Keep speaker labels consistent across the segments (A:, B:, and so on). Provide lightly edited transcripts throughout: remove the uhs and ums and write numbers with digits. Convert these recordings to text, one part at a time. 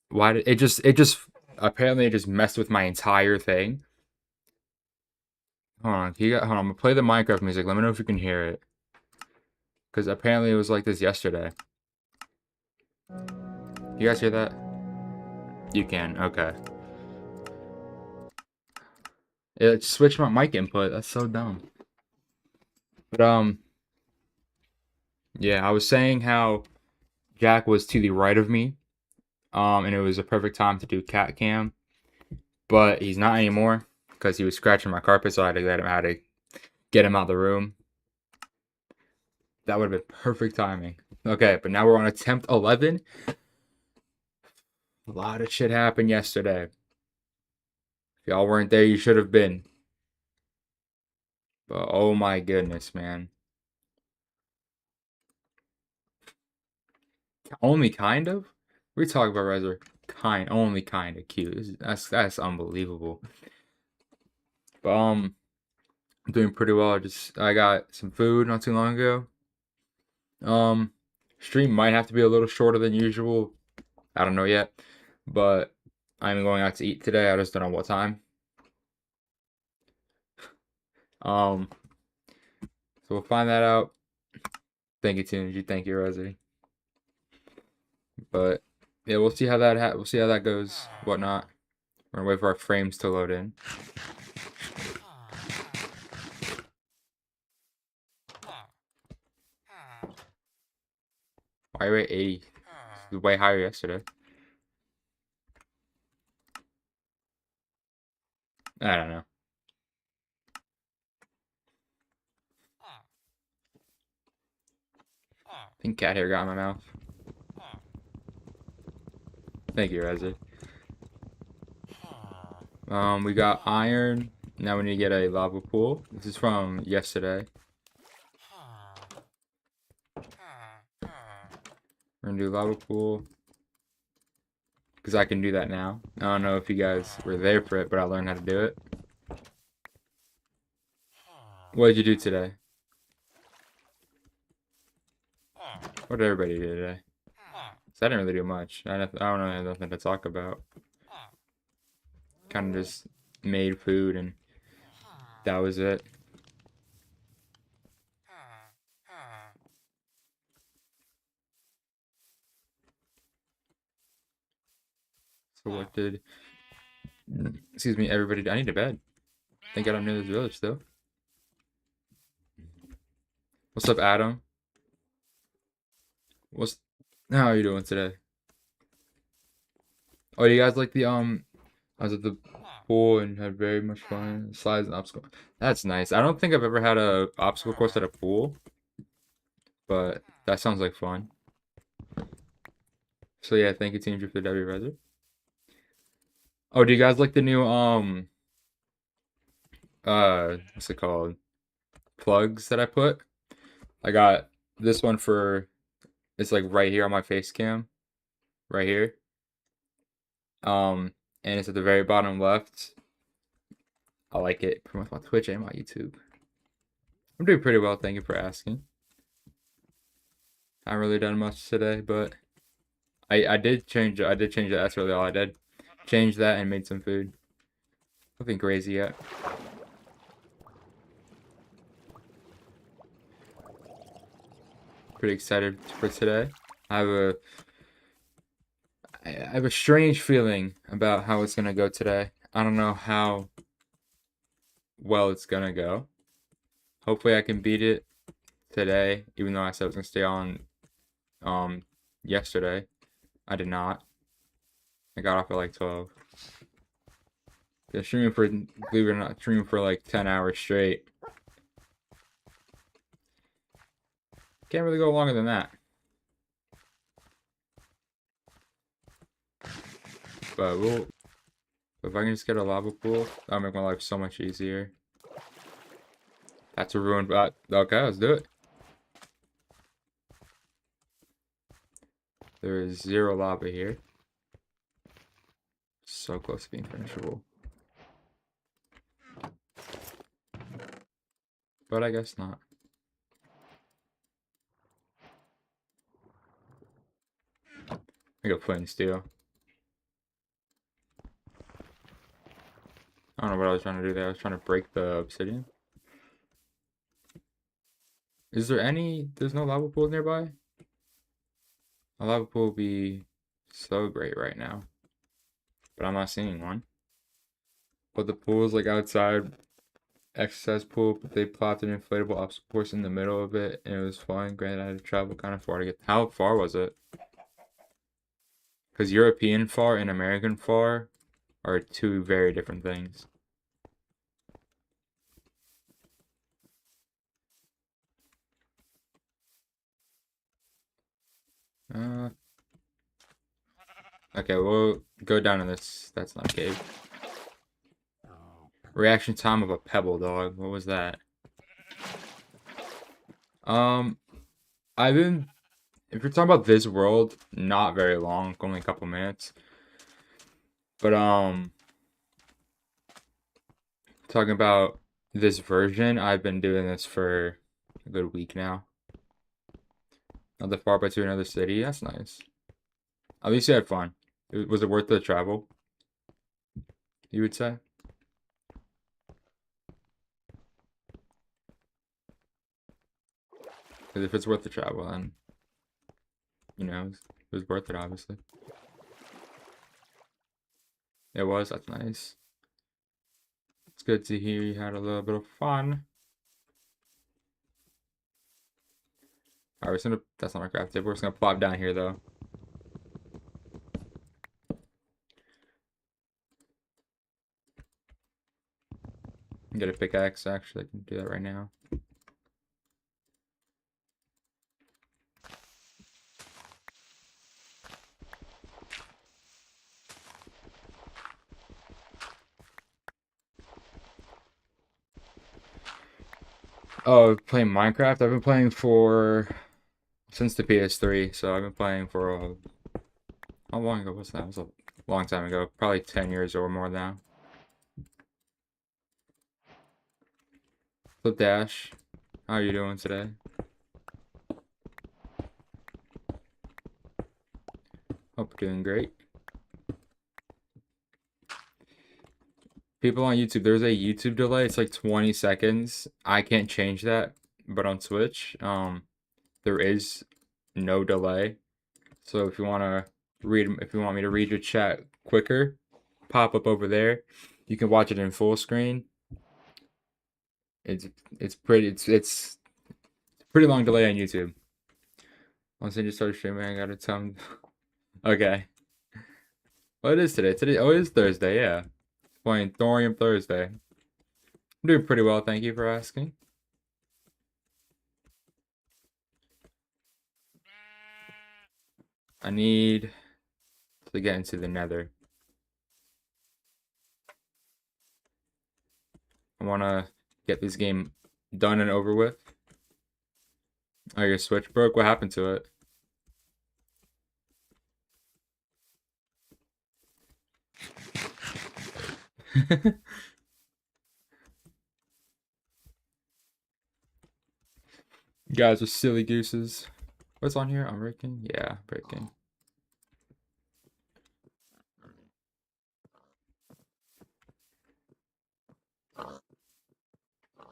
A: Why did it just apparently it just messed with my entire thing. Hold on, hold on, I'm gonna play the Minecraft music. Let me know if you can hear it. Because apparently it was like this yesterday. You guys hear that? You can, okay. It switched my mic input. That's so dumb. But yeah, I was saying how Jack was to the right of me, and it was a perfect time to do cat cam, but he's not anymore because he was scratching my carpet, so I had to get him out of the room. That would have been perfect timing. Okay, but now we're on attempt 11. A lot of shit happened yesterday. If y'all weren't there, you should have been. But oh my goodness, man. Only kind of? We talk about Rezer only kind of cute. That's unbelievable. But I'm doing pretty well. I got some food not too long ago. Um, Stream might have to be a little shorter than usual. I don't know yet, but I'm going out to eat today. I just don't know what time. Um, so we'll find that out. Thank you, Tunergy. Thank you, Rosie. But yeah, we'll see how that goes. Whatnot. We're gonna wait for our frames to load in. Why are we at 80? It was way higher yesterday. I don't know. I think cat hair got in my mouth. Thank you, Reza. We got iron. Now we need to get a lava pool. This is from yesterday. We're gonna do lava pool. Because I can do that now. I don't know if you guys were there for it, but I learned how to do it. What did you do today? What did everybody do today? So I didn't really do much. I don't know, I have nothing to talk about. Kind of just made food and that was it. So what did, excuse me, everybody do? I need a bed. Thank God I'm near this village though. What's up, Adam? How are you doing today? Oh, you guys like I was at the pool and had very much fun. Slides and obstacle. That's nice. I don't think I've ever had a obstacle course at a pool, but that sounds like fun. So yeah, thank you, Team G for the W Reser. Oh, do you guys like the new what's it called? Plugs that I put? I got this one for it's like right here on my face cam, right here. And it's at the very bottom left. I like it. Promotes my Twitch and my YouTube. I'm doing pretty well, thank you for asking. I haven't really done much today, but I did change I did change that. That's really all I did. Change that and made some food. Nothing crazy yet. Pretty excited for today. I have a I have a strange feeling about how it's gonna go today. I don't know how well it's gonna go. Hopefully I can beat it today, even though I said I was gonna stay on yesterday. I did not. I got off at like 12. Yeah, streaming for believe it or not, streaming for like 10 hours straight. Can't really go longer than that. But if I can just get a lava pool, that'll make my life so much easier. That's a ruined, but okay, let's do it. There is 0 lava here. So close to being finishable. But I guess not. I got flint and steel. what I was trying to do there. I was trying to break the obsidian. Is there any... There's no lava pool nearby? A lava pool would be so great right now. But I'm not seeing one. But the pool is like outside. Exercise pool, but they plopped an inflatable obstacle course in the middle of it, and it was fun. Granted, I had to travel kind of far to get... How far was it? Because European far and American far are two very different things. Okay, we'll go down to this. That's not a cave. Reaction time of a pebble, dog. What was that? I've been... If you're talking about this world, not very long, only a couple minutes. But, talking about this version, I've been doing this for a good week now. Another far by to another city. That's nice. At least you had fun. Was it worth the travel? You would say? Because if it's worth the travel, then, you know, it was worth it, obviously. It was. That's nice. It's good to hear you had a little bit of fun. Alright, we're just gonna... That's not my craft table. We're just gonna plop down here, though. Get a pickaxe, actually. I can do that right now. Oh, playing Minecraft? I've been playing since the PS3, so I've been playing for how long ago was that? It was a long time ago. Probably 10 years or more now. Flip Dash, how are you doing today? Hope you're doing great. People on YouTube, there's a YouTube delay. It's like 20 seconds. I can't change that, but on Twitch, there is no delay. So if you want me to read your chat quicker, pop up over there. You can watch it in full screen. It's pretty long delay on YouTube. Once I just start streaming, I gotta tell them. Okay. What is today? Oh, it is Thursday, yeah. Playing Thorium Thursday. I'm doing pretty well, thank you for asking. I need to get into the nether. I wanna get this game done and over with. Oh, your Switch broke? What happened to it? You guys are silly gooses. What's on here? I'm breaking? Yeah, breaking.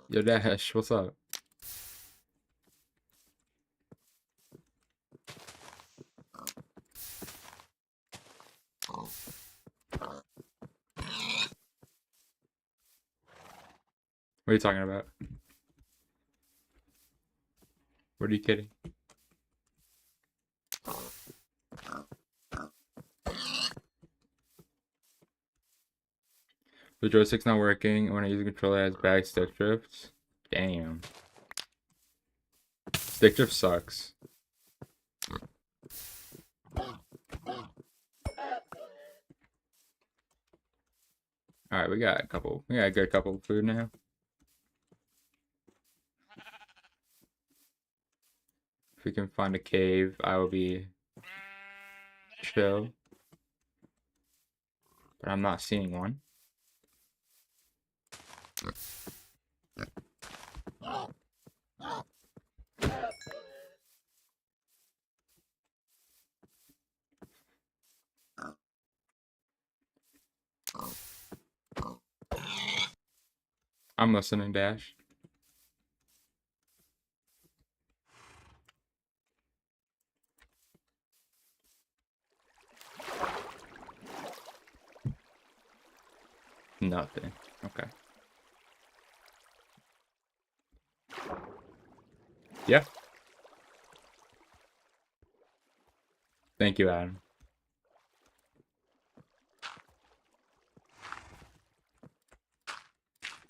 A: Yo, Dash, what's up? What are you talking about? What are you kidding? The joystick's not working. When I use the controller, it has bad stick drift. Damn. Stick drift sucks. Alright, we got a good couple of food now. If we can find a cave, I will be chill. But I'm not seeing one. I'm listening, Dash. Nothing. Okay. Yeah. Thank you, Adam.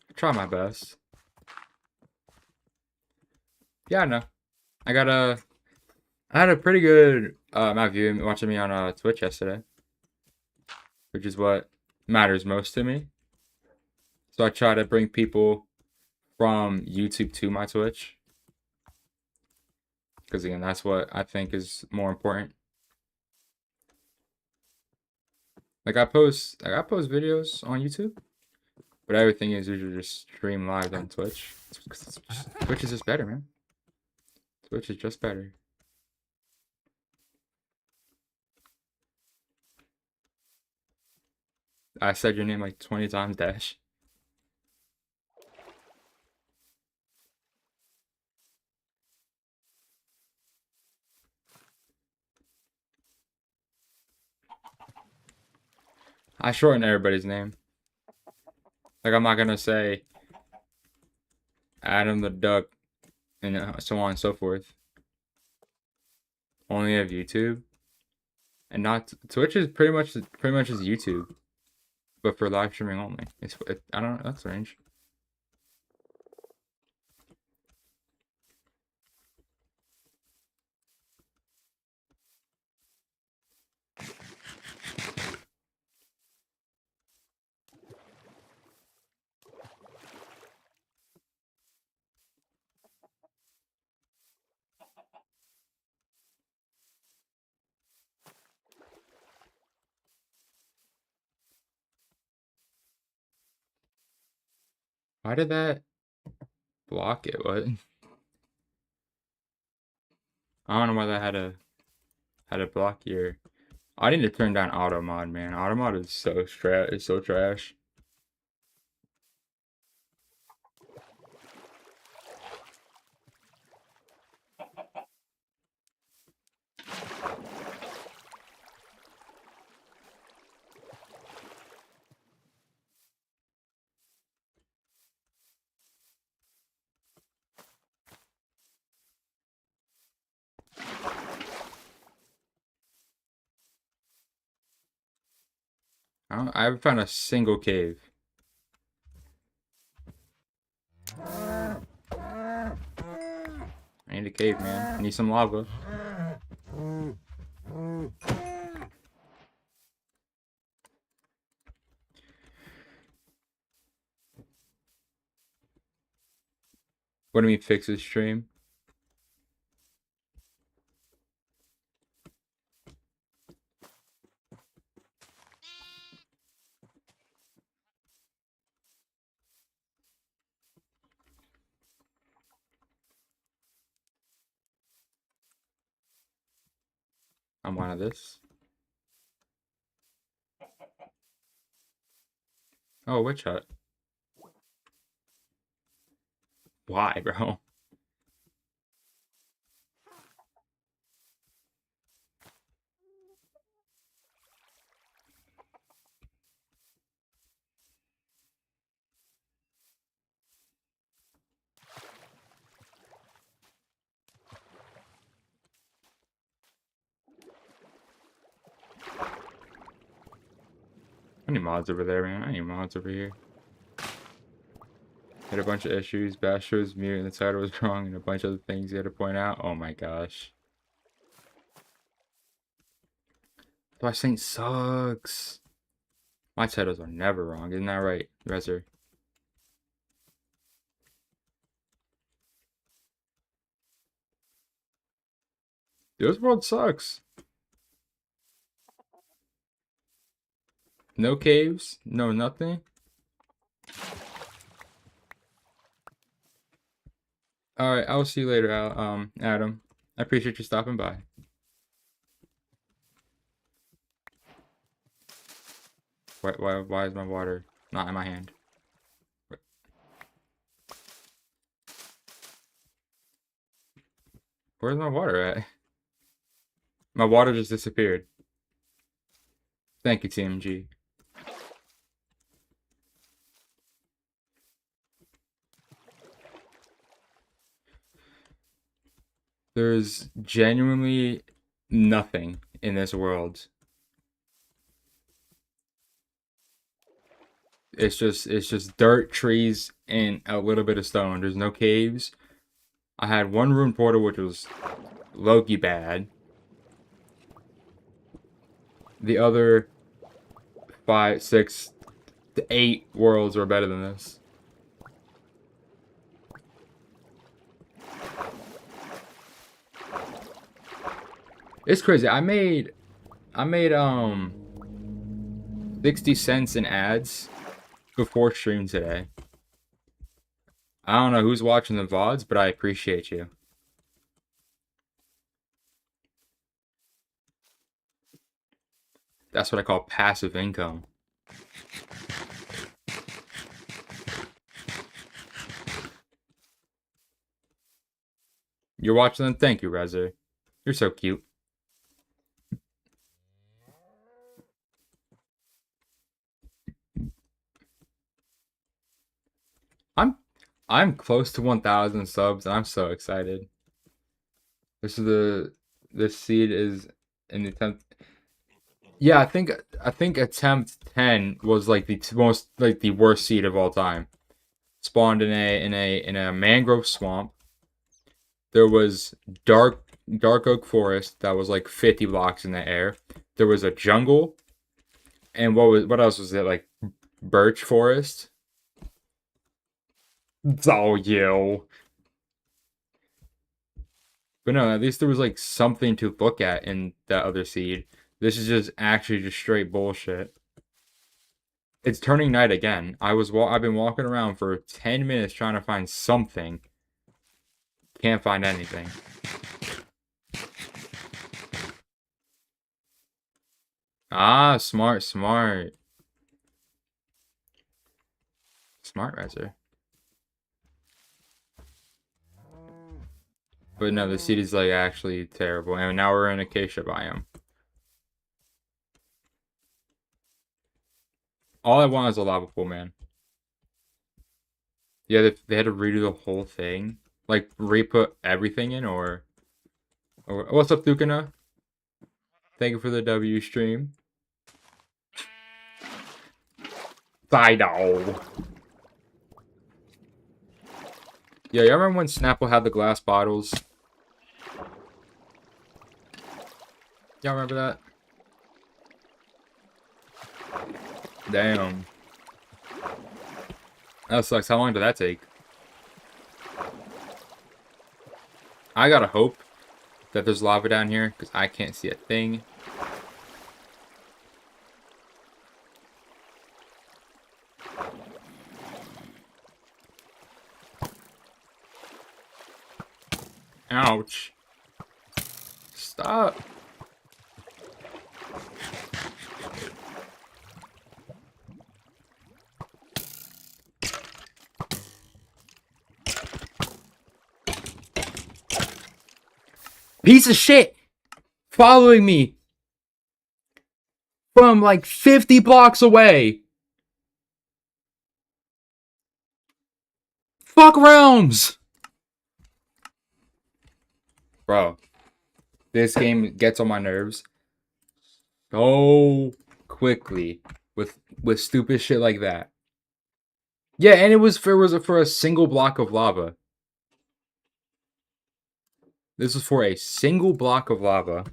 A: I try my best. Yeah, no. I got a. I had a pretty good amount of view watching me on Twitch yesterday, which is what matters most to me. So I try to bring people from YouTube to my Twitch, because again, that's what I think is more important. Like I post videos on YouTube, but everything is usually just stream live on Twitch. Twitch is just better, man. Twitch is just better. I said your name like 20 times, Dash. I shorten everybody's name. Like I'm not gonna say Adam the Duck and so on and so forth. Only have YouTube, and not Twitch is pretty much just YouTube, but for live streaming only. I don't know, that's strange. Why did that block it? What? I don't know why that had a block here. I need to turn down auto mod, man. Auto mod is so trash. I haven't found a single cave. I need a cave, man. I need some lava. What do you mean fix this stream? I'm one of this. Oh, witch hut. Why, bro? I need mods over there, man. I need mods over here. Had a bunch of issues. Basher was mute and the title was wrong and a bunch of other things you had to point out. Oh my gosh. Flash Saint sucks. My titles are never wrong. Isn't that right, Rezer? This world sucks. No caves. No nothing. Alright, I'll see you later, Adam. I appreciate you stopping by. Why is my water not in my hand? Where's my water at? My water just disappeared. Thank you, TMG. There's genuinely nothing in this world. It's just dirt, trees, and a little bit of stone. There's no caves. I had one rune portal, which was low-key bad. The other 5, 6, 8 worlds were better than this. It's crazy. I made 60 cents in ads before stream today. I don't know who's watching the VODs, but I appreciate you. That's what I call passive income. You're watching them? Thank you, Rezer. You're so cute. I'm close to 1,000 subs, and I'm so excited. This seed is in the attempt. Yeah, I think attempt 10 was like the most like the worst seed of all time. Spawned in a mangrove swamp. There was dark oak forest that was like 50 blocks in the air. There was a jungle, and what else was it, like birch forest? Oh, you. But no, at least there was like something to look at in that other seed. This is just actually just straight bullshit. It's turning night again. I've been walking around for 10 minutes trying to find something. Can't find anything. Ah, smart. Smart, Rezer. But no, the seed is like actually terrible. And now we're in acacia biome. All I want is a lava pool, man. Yeah, they had to redo the whole thing. Like, re-put everything in, or what's up, Thukana? Thank you for the W stream. Fido. Yeah, you remember when Snapple had the glass bottles? Y'all remember that? Damn. That sucks. How long did that take? I gotta hope that there's lava down here, because I can't see a thing. Ouch. Stop. Piece of shit! Following me from like 50 blocks away. Fuck realms! Bro, this game gets on my nerves so quickly with stupid shit like that. Yeah, and it was for a single block of lava. This was for a single block of lava.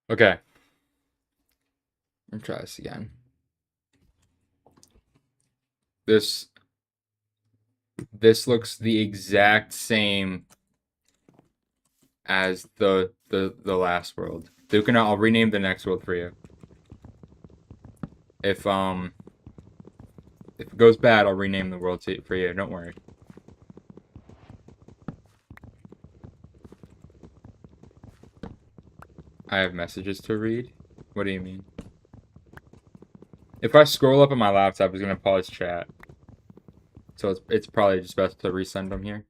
A: Okay. Let's try this again. This looks the exact same as the last world. Duke, I'll rename the next world for you. If it goes bad, I'll rename the world for you. Don't worry. I have messages to read. What do you mean? If I scroll up on my laptop, it's gonna pause chat. So it's probably just best to resend them here.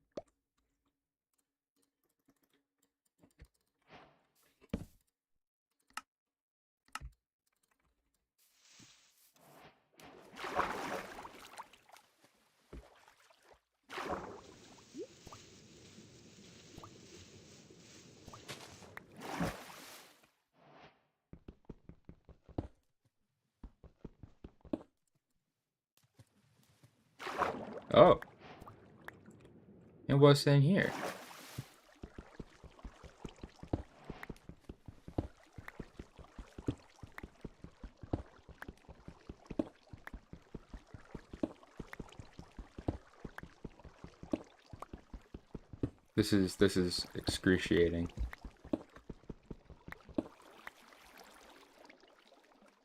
A: Oh. And what's in here? This is excruciating.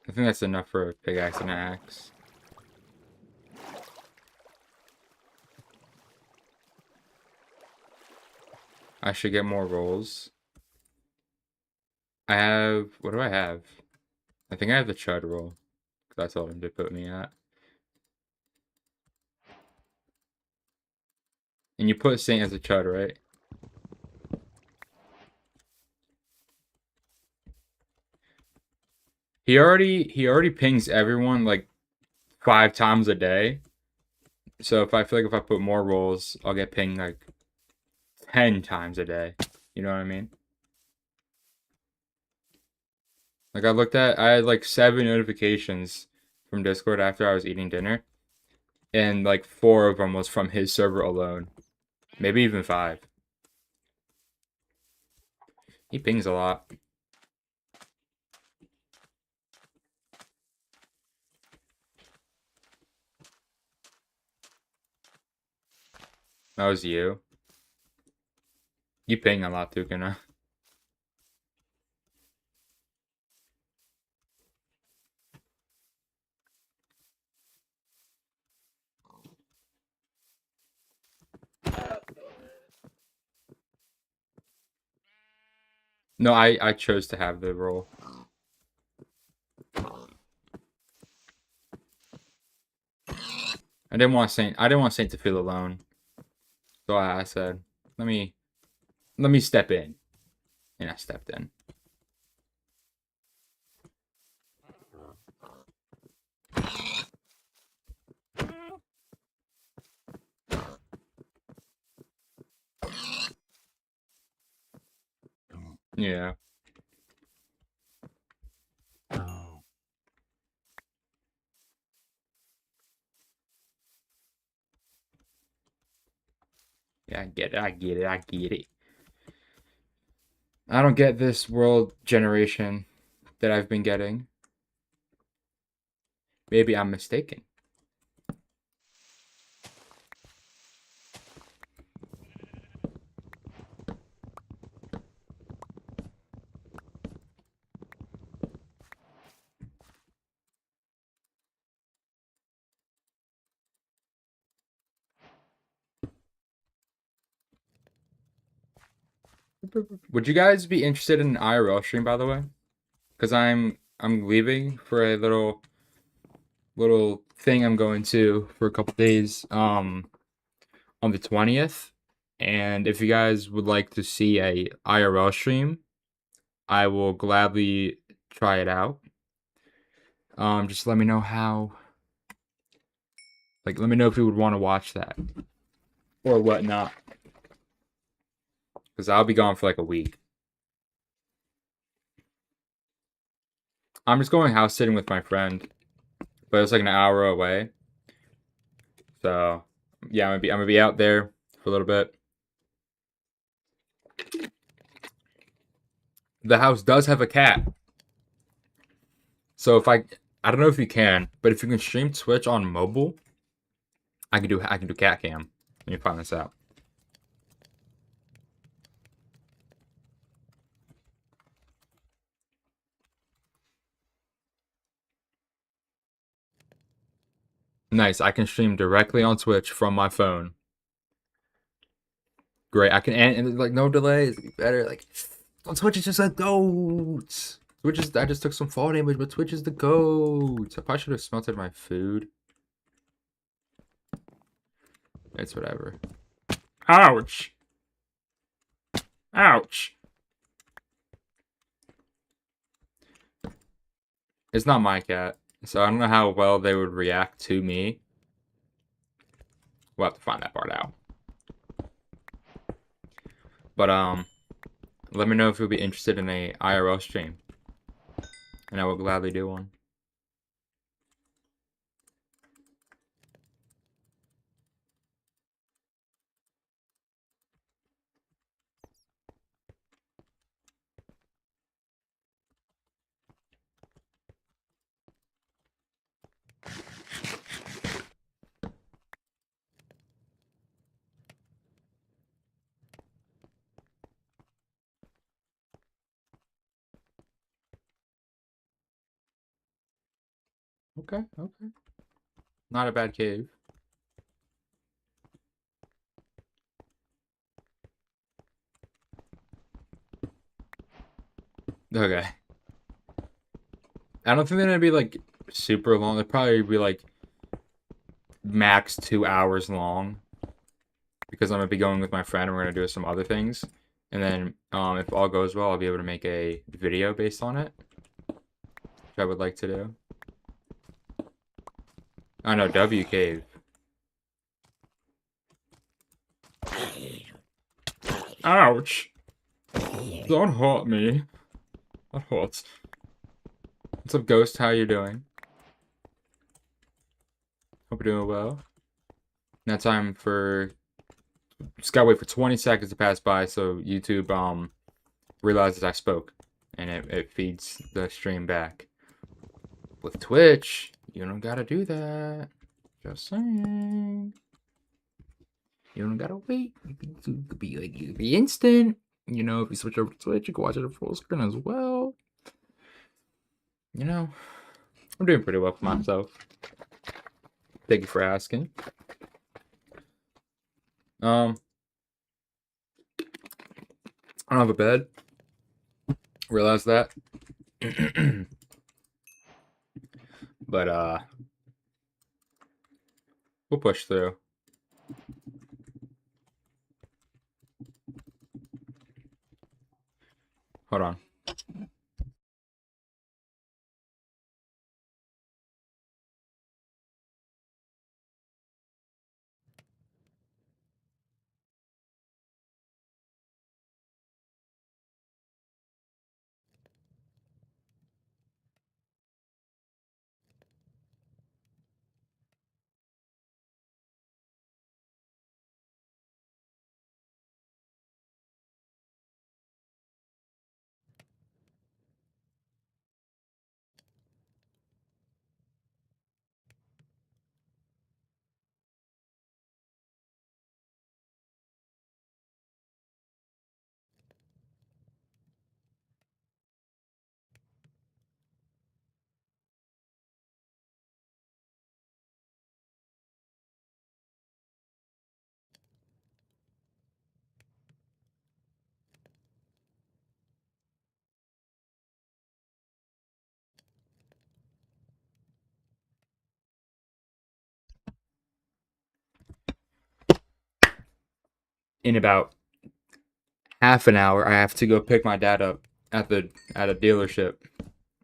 A: I think that's enough for a pickaxe and an axe. I should get more rolls. I have... What do I have? I think I have the chud roll. That's all they put me at. And you put Saint as a chud, right? He already pings everyone like 5 times a day. So if I feel like if I put more rolls, I'll get pinged like 10 times a day. You know what I mean? Like I had like 7 notifications from Discord after I was eating dinner. And like 4 of them was from his server alone. Maybe even 5. He pings a lot. That was you. You ping a lot too, Kana. No, I chose to have the roll. I didn't want Saint to feel alone. So I said, let me step in. And I stepped in. Yeah. Yeah, I get it. I get it. I don't get this world generation that I've been getting. Maybe I'm mistaken. Would you guys be interested in an IRL stream, by the way? Because I'm leaving for a little thing I'm going to for a couple days on the 20th. And if you guys would like to see a IRL stream, I will gladly try it out. Just let me know how. Like, let me know if you would want to watch that or whatnot. Because I'll be gone for like a week. I'm just going house sitting with my friend, but it's like an hour away. So yeah, I'm gonna be out there for a little bit. The house does have a cat. So if I don't know if you can, but if you can stream Twitch on mobile, I can do cat cam. Let me find this out. Nice. I can stream directly on Twitch from my phone. Great. I can and like no delays. Better like on Twitch. It's just like goats. I just took some fall damage, but Twitch is the GOAT. I probably should have smelted my food. It's whatever. Ouch. Ouch. It's not my cat, so I don't know how well they would react to me. We'll have to find that part out. But, let me know if you'll be interested in a IRL stream. And I will gladly do one. Okay, okay. Not a bad cave. Okay. I don't think they're gonna be like super long. They'll probably be like max 2 hours long. Because I'm gonna be going with my friend and we're gonna do some other things. And then if all goes well, I'll be able to make a video based on it. Which I would like to do. I know, W Cave. Ouch! Don't hurt me. That hurts. What's up, Ghost? How you doing? Hope you're doing well. Now time for... Just gotta wait for 20 seconds to pass by so YouTube realizes I spoke. And it feeds the stream back. With Twitch, you don't gotta do that. Just saying. You don't gotta wait. You could be instant. You know, if you switch over to Twitch, you can watch it at full screen as well. You know, I'm doing pretty well for myself. Thank you for asking. I don't have a bed. Realize that. But we'll push through. Hold on. In about half an hour, I have to go pick my dad up at a dealership.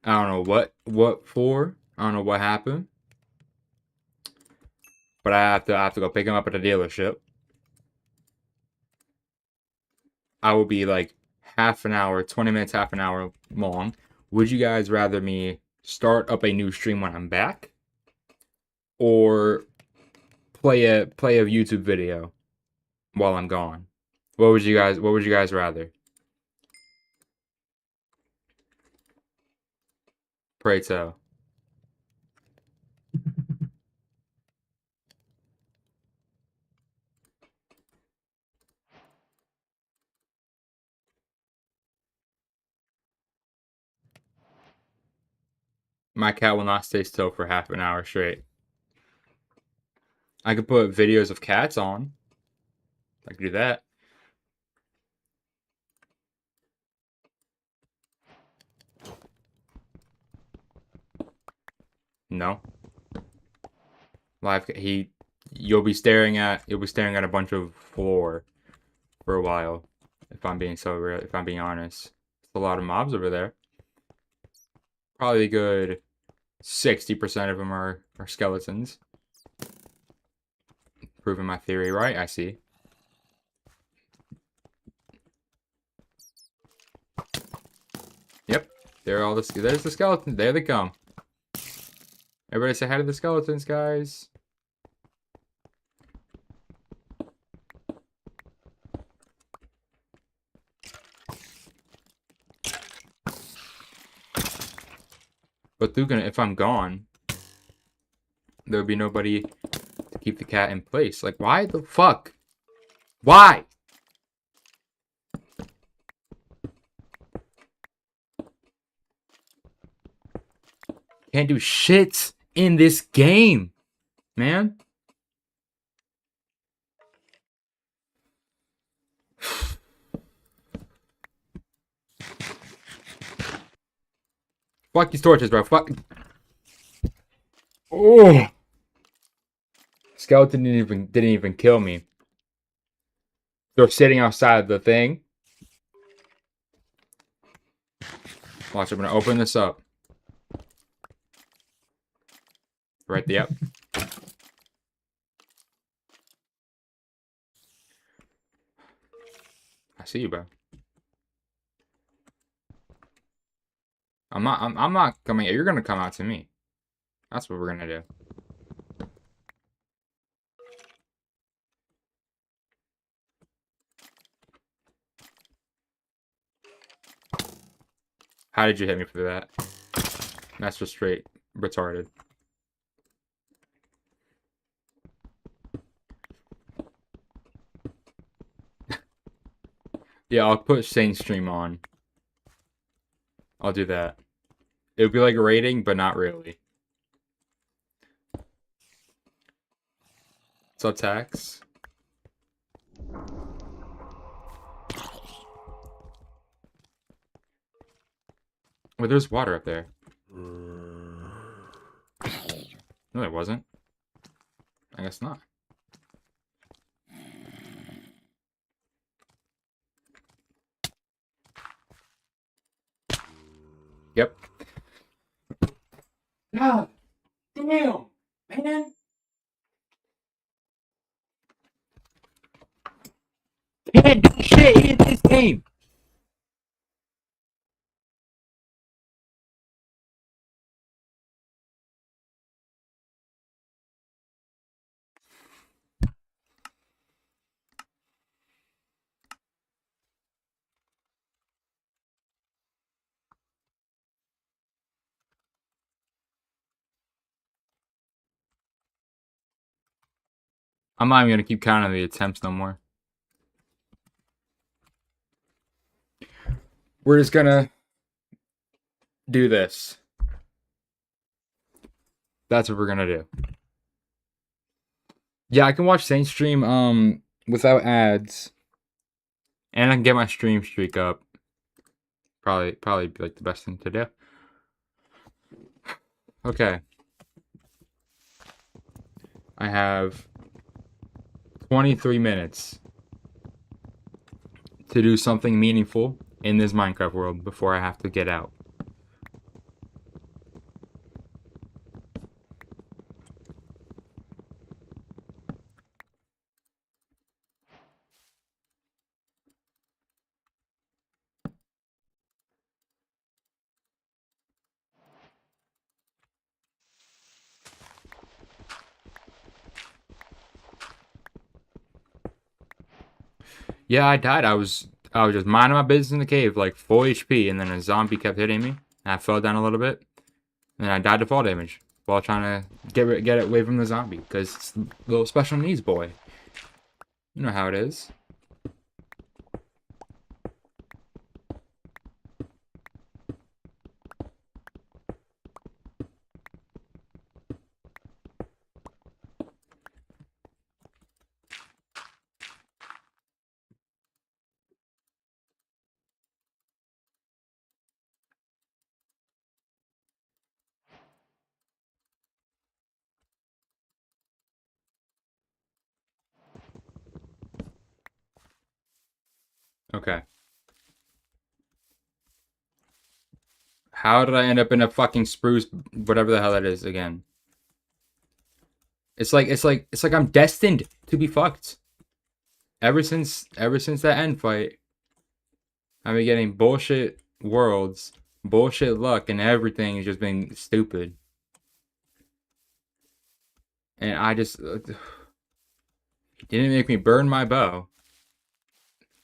A: I don't know what for. I don't know what happened. But I have to go pick him up at the dealership. I will be like half an hour, 20 minutes, half an hour long. Would you guys rather me start up a new stream when I'm back? Or play a YouTube video while I'm gone? What would you guys rather? Pray tell. My cat will not stay still for half an hour straight. I could put videos of cats on. I could do that. No. Live. You'll be staring at a bunch of floor for a while. If I'm being if I'm being honest, it's a lot of mobs over there. Probably a good 60% of them are skeletons. Proving my theory right, I see. Yep, there's the skeletons. There they come. Everybody say hi to the skeletons, guys. But if I'm gone, there would be nobody to keep the cat in place. Like, why the fuck? Why? Can't do shit in this game, man. Fuck these torches, bro. Fuck. Oh. Skeleton didn't even kill me. They're sitting outside the thing. Watch, I'm gonna open this up. Right there. Yep. I see you, bro. I'm not coming. You're gonna come out to me. That's what we're gonna do. How did you hit me for that? That's just straight retarded. Yeah, I'll put Saint Stream on. I'll do that. It would be like a rating, but not really. What's up, Tax? Well, there's water up there. No, there wasn't. I guess not. Yep. God damn, man. Can't do shit in this game. I'm not even gonna keep counting the attempts no more. We're just gonna do this. That's what we're gonna do. Yeah, I can watch Saint stream without ads. And I can get my stream streak up. Probably be like the best thing to do. Okay. I have 23 minutes to do something meaningful in this Minecraft world before I have to get out. Yeah, I died. I was just minding my business in the cave, like full HP, and then a zombie kept hitting me, and I fell down a little bit, and then I died to fall damage while trying to get away from the zombie because it's a little special needs boy. You know how it is. Okay. How did I end up in a fucking spruce, whatever the hell that is again? It's like I'm destined to be fucked. Ever since that end fight, I've been getting bullshit worlds, bullshit luck, and everything has just been stupid. And I just didn't make me burn my bow.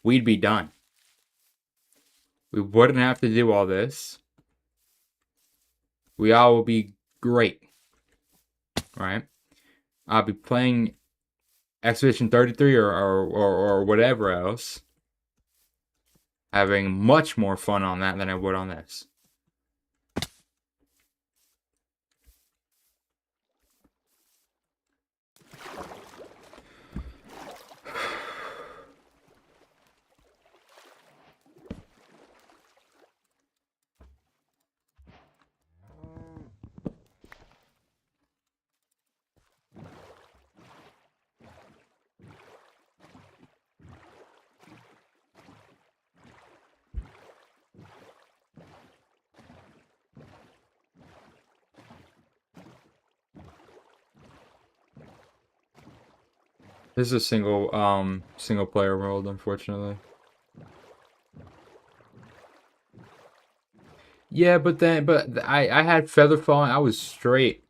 A: We'd be done. We wouldn't have to do all this. We all will be great, right? I'll be playing Expedition 33 or whatever else, having much more fun on that than I would on this. This is a single player world, unfortunately. Yeah, but I had feather falling. I was straight.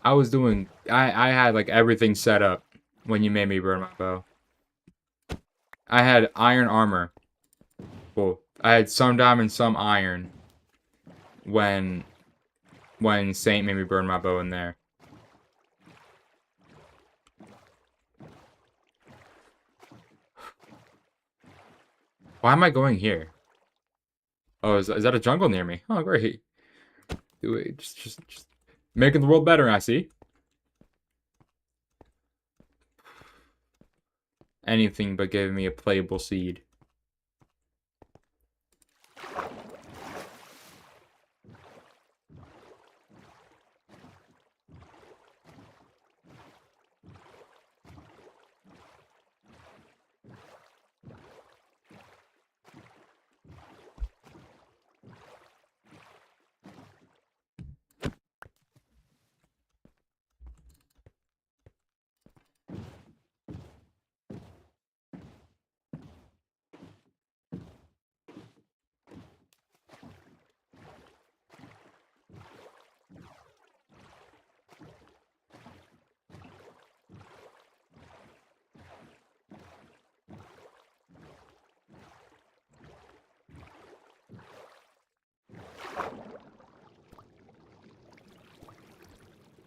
A: I had like everything set up when you made me burn my bow. I had iron armor. Well, I had some diamond, some iron when Saint made me burn my bow in there. Why am I going here? Oh, is that a jungle near me? Oh, great. Do it. Just making the world better, I see. Anything but giving me a playable seed.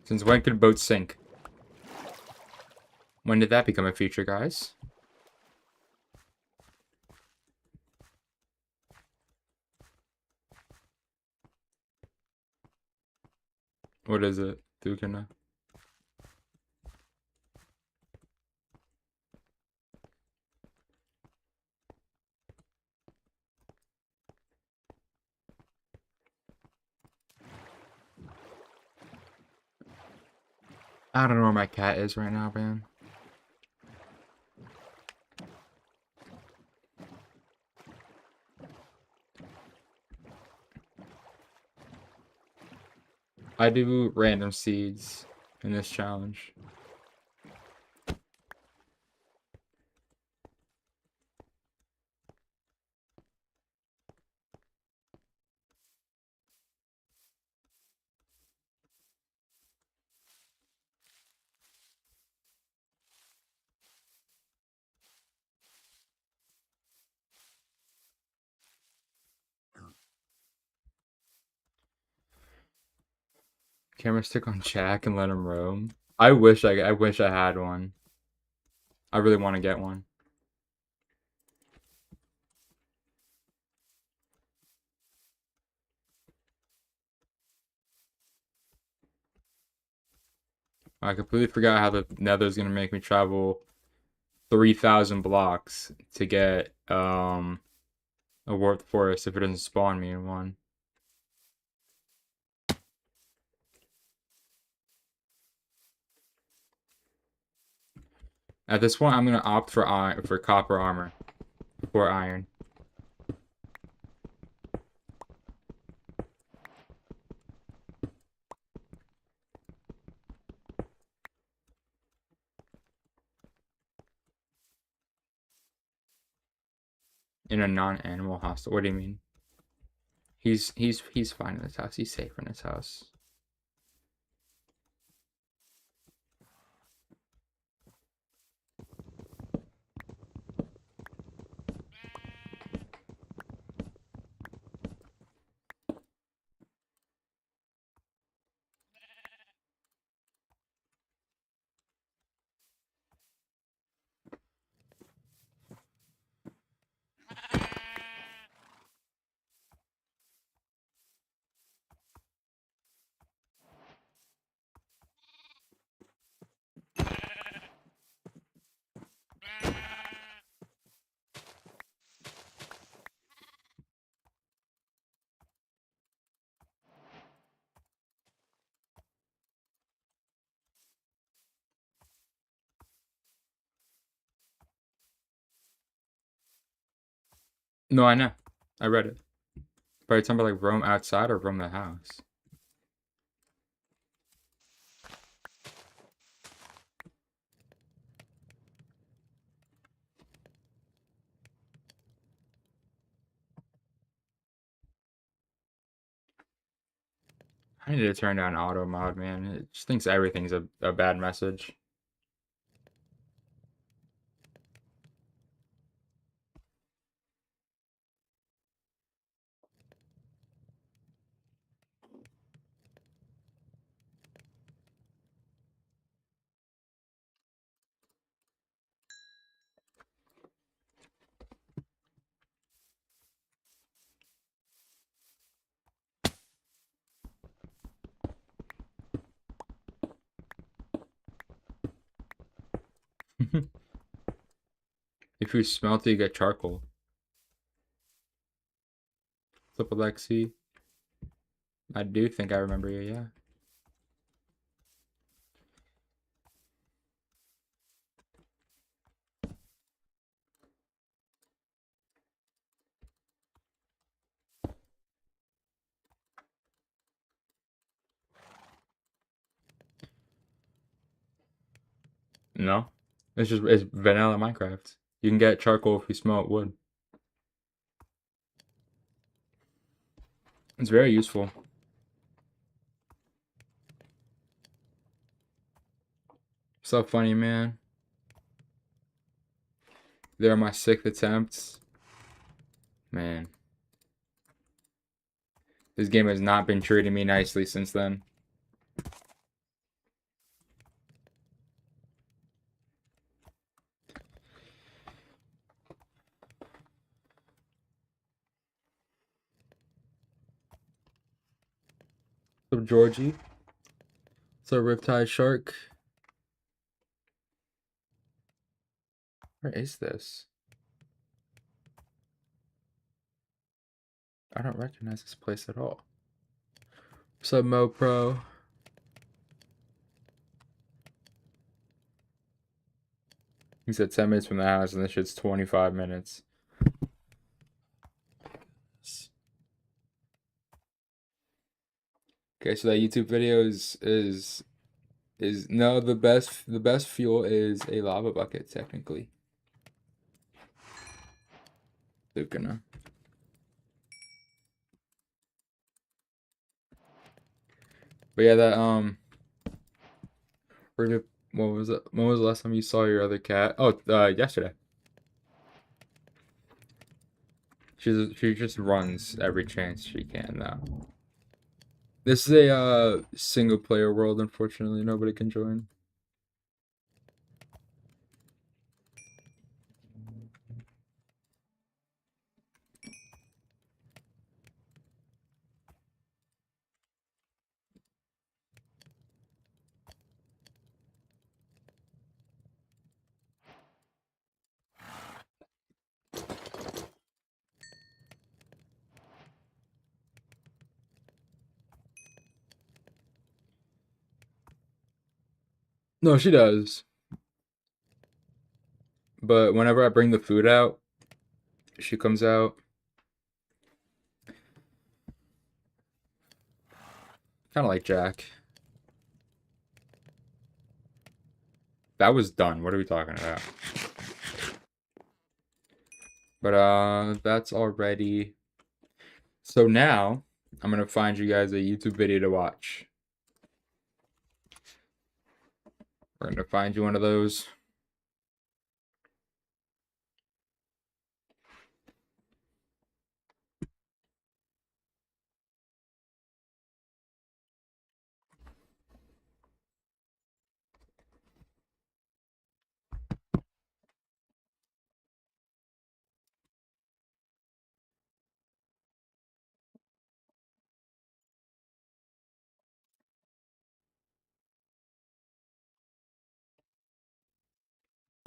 A: Since when could boats sink? When did that become a feature, guys? What is it? Dukana? I don't know where my cat is right now, man. I do random seeds in this challenge. Camera stick on Jack and let him roam. I wish I had one. I really want to get one. I completely forgot how the Nether's gonna make me travel 3,000 blocks to get a warped forest if it doesn't spawn me in one. At this point, I'm gonna opt for copper armor. for iron. In a non-animal hostel. What do you mean? He's fine in his house. He's safe in his house. No, I know. I read it. But it's something like roam outside or roam the house. I need to turn down auto mod, man. It just thinks everything's a bad message. If you smelt it, you get charcoal. Flip Alexi. I do think I remember you, yeah. No. It's vanilla Minecraft. You can get charcoal if you smelt wood. It's very useful. So funny, man. They're my 6th attempts. Man. This game has not been treating me nicely since then. So Georgie. So Riptide Shark. Where is this? I don't recognize this place at all. What's up, Mo Pro? He said 10 minutes from the house, and this shit's 25 minutes. Okay, so that YouTube video is no, the best fuel is a lava bucket technically. Lucana. But yeah, that what was it? When was the last time you saw your other cat? Oh, yesterday. She just runs every chance she can now. This is a single player world, unfortunately. Nobody can join. No, she does. But whenever I bring the food out, she comes out. Kind of like Jack. That was done. What are we talking about? But that's already. So now I'm gonna find you guys a YouTube video to watch. We're gonna find you one of those.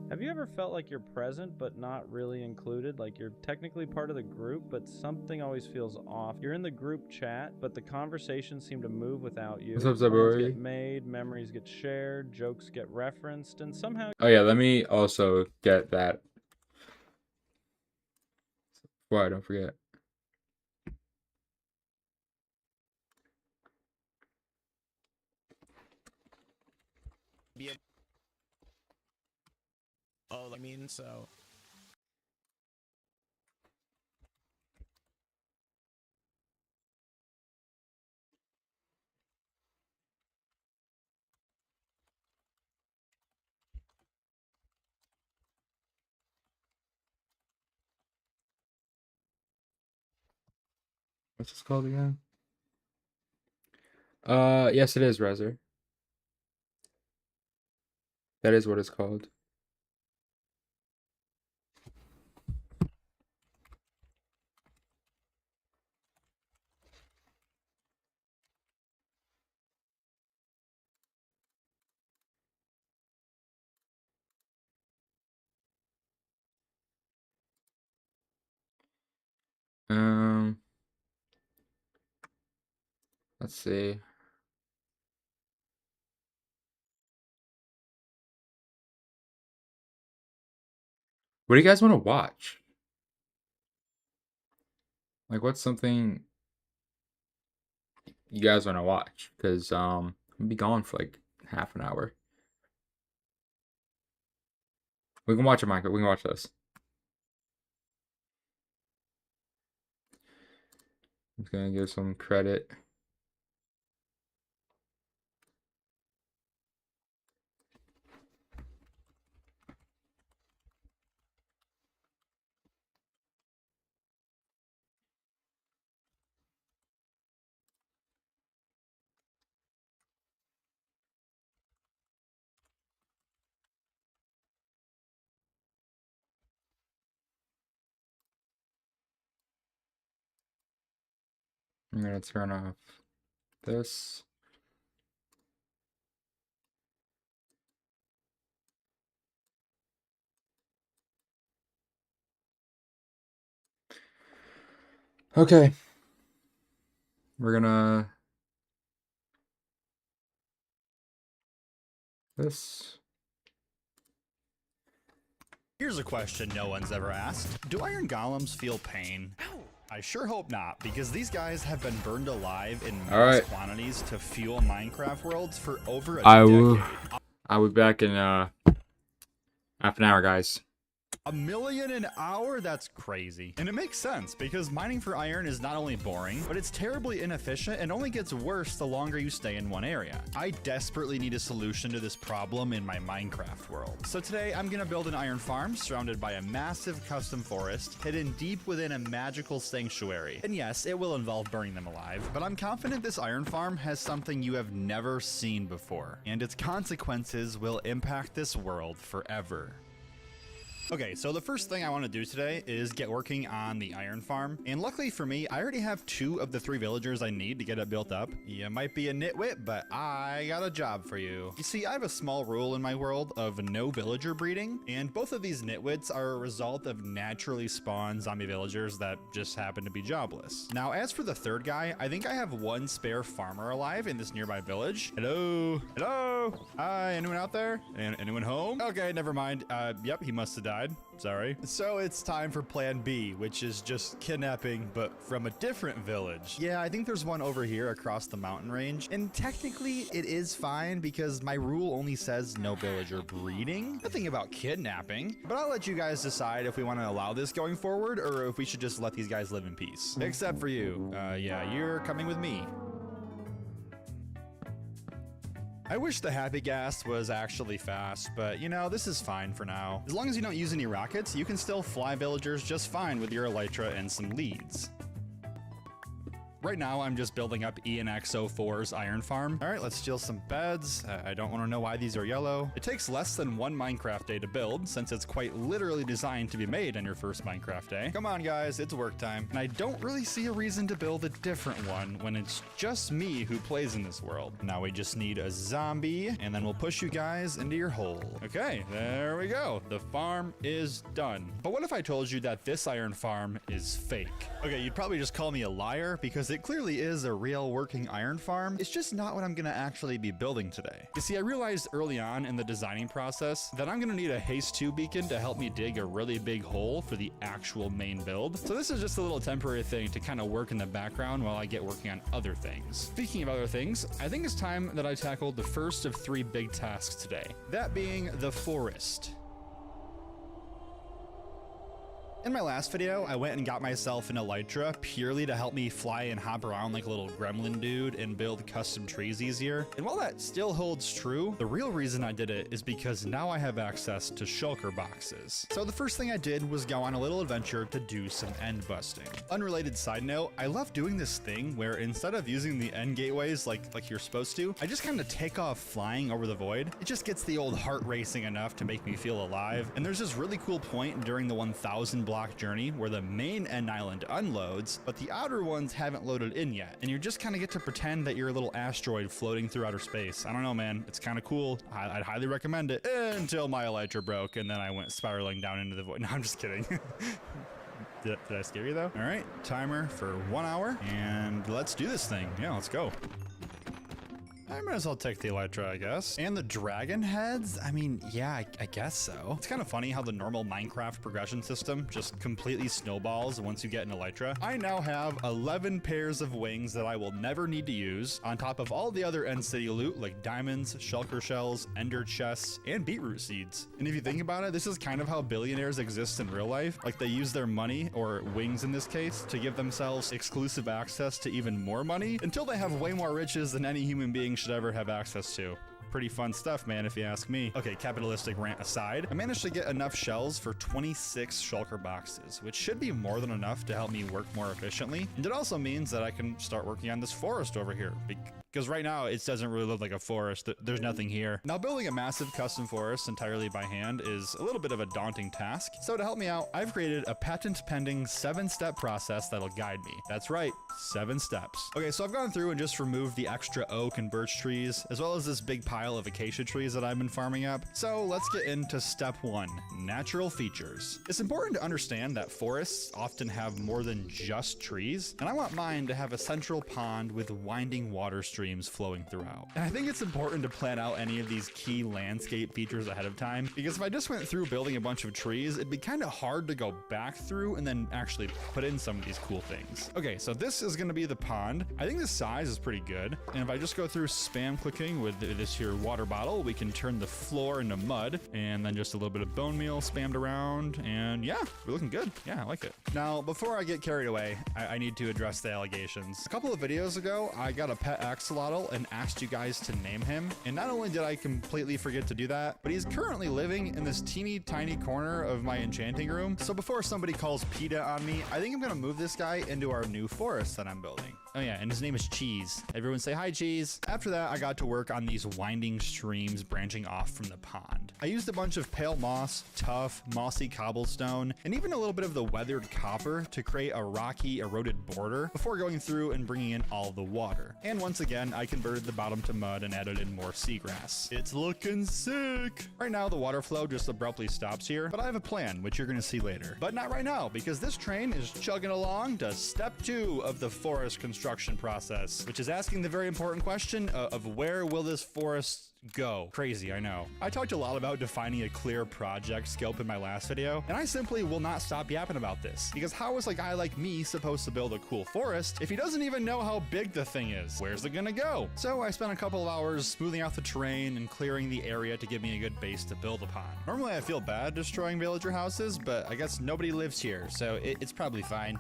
B: Have you ever felt like you're present but not really included? Like you're technically part of the group, but something always feels off. You're in the group chat, but the conversations seem to move without you.
A: What's up,
B: Comments
A: Zaburi?
B: get made, memories get shared, jokes get referenced, and somehow.
A: Oh yeah, let me also get that. Why? Don't forget.
C: Oh, I mean, so.
A: What's this called again? Yes, it is Rezer. That is what it's called. Um, let's see. What do you guys want to watch? Like, what's something you guys want to watch? Because I'm gonna be gone for like half an hour. We can watch a Minecraft. We can watch this. I'm just gonna give some credit. I'm gonna turn off this. Okay. We're gonna this.
C: Here's a question no one's ever asked. Do iron golems feel pain? I sure hope not, because these guys have been burned alive in mass quantities to fuel Minecraft worlds for over a decade.
A: I'll be back in half an hour, guys.
C: $1 million an hour? That's crazy. And it makes sense, because mining for iron is not only boring, but it's terribly inefficient and only gets worse the longer you stay in one area. I desperately need a solution to this problem in my Minecraft world. So today, I'm gonna build an iron farm surrounded by a massive custom forest, hidden deep within a magical sanctuary. And yes, it will involve burning them alive, but I'm confident this iron farm has something you have never seen before, and its consequences will impact this world forever. Okay, so the first thing I want to do today is get working on the iron farm. And luckily for me, I already have 2 of the 3 villagers I need to get it built up. You might be a nitwit, but I got a job for you. You see, I have a small rule in my world of no villager breeding, and both of these nitwits are a result of naturally spawned zombie villagers that just happen to be jobless. Now, as for the third guy, I think I have 1 spare farmer alive in this nearby village. Hello? Hello? Hi, anyone out there? Anyone home? Okay, never mind. Yep, he must have died. died. Sorry. So it's time for plan B, which is just kidnapping, but from a different village. Yeah, I think there's one over here across the mountain range. And technically it is fine because my rule only says no villager breeding. Nothing about kidnapping, but I'll let you guys decide if we want to allow this going forward or if we should just let these guys live in peace. Except for you. Yeah, you're coming with me. I wish the Happy Gas was actually fast, but you know, this is fine for now. As long as you don't use any rockets, you can still fly villagers just fine with your Elytra and some leads. Right now, I'm just building up ENX04's iron farm. All right, let's steal some beds. I don't want to know why these are yellow. It takes less than 1 Minecraft day to build, since it's quite literally designed to be made on your first Minecraft day. Come on, guys, it's work time. And I don't really see a reason to build a different one when it's just me who plays in this world. Now we just need a zombie, and then we'll push you guys into your hole. Okay, there we go. The farm is done. But what if I told you that this iron farm is fake? Okay, you'd probably just call me a liar because it clearly is a real working iron farm. It's just not what I'm gonna actually be building today. You see, I realized early on in the designing process that I'm gonna need a haste 2 beacon to help me dig a really big hole for the actual main build. So this is just a little temporary thing to kind of work in the background while I get working on other things. Speaking of other things, I think it's time that I tackled the first of 3 big tasks today. That being the forest. In my last video, I went and got myself an Elytra purely to help me fly and hop around like a little gremlin dude and build custom trees easier. And while that still holds true, the real reason I did it is because now I have access to shulker boxes. So the first thing I did was go on a little adventure to do some end busting. Unrelated side note, I love doing this thing where instead of using the end gateways like you're supposed to, I just kind of take off flying over the void. It just gets the old heart racing enough to make me feel alive. And there's this really cool point during the 1,000 block journey where the main end island unloads, but the outer ones haven't loaded in yet. And you just kind of get to pretend that you're a little asteroid floating through outer space. I don't know, man. It's kind of cool. I'd highly recommend it until my Elytra broke and then I went spiraling down into the void. No, I'm just kidding. Did I scare you though? All right, timer for 1 hour and let's do this thing. Yeah, let's go. I might as well take the Elytra, I guess. And the dragon heads? I mean, yeah, I guess so. It's kind of funny how the normal Minecraft progression system just completely snowballs once you get an Elytra. I now have 11 pairs of wings that I will never need to use, on top of all the other end city loot like diamonds, shulker shells, ender chests, and beetroot seeds. And if you think about it, this is kind of how billionaires exist in real life. Like they use their money, or wings in this case, to give themselves exclusive access to even more money until they have way more riches than any human being should ever have access to. Pretty fun stuff, man, if you ask me. Okay, capitalistic rant aside, I managed to get enough shells for 26 shulker boxes, which should be more than enough to help me work more efficiently. And it also means that I can start working on this forest over here, because right now it doesn't really look like a forest. There's nothing here. Now, building a massive custom forest entirely by hand is a little bit of a daunting task. So to help me out, I've created a patent-pending 7-step process that'll guide me. That's right, 7 steps. Okay, so I've gone through and just removed the extra oak and birch trees, as well as this big pile of acacia trees that I've been farming up. So let's get into step 1, natural features. It's important to understand that forests often have more than just trees, and I want mine to have a central pond with winding water streams flowing throughout. And I think it's important to plan out any of these key landscape features ahead of time, because if I just went through building a bunch of trees, it'd be kind of hard to go back through and then actually put in some of these cool things. Okay, so this is going to be the pond. I think the size is pretty good, and if I just go through spam clicking with this here water bottle, we can turn the floor into mud, and then just a little bit of bone meal spammed around, and yeah, we're looking good. Yeah, I like it. Now, before I get carried away, I need to address the allegations. A couple of videos ago, I got a pet axolotl and asked you guys to name him, and not only did I completely forget to do that, but he's currently living in this teeny tiny corner of my enchanting room. So before somebody calls PETA on me, I think I'm gonna move this guy into our new forest that I'm building. Oh yeah, and his name is Cheese. Everyone say hi, Cheese. After that, I got to work on these winding streams branching off from the pond. I used a bunch of pale moss, tough, mossy cobblestone, and even a little bit of the weathered copper to create a rocky, eroded border before going through and bringing in all the water. And once again, I converted the bottom to mud and added in more seagrass. It's looking sick! Right now, the water flow just abruptly stops here, but I have a plan, which you're gonna see later. But not right now, because this train is chugging along to step 2 of the forest construction process, which is asking the very important question of where will this forest go. Crazy, I know. I talked a lot about defining a clear project scope in my last video, and I simply will not stop yapping about this, because how is a guy like me supposed to build a cool forest if he doesn't even know how big the thing is? Where's it gonna go? So I spent a couple of hours smoothing out the terrain and clearing the area to give me a good base to build upon. Normally I feel bad destroying villager houses, but I guess nobody lives here, so it's probably fine.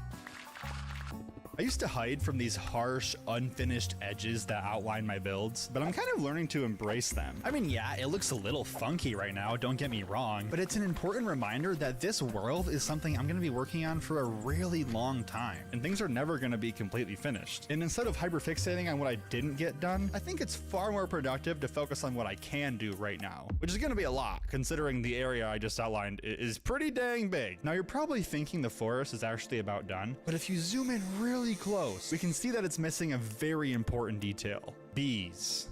C: I used to hide from these harsh, unfinished edges that outline my builds, but I'm kind of learning to embrace them. I mean, yeah, it looks a little funky right now, don't get me wrong, but it's an important reminder that this world is something I'm going to be working on for a really long time, and things are never going to be completely finished. And instead of hyperfixating on what I didn't get done, I think it's far more productive to focus on what I can do right now, which is going to be a lot, considering the area I just outlined is pretty dang big. Now, you're probably thinking the forest is actually about done, but if you zoom in really close, we can see that it's missing a very important detail: bees.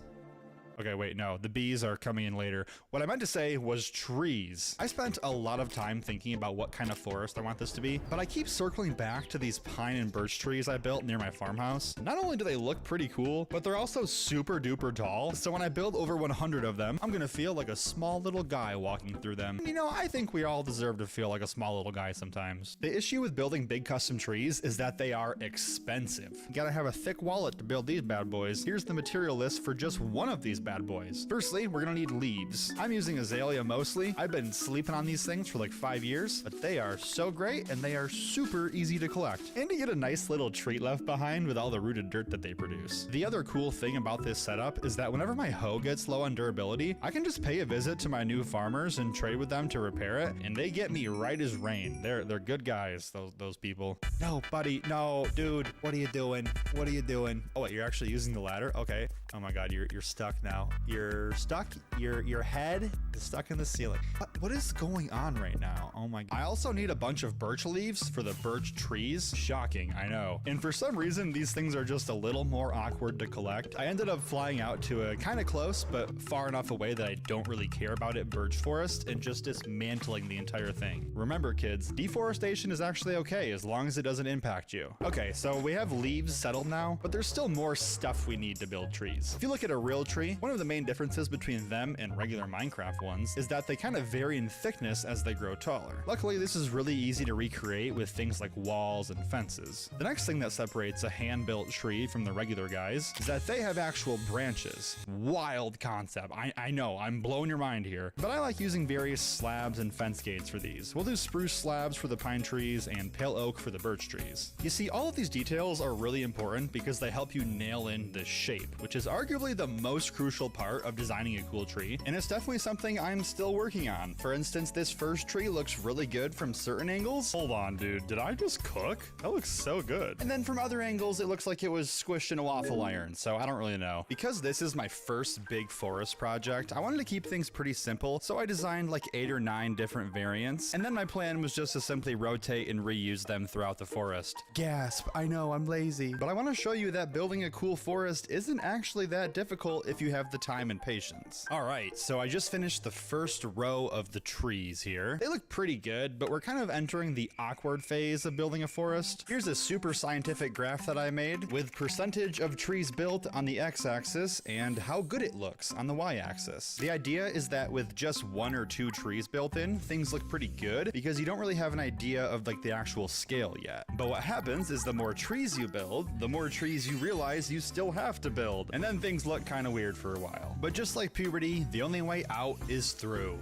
C: Okay, wait, no, the bees are coming in later. What I meant to say was trees. I spent a lot of time thinking about what kind of forest I want this to be, but I keep circling back to these pine and birch trees I built near my farmhouse. Not only do they look pretty cool, but they're also super duper tall, so when I build over 100 of them, I'm gonna feel like a small little guy walking through them. And you know, I think we all deserve to feel like a small little guy sometimes. The issue with building big custom trees is that they are expensive. You gotta have a thick wallet to build these bad boys. Here's the material list for just one of these bad boys. Firstly, we're gonna need leaves. I'm using azalea mostly. I've been sleeping on these things for like 5 years, but they are so great and they are super easy to collect. And to get a nice little treat left behind with all the rooted dirt that they produce. The other cool thing about this setup is that whenever my hoe gets low on durability, I can just pay a visit to my new farmers and trade with them to repair it, and they get me right as rain. They're good guys, those people. No, buddy, no, dude, what are you doing? What are you doing? Oh wait, you're actually using the ladder? Okay. Oh my god, you're stuck now. You're stuck. Your head is stuck in the ceiling. What is going on right now? Oh my god. I also need a bunch of birch leaves for the birch trees. Shocking, I know. And for some reason, these things are just a little more awkward to collect. I ended up flying out to a kind of close, but far enough away that I don't really care about it, birch forest, and just dismantling the entire thing. Remember, kids, deforestation is actually okay as long as it doesn't impact you. Okay, so we have leaves settled now, but there's still more stuff we need to build trees. If you look at a real tree, one of the main differences between them and regular Minecraft ones is that they kind of vary in thickness as they grow taller. Luckily, this is really easy to recreate with things like walls and fences. The next thing that separates a hand-built tree from the regular guys is that they have actual branches. Wild concept. I know, I'm blowing your mind here, but I like using various slabs and fence gates for these. We'll do spruce slabs for the pine trees and pale oak for the birch trees. You see, all of these details are really important because they help you nail in the shape, which is arguably the most crucial part of designing a cool tree, and it's definitely something I'm still working on. For instance, this first tree looks really good from certain angles. Hold on, dude, did I just cook? That looks so good. And then from other angles, it looks like it was squished in a waffle iron, so I don't really know. Because this is my first big forest project, I wanted to keep things pretty simple, so I designed like 8 or 9 different variants, and then my plan was just to simply rotate and reuse them throughout the forest. Gasp, I know, I'm lazy. But I want to show you that building a cool forest isn't actually that difficult if you have the time and patience. Alright, so I just finished the first row of the trees here. They look pretty good, but we're kind of entering the awkward phase of building a forest. Here's a super scientific graph that I made with percentage of trees built on the x-axis and how good it looks on the y-axis. The idea is that with just 1 or 2 trees built in, things look pretty good because you don't really have an idea of like the actual scale yet. But what happens is the more trees you build, the more trees you realize you still have to build, and then things look kind of weird for a while. But just like puberty, the only way out is through.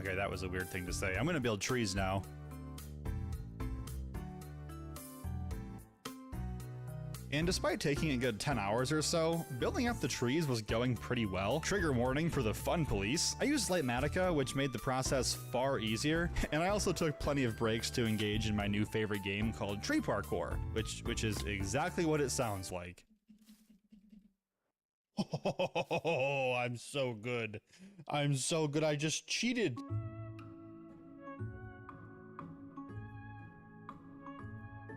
C: Okay, that was a weird thing to say. I'm gonna build trees now. And despite taking a good 10 hours or so, building up the trees was going pretty well. Trigger warning for the fun police. I used Lightmatica, which made the process far easier, and I also took plenty of breaks to engage in my new favorite game called Tree Parkour, which is exactly what it sounds like. Oh, I'm so good. I'm so good. I just cheated.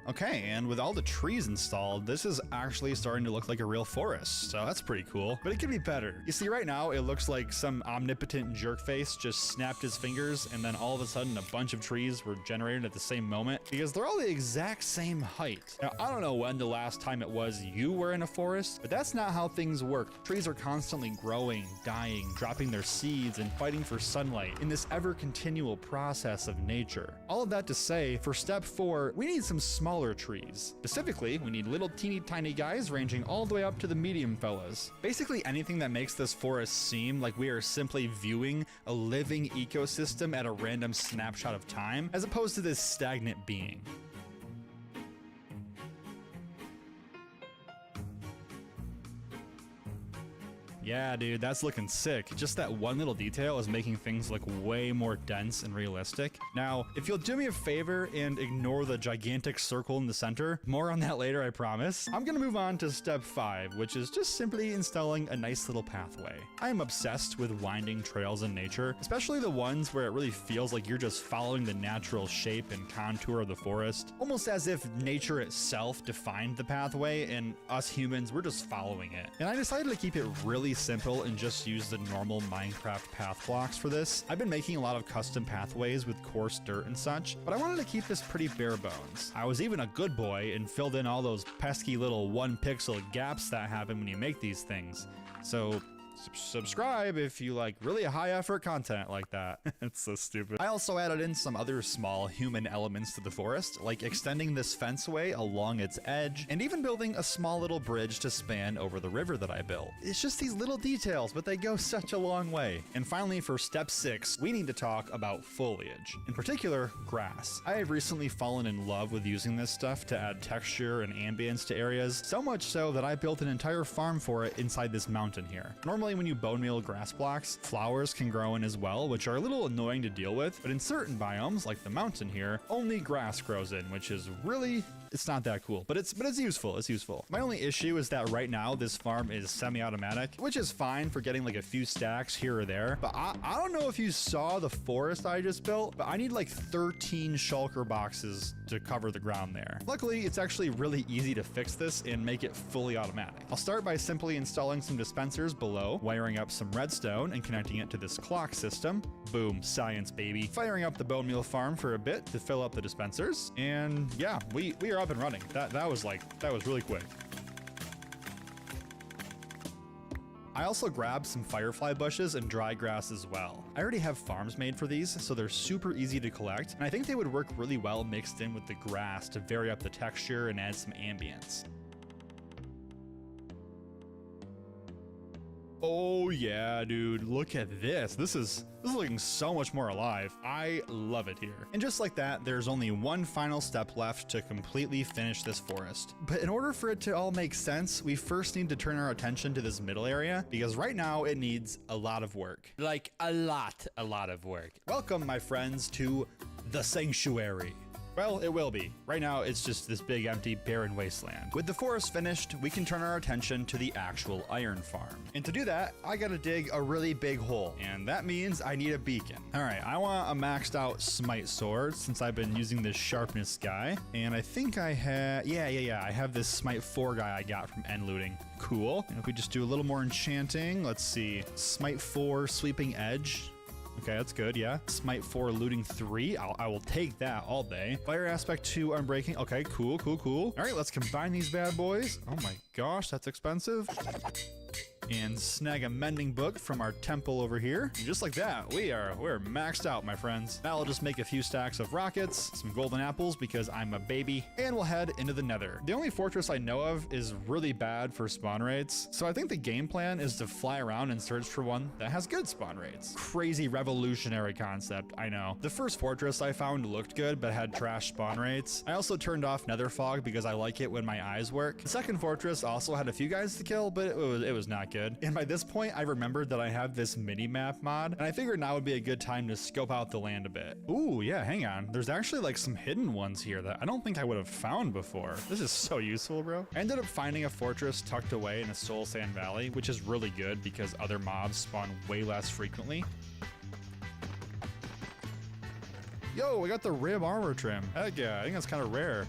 C: Okay, and with all the trees installed, this is actually starting to look like a real forest, so that's pretty cool. But it could be better. You see, right now, it looks like some omnipotent jerkface just snapped his fingers, and then all of a sudden, a bunch of trees were generated at the same moment, because they're all the exact same height. Now, I don't know when the last time it was you were in a forest, but that's not how things work. Trees are constantly growing, dying, dropping their seeds, and fighting for sunlight in this ever-continual process of nature. All of that to say, for step 4, we need some smaller trees. Specifically, we need little teeny tiny guys ranging all the way up to the medium fellas. Basically anything that makes this forest seem like we are simply viewing a living ecosystem at a random snapshot of time, as opposed to this stagnant being. Yeah, dude, that's looking sick. Just that one little detail is making things look way more dense and realistic. Now, if you'll do me a favor and ignore the gigantic circle in the center, more on that later, I promise, I'm gonna move on to step 5, which is just simply installing a nice little pathway. I am obsessed with winding trails in nature, especially the ones where it really feels like you're just following the natural shape and contour of the forest, almost as if nature itself defined the pathway and us humans were just following it. And I decided to keep it really simple and just use the normal Minecraft path blocks for this. I've been making a lot of custom pathways with coarse dirt and such, but I wanted to keep this pretty bare bones. I was even a good boy and filled in all those pesky little 1 pixel gaps that happen when you make these things. So subscribe if you like really high effort content like that. It's so stupid. I also added in some other small human elements to the forest, like extending this fenceway along its edge, and even building a small little bridge to span over the river that I built. It's just these little details, but they go such a long way. And finally, for step 6, we need to talk about foliage, in particular, grass. I have recently fallen in love with using this stuff to add texture and ambience to areas, so much so that I built an entire farm for it inside this mountain here. Normally, when you bone meal grass blocks, flowers can grow in as well, which are a little annoying to deal with, but in certain biomes, like the mountain here, only grass grows in, which is really, it's not that cool, but it's useful, it's useful. My only issue is that right now, this farm is semi-automatic, which is fine for getting like a few stacks here or there, but I don't know if you saw the forest I just built, but I need like 13 shulker boxes to cover the ground there. Luckily, it's actually really easy to fix this and make it fully automatic. I'll start by simply installing some dispensers below, wiring up some redstone and connecting it to this clock system. Boom, science baby. Firing up the bone meal farm for a bit to fill up the dispensers. And yeah, we are up and running. That was really quick. I also grabbed some firefly bushes and dry grass as well. I already have farms made for these, so they're super easy to collect, and I think they would work really well mixed in with the grass to vary up the texture and add some ambience. Oh yeah, dude, look at this. This is looking so much more alive. I love it here. And just like that, there's only one final step left to completely finish this forest. But in order for it to all make sense, we first need to turn our attention to this middle area, because right now it needs a lot of work. Like a lot of work. Welcome, my friends, to the sanctuary. Well, it will be. Right now, it's just this big, empty, barren wasteland. With the forest finished, we can turn our attention to the actual iron farm. And to do that, I gotta dig a really big hole, and that means I need a beacon. All right, I want a maxed out smite sword since I've been using this sharpness guy, and I think I have, yeah, I have this smite 4 guy I got from end looting. Cool. And if we just do a little more enchanting, let's see, smite 4 sweeping edge. Okay, that's good, yeah. Smite 4 looting 3. I will take that all day. Fire aspect 2 unbreaking. Okay, cool. All right, let's combine these bad boys. Oh my gosh, that's expensive. And snag a mending book from our temple over here. And just like that, we're maxed out, my friends. Now I'll just make a few stacks of rockets, some golden apples because I'm a baby, and we'll head into the nether. The only fortress I know of is really bad for spawn rates, so I think the game plan is to fly around and search for one that has good spawn rates. Crazy revolutionary concept, I know. The first fortress I found looked good, but had trash spawn rates. I also turned off nether fog because I like it when my eyes work. The second fortress also had a few guys to kill, but it was not good. And by this point, I remembered that I have this mini-map mod, and I figured now would be a good time to scope out the land a bit. Ooh, yeah, hang on. There's actually like some hidden ones here that I don't think I would have found before. This is so useful, bro. I ended up finding a fortress tucked away in a Soul Sand Valley, which is really good because other mobs spawn way less frequently. Yo, we got the rib armor trim. Heck yeah, I think that's kind of rare.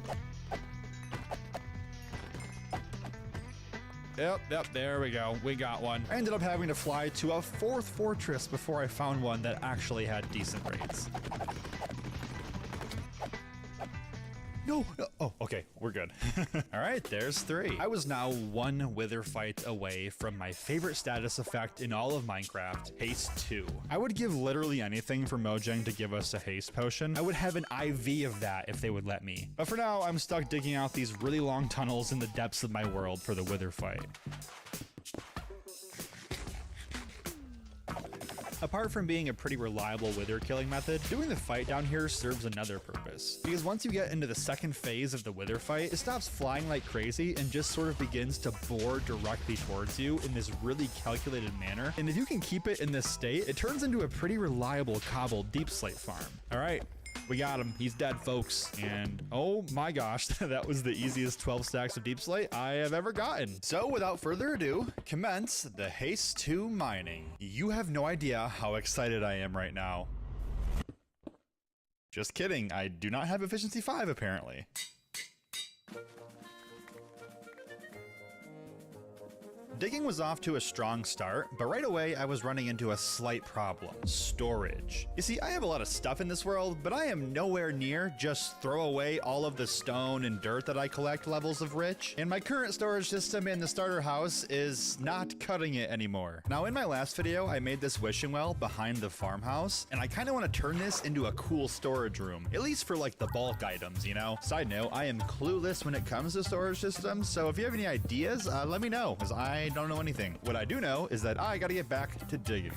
C: Yep, there we go. We got one. I ended up having to fly to a 4th fortress before I found one that actually had decent rates. No. Oh, okay. We're good. All right, there's 3. I was now 1 wither fight away from my favorite status effect in all of Minecraft, Haste 2. I would give literally anything for Mojang to give us a haste potion. I would have an IV of that if they would let me. But for now, I'm stuck digging out these really long tunnels in the depths of my world for the wither fight. Apart from being a pretty reliable wither killing method, doing the fight down here serves another purpose. Because once you get into the 2nd phase of the wither fight, it stops flying like crazy and just sort of begins to bore directly towards you in this really calculated manner. And if you can keep it in this state, it turns into a pretty reliable cobbled deep slate farm. All right. We got him. He's dead, folks. And oh my gosh, that was the easiest 12 stacks of deep slate I have ever gotten. So without further ado, commence the Haste 2 mining. You have no idea how excited I am right now. Just kidding. I do not have efficiency 5 apparently. Digging was off to a strong start, but right away I was running into a slight problem: storage. You see, I have a lot of stuff in this world, but I am nowhere near just throw away all of the stone and dirt that I collect levels of rich, and my current storage system in the starter house is not cutting it anymore. Now in my last video, I made this wishing well behind the farmhouse, and I kind of want to turn this into a cool storage room, at least for like the bulk items, you know? Side note, I am clueless when it comes to storage systems, so if you have any ideas, let me know, because I don't know anything. What I do know is that I gotta get back to digging.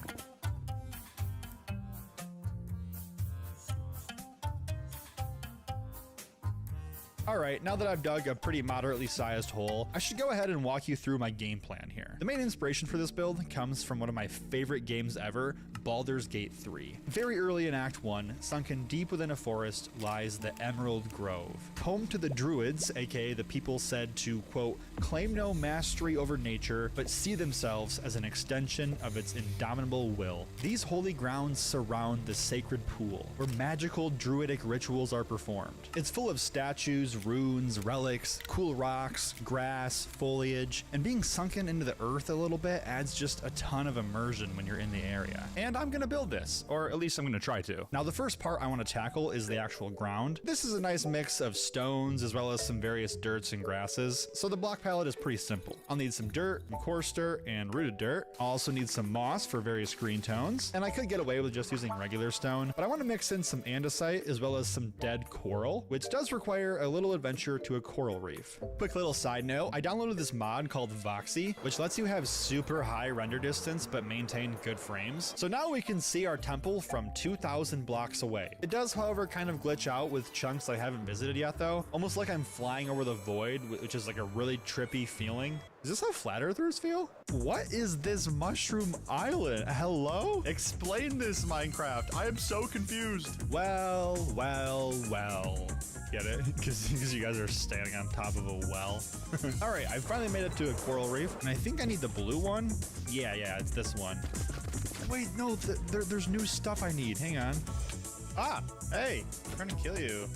C: Alright, now that I've dug a pretty moderately sized hole, I should go ahead and walk you through my game plan here. The main inspiration for this build comes from one of my favorite games ever, Baldur's Gate 3. Very early in Act 1, sunken deep within a forest, lies the Emerald Grove. Home to the Druids, aka the people said to, quote, claim no mastery over nature, but see themselves as an extension of its indomitable will. These holy grounds surround the sacred pool, where magical druidic rituals are performed. It's full of statues, runes, relics, cool rocks, grass, foliage, and being sunken into the earth a little bit adds just a ton of immersion when you're in the area. And I'm gonna build this, or at least I'm gonna try to. Now the first part I want to tackle is the actual ground. This is a nice mix of stones as well as some various dirts and grasses, so the block palette is pretty simple. I'll need some dirt, some coarse dirt, and rooted dirt. I'll also need some moss for various green tones, and I could get away with just using regular stone, but I want to mix in some andesite as well as some dead coral, which does require a little adventure to a coral reef. Quick little side note, I downloaded this mod called Voxy, which lets you have super high render distance but maintain good frames. So now we can see our temple from 2,000 blocks away. It does, however, kind of glitch out with chunks I haven't visited yet though, almost like I'm flying over the void, which is like a really trippy feeling. Is this how flat earthers feel? What is this mushroom island? Hello? Explain this, Minecraft. I am so confused. Well. Get it? Because you guys are standing on top of a well. All right, I finally made it to a coral reef, and I think I need the blue one. Yeah, it's this one. Wait, no, there's new stuff I need. Hang on. Ah, hey, I'm trying to kill you.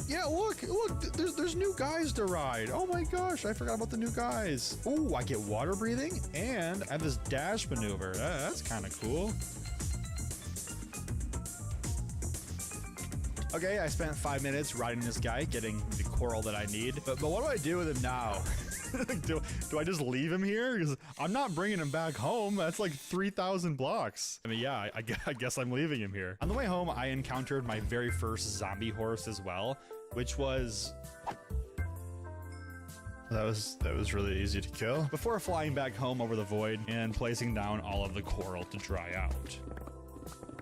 C: Yeah, look, there's new guys to ride. Oh my gosh, I forgot about the new guys. Oh, I get water breathing, and I have this dash maneuver. That's kind of cool. Okay, I spent 5 minutes riding this guy, getting the coral that I need. But what do I do with him now? do I just leave him here? Because I'm not bringing him back home. That's like 3,000 blocks. I mean, yeah, I guess I'm leaving him here. On the way home, I encountered my very first zombie horse as well, which was... That was really easy to kill. Before flying back home over the void and placing down all of the coral to dry out.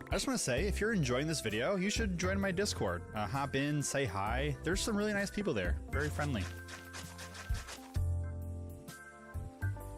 C: I just want to say, if you're enjoying this video, you should join my Discord. Hop in, say hi. There's some really nice people there. Very friendly.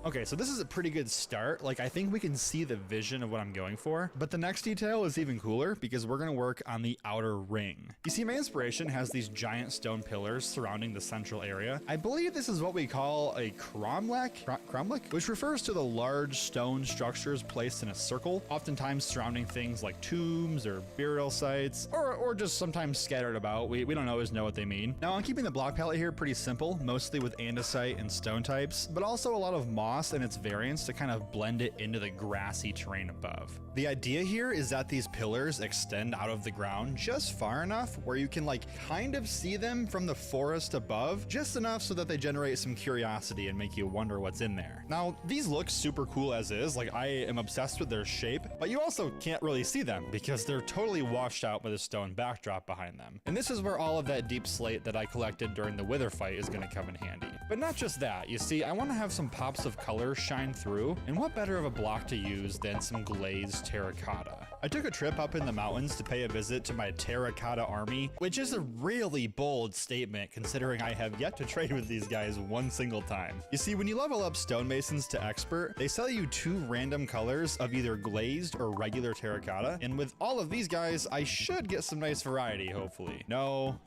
C: Okay, so this is a pretty good start. Like, I think we can see the vision of what I'm going for, but the next detail is even cooler because we're gonna work on the outer ring. You see, my inspiration has these giant stone pillars surrounding the central area. I believe this is what we call a cromlech, which refers to the large stone structures placed in a circle, oftentimes surrounding things like tombs or burial sites, or just sometimes scattered about. We don't always know what they mean. Now, I'm keeping the block palette here pretty simple, mostly with andesite and stone types, but also a lot of moss and its variants to kind of blend it into the grassy terrain above. The idea here is that these pillars extend out of the ground just far enough where you can like kind of see them from the forest above, just enough so that they generate some curiosity and make you wonder what's in there. Now, these look super cool as is, like I am obsessed with their shape, but you also can't really see them because they're totally washed out by the stone backdrop behind them. And this is where all of that deep slate that I collected during the Wither fight is going to come in handy. But not just that, you see, I want to have some pops of color shine through, and what better of a block to use than some glazed terracotta? I took a trip up in the mountains to pay a visit to my terracotta army, which is a really bold statement considering I have yet to trade with these guys one single time. You see, when you level up stonemasons to expert, they sell you 2 random colors of either glazed or regular terracotta, and with all of these guys, I should get some nice variety, hopefully. No.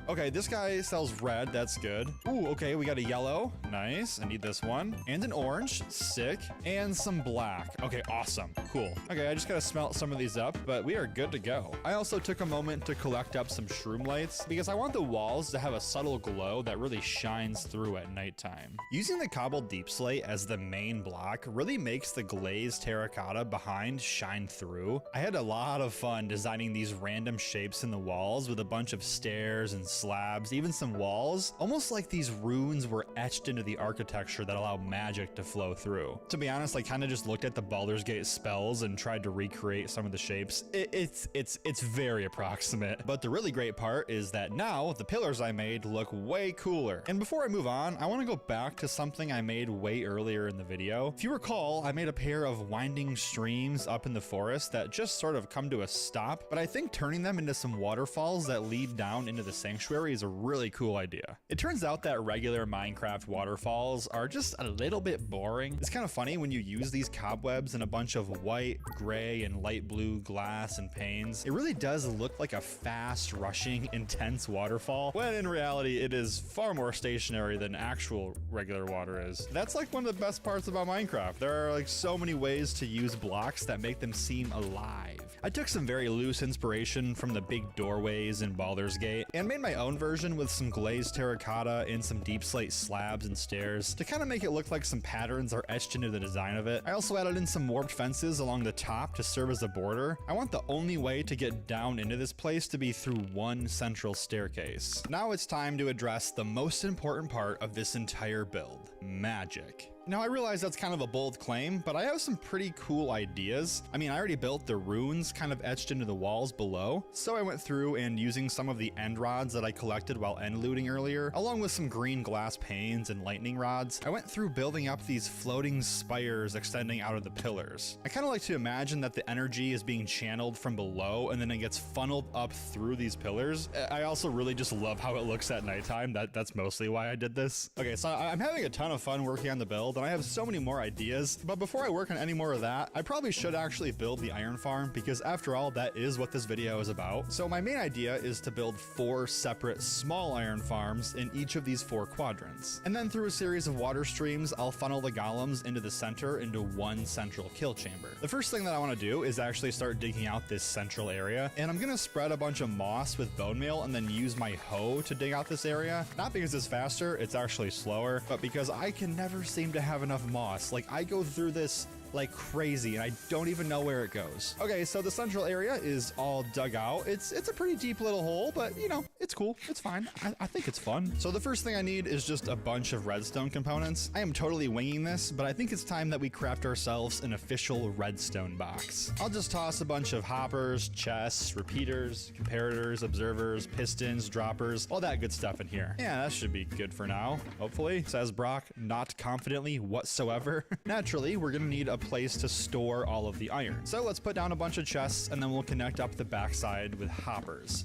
C: Okay, this guy sells red, that's good. Ooh, okay, we got a yellow, nice, I need this one, and an orange, sick, and some black. Okay, awesome, cool. Okay, I just gotta smelt some of these up, but we are good to go. I also took a moment to collect up some shroom lights because I want the walls to have a subtle glow that really shines through at nighttime. Using the cobbled deep slate as the main block really makes the glazed terracotta behind shine through. I had a lot of fun designing these random shapes in the walls with a bunch of stairs and slabs, even some walls, almost like these runes were etched into the architecture that allow magic to flow through. To be honest, I kind of just looked at the Baldur's Gate spells and tried to recreate some of the shapes. It's very approximate, but the really great part is that now the pillars I made look way cooler. And before I move on, I want to go back to something I made way earlier in the video. If you recall, I made a pair of winding streams up in the forest that just sort of come to a stop, but I think turning them into some waterfalls that lead down into the sanctuary is a really cool idea. It turns out that regular Minecraft waterfalls are just a little bit boring. It's kind of funny when you use these cobwebs and a bunch of white, gray, and light blue glass and panes. It really does look like a fast, rushing, intense waterfall, when in reality it is far more stationary than actual regular water is. That's like one of the best parts about Minecraft. There are like so many ways to use blocks that make them seem alive. I took some very loose inspiration from the big doorways in Baldur's Gate and made my own version with some glazed terracotta and some deep slate slabs and stairs to kind of make it look like some patterns are etched into the design of it. I also added in some warped fences along the top to serve as a border. I want the only way to get down into this place to be through one central staircase. Now it's time to address the most important part of this entire build: magic. Now, I realize that's kind of a bold claim, but I have some pretty cool ideas. I mean, I already built the runes kind of etched into the walls below, so I went through and using some of the end rods that I collected while end looting earlier, along with some green glass panes and lightning rods, I went through building up these floating spires extending out of the pillars. I kind of like to imagine that the energy is being channeled from below and then it gets funneled up through these pillars. I also really just love how it looks at nighttime. That's mostly why I did this. Okay, so I'm having a ton of fun working on the build, and I have so many more ideas, but before I work on any more of that, I probably should actually build the iron farm, because after all, that is what this video is about. So my main idea is to build 4 separate small iron farms in each of these 4 quadrants. And then through a series of water streams, I'll funnel the golems into the center into one central kill chamber. The first thing that I want to do is actually start digging out this central area, and I'm gonna spread a bunch of moss with bone meal and then use my hoe to dig out this area. Not because it's faster, it's actually slower, but because I can never seem to have enough moss. Like, I go through this like crazy and I don't even know where it goes. Okay, so the central area is all dug out. It's a pretty deep little hole, but you know, it's cool, it's fine. I think it's fun. So the first thing I need is just a bunch of redstone components. I am totally winging this, but I think it's time that we craft ourselves an official redstone box. I'll just toss a bunch of hoppers, chests, repeaters, comparators, observers, pistons, droppers, all that good stuff in here. Yeah, that should be good for now, hopefully, says Brock, not confidently whatsoever. Naturally, we're gonna need a place to store all of the iron. So let's put down a bunch of chests and then we'll connect up the backside with hoppers.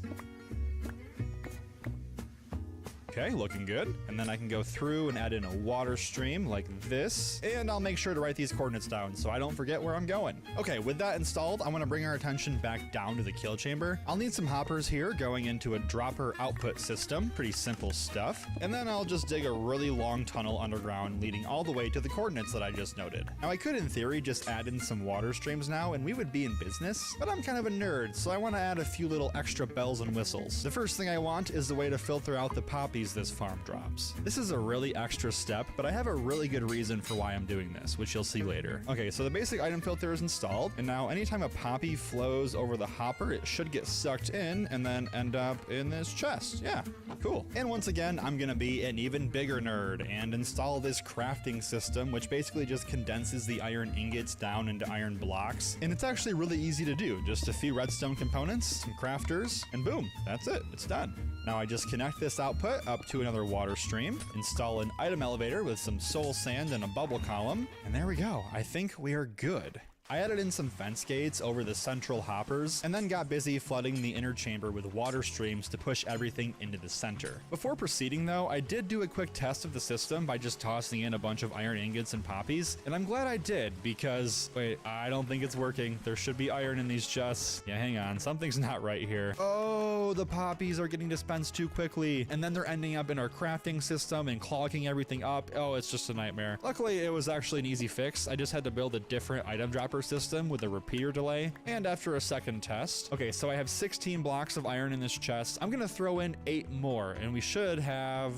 C: Okay, looking good. And then I can go through and add in a water stream like this. And I'll make sure to write these coordinates down so I don't forget where I'm going. Okay, with that installed, I want to bring our attention back down to the kill chamber. I'll need some hoppers here going into a dropper output system. Pretty simple stuff. And then I'll just dig a really long tunnel underground leading all the way to the coordinates that I just noted. Now I could in theory just add in some water streams now and we would be in business, but I'm kind of a nerd, so I want to add a few little extra bells and whistles. The first thing I want is the way to filter out the poppies this farm drops. This is a really extra step, but I have a really good reason for why I'm doing this, which you'll see later. Okay, so the basic item filter is installed, and now anytime a poppy flows over the hopper, it should get sucked in and then end up in this chest. Yeah, cool. And once again, I'm gonna be an even bigger nerd and install this crafting system, which basically just condenses the iron ingots down into iron blocks. And it's actually really easy to do. Just a few redstone components, some crafters, and boom, that's it, it's done. Now I just connect this output up to another water stream, install an item elevator with some soul sand and a bubble column, and there we go. I think we are good. I added in some fence gates over the central hoppers and then got busy flooding the inner chamber with water streams to push everything into the center. Before proceeding though, I did do a quick test of the system by just tossing in a bunch of iron ingots and poppies, and I'm glad I did because, wait, I don't think it's working. There should be iron in these chests. Yeah, hang on, something's not right here. Oh, the poppies are getting dispensed too quickly, and then they're ending up in our crafting system and clogging everything up. Oh, it's just a nightmare. Luckily, it was actually an easy fix. I just had to build a different item dropper system with a repeater delay, and after a second test, okay, so I have 16 blocks of iron in this chest. I'm gonna throw in 8 more, and we should have,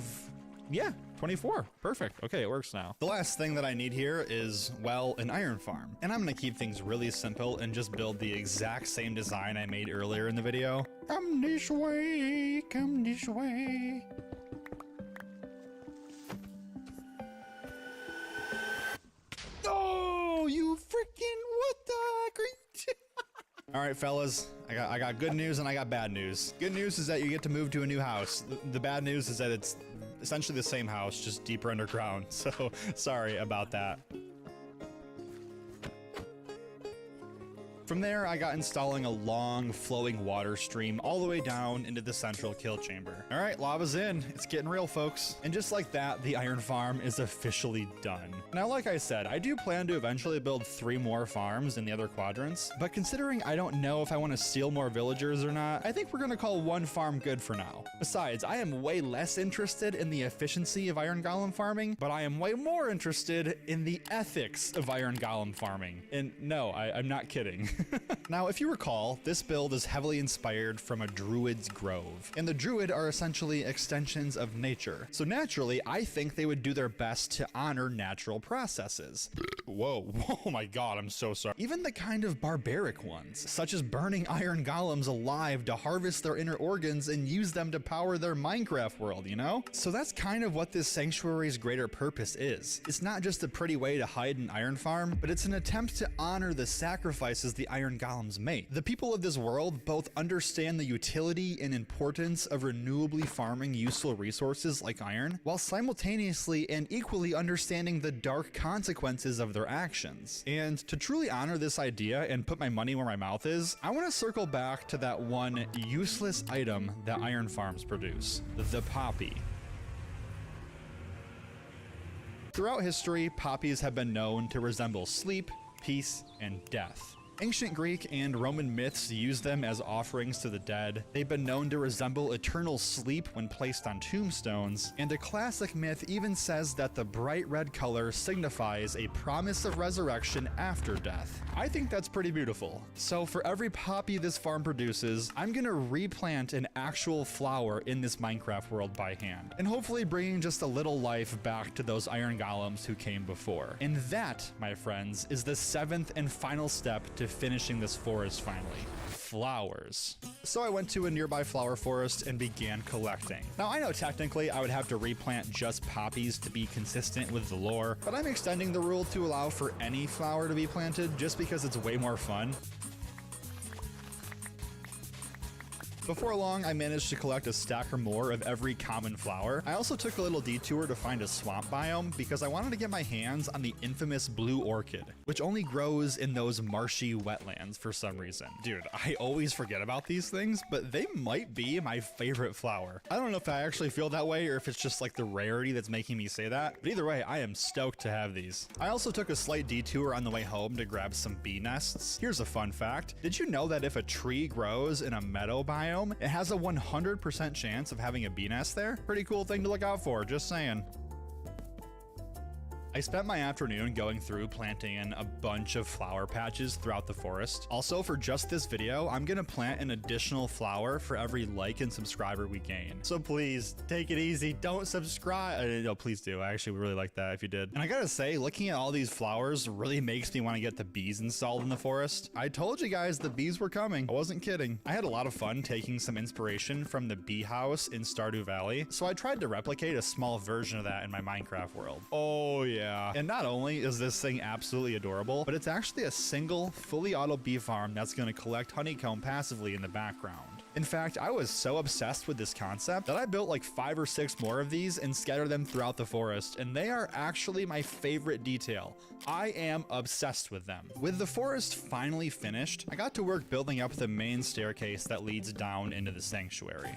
C: yeah, 24. Perfect. Okay, it works now. The last thing that I need here is, well, an iron farm. And I'm gonna keep things really simple and just build the exact same design I made earlier in the video. Come this way, come this way. Oh, you freaking, what the heck? All right, fellas, I got good news and I got bad news. Good news is that you get to move to a new house. The bad news is that it's essentially the same house, just deeper underground. So sorry about that. From there, I got installing a long flowing water stream all the way down into the central kill chamber. All right, lava's in. It's getting real, folks. And just like that, the iron farm is officially done. Now, like I said, I do plan to eventually build 3 more farms in the other quadrants, but considering I don't know if I want to steal more villagers or not, I think we're gonna call 1 farm good for now. Besides, I am way less interested in the efficiency of iron golem farming, but I am way more interested in the ethics of iron golem farming. And no, I'm not kidding. Now, if you recall, this build is heavily inspired from a druid's grove, and the druid are essentially extensions of nature. So naturally, I think they would do their best to honor natural processes. Whoa, oh my god, I'm so sorry. Even the kind of barbaric ones, such as burning iron golems alive to harvest their inner organs and use them to power their Minecraft world, you know? So that's kind of what this sanctuary's greater purpose is. It's not just a pretty way to hide an iron farm, but it's an attempt to honor the sacrifices the iron golems made. The people of this world both understand the utility and importance of renewably farming useful resources like iron, while simultaneously and equally understanding the dark consequences of their actions. And to truly honor this idea and put my money where my mouth is, I want to circle back to that one useless item that iron farms produce, the poppy. Throughout history, poppies have been known to resemble sleep, peace, and death. Ancient Greek and Roman myths use them as offerings to the dead. They've been known to resemble eternal sleep when placed on tombstones, and a classic myth even says that the bright red color signifies a promise of resurrection after death. I think that's pretty beautiful. So for every poppy this farm produces, I'm gonna replant an actual flower in this Minecraft world by hand, and hopefully bringing just a little life back to those iron golems who came before. And that, my friends, is the 7th and final step to finishing this forest finally. Flowers. So I went to a nearby flower forest and began collecting. Now I know technically I would have to replant just poppies to be consistent with the lore, but I'm extending the rule to allow for any flower to be planted just because it's way more fun. Before long, I managed to collect a stack or more of every common flower. I also took a little detour to find a swamp biome because I wanted to get my hands on the infamous blue orchid, which only grows in those marshy wetlands for some reason. Dude, I always forget about these things, but they might be my favorite flower. I don't know if I actually feel that way or if it's just like the rarity that's making me say that, but either way, I am stoked to have these. I also took a slight detour on the way home to grab some bee nests. Here's a fun fact. Did you know that if a tree grows in a meadow biome, it has a 100% chance of having a bee nest there? Pretty cool thing to look out for, just saying. I spent my afternoon going through planting in a bunch of flower patches throughout the forest. Also, for just this video, I'm gonna plant an additional flower for every like and subscriber we gain. So please, take it easy, don't subscribe. No, please do, I actually would really like that if you did. And I gotta say, looking at all these flowers really makes me wanna get the bees installed in the forest. I told you guys the bees were coming, I wasn't kidding. I had a lot of fun taking some inspiration from the bee house in Stardew Valley, so I tried to replicate a small version of that in my Minecraft world. Oh yeah. And not only is this thing absolutely adorable, but it's actually a single, fully auto bee farm that's going to collect honeycomb passively in the background. In fact, I was so obsessed with this concept that I built like 5 or 6 more of these and scattered them throughout the forest, and they are actually my favorite detail. I am obsessed with them. With the forest finally finished, I got to work building up the main staircase that leads down into the sanctuary.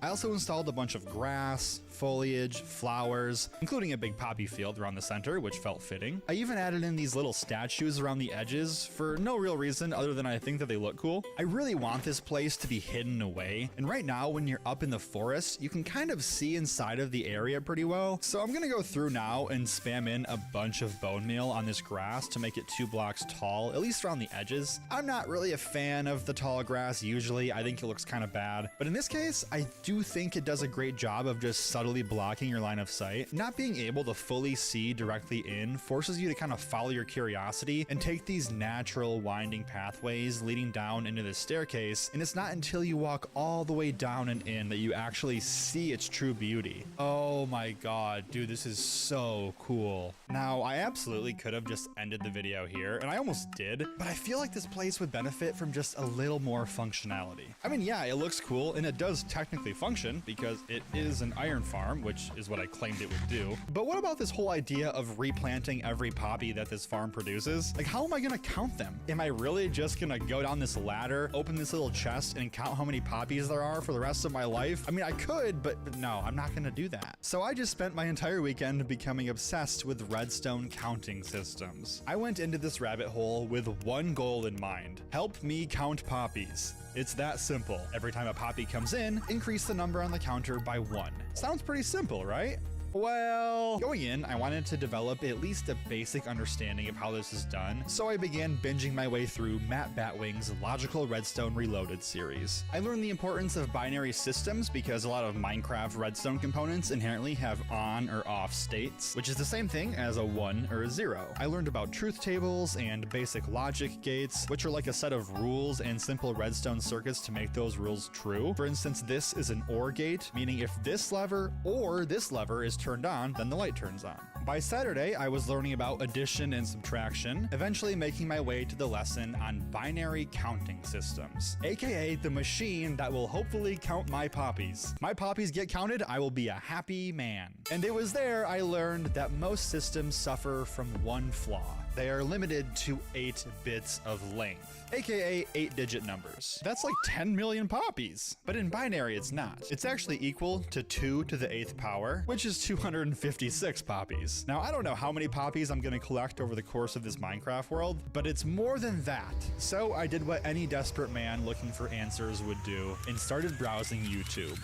C: I also installed a bunch of grass, foliage, flowers, including a big poppy field around the center, which felt fitting. I even added in these little statues around the edges for no real reason other than I think that they look cool. I really want this place to be hidden away, and right now when you're up in the forest, you can kind of see inside of the area pretty well. So I'm gonna go through now and spam in a bunch of bone meal on this grass to make it 2 blocks tall, at least around the edges. I'm not really a fan of the tall grass usually, I think it looks kind of bad, but in this case, I do think it does a great job of just subtly blocking your line of sight. Not being able to fully see directly in forces you to kind of follow your curiosity and take these natural winding pathways leading down into the staircase, and it's not until you walk all the way down and in that you actually see its true beauty. Oh my god, dude, this is so cool. Now, I absolutely could have just ended the video here, and I almost did, but I feel like this place would benefit from just a little more functionality. I mean, yeah, it looks cool, and it does technically function because it is an iron farm, which is what I claimed it would do. But what about this whole idea of replanting every poppy that this farm produces? Like, how am I gonna count them? Am I really just gonna go down this ladder, open this little chest, and count how many poppies there are for the rest of my life? I mean, I could, but no, I'm not gonna do that. So I just spent my entire weekend becoming obsessed with redstone counting systems. I went into this rabbit hole with one goal in mind: help me count poppies. It's that simple. Every time a poppy comes in, increase the number on the counter by 1. Sounds pretty simple, right? Well, going in, I wanted to develop at least a basic understanding of how this is done, so I began binging my way through Matt Batwing's Logical Redstone Reloaded series. I learned the importance of binary systems because a lot of Minecraft redstone components inherently have on or off states, which is the same thing as a 1 or a 0. I learned about truth tables and basic logic gates, which are like a set of rules and simple redstone circuits to make those rules true. For instance, this is an OR gate, meaning if this lever or this lever is turned on, then the light turns on. By Saturday, I was learning about addition and subtraction, eventually making my way to the lesson on binary counting systems, aka the machine that will hopefully count my poppies. My poppies get counted, I will be a happy man. And it was there I learned that most systems suffer from one flaw. They are limited to 8 bits of length, aka 8-digit numbers. That's like 10 million poppies. But in binary, it's not. It's actually equal to 2 to the 8th power, which is 256 poppies. Now, I don't know how many poppies I'm gonna collect over the course of this Minecraft world, but it's more than that. So I did what any desperate man looking for answers would do and started browsing YouTube.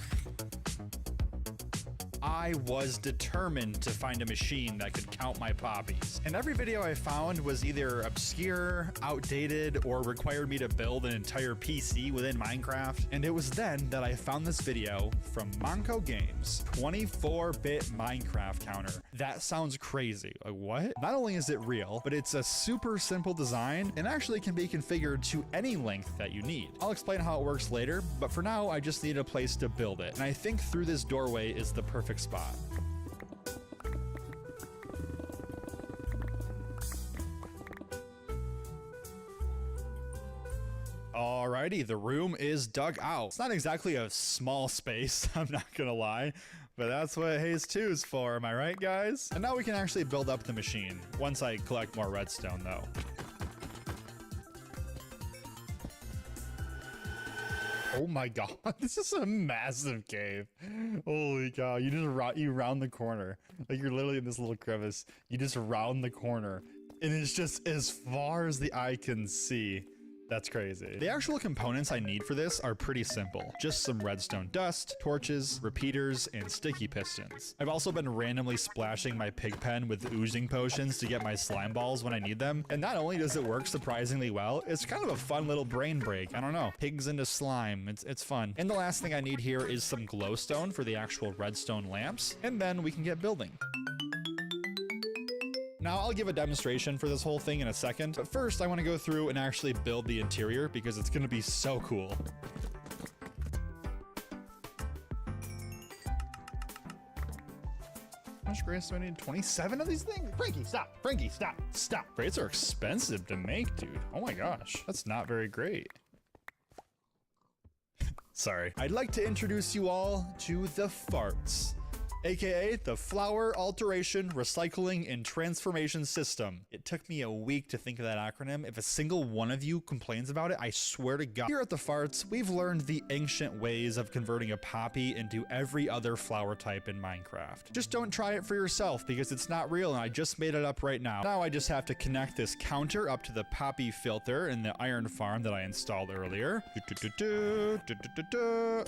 C: I was determined to find a machine that could count my poppies. And every video I found was either obscure, outdated, or required me to build an entire PC within Minecraft. And it was then that I found this video from Monko Games, 24-bit Minecraft counter. That sounds crazy. Like, what? Not only is it real, but it's a super simple design and actually can be configured to any length that you need. I'll explain how it works later, but for now, I just need a place to build it. And I think through this doorway is the perfect spot. Alrighty, the room is dug out. It's not exactly a small space, I'm not gonna lie, but that's what Haze 2 is for, am I right, guys? And now we can actually build up the machine, once I collect more redstone, though. Oh my god, this is a massive cave. Holy cow, you just round the corner. Like you're literally in this little crevice. You just round the corner, and it's just as far as the eye can see. That's crazy. The actual components I need for this are pretty simple. Just some redstone dust, torches, repeaters, and sticky pistons. I've also been randomly splashing my pig pen with oozing potions to get my slime balls when I need them. And not only does it work surprisingly well, it's kind of a fun little brain break. I don't know. Pigs into slime. It's fun. And the last thing I need here is some glowstone for the actual redstone lamps. And then we can get building. Now, I'll give a demonstration for this whole thing in a second, but first I want to go through and actually build the interior because it's going to be so cool. How much grace do I need? 27 of these things? Frankie, stop! Frankie, stop! Stop! Grades are expensive to make, dude. Oh my gosh, that's not very great. Sorry. I'd like to introduce you all to the farts, aka the Flower Alteration, Recycling, and Transformation System. It took me a week to think of that acronym. If a single one of you complains about it, I swear to God. Here at the Farts, we've learned the ancient ways of converting a poppy into every other flower type in Minecraft. Just don't try it for yourself because it's not real and I just made it up right now. Now I just have to connect this counter up to the poppy filter in the iron farm that I installed earlier.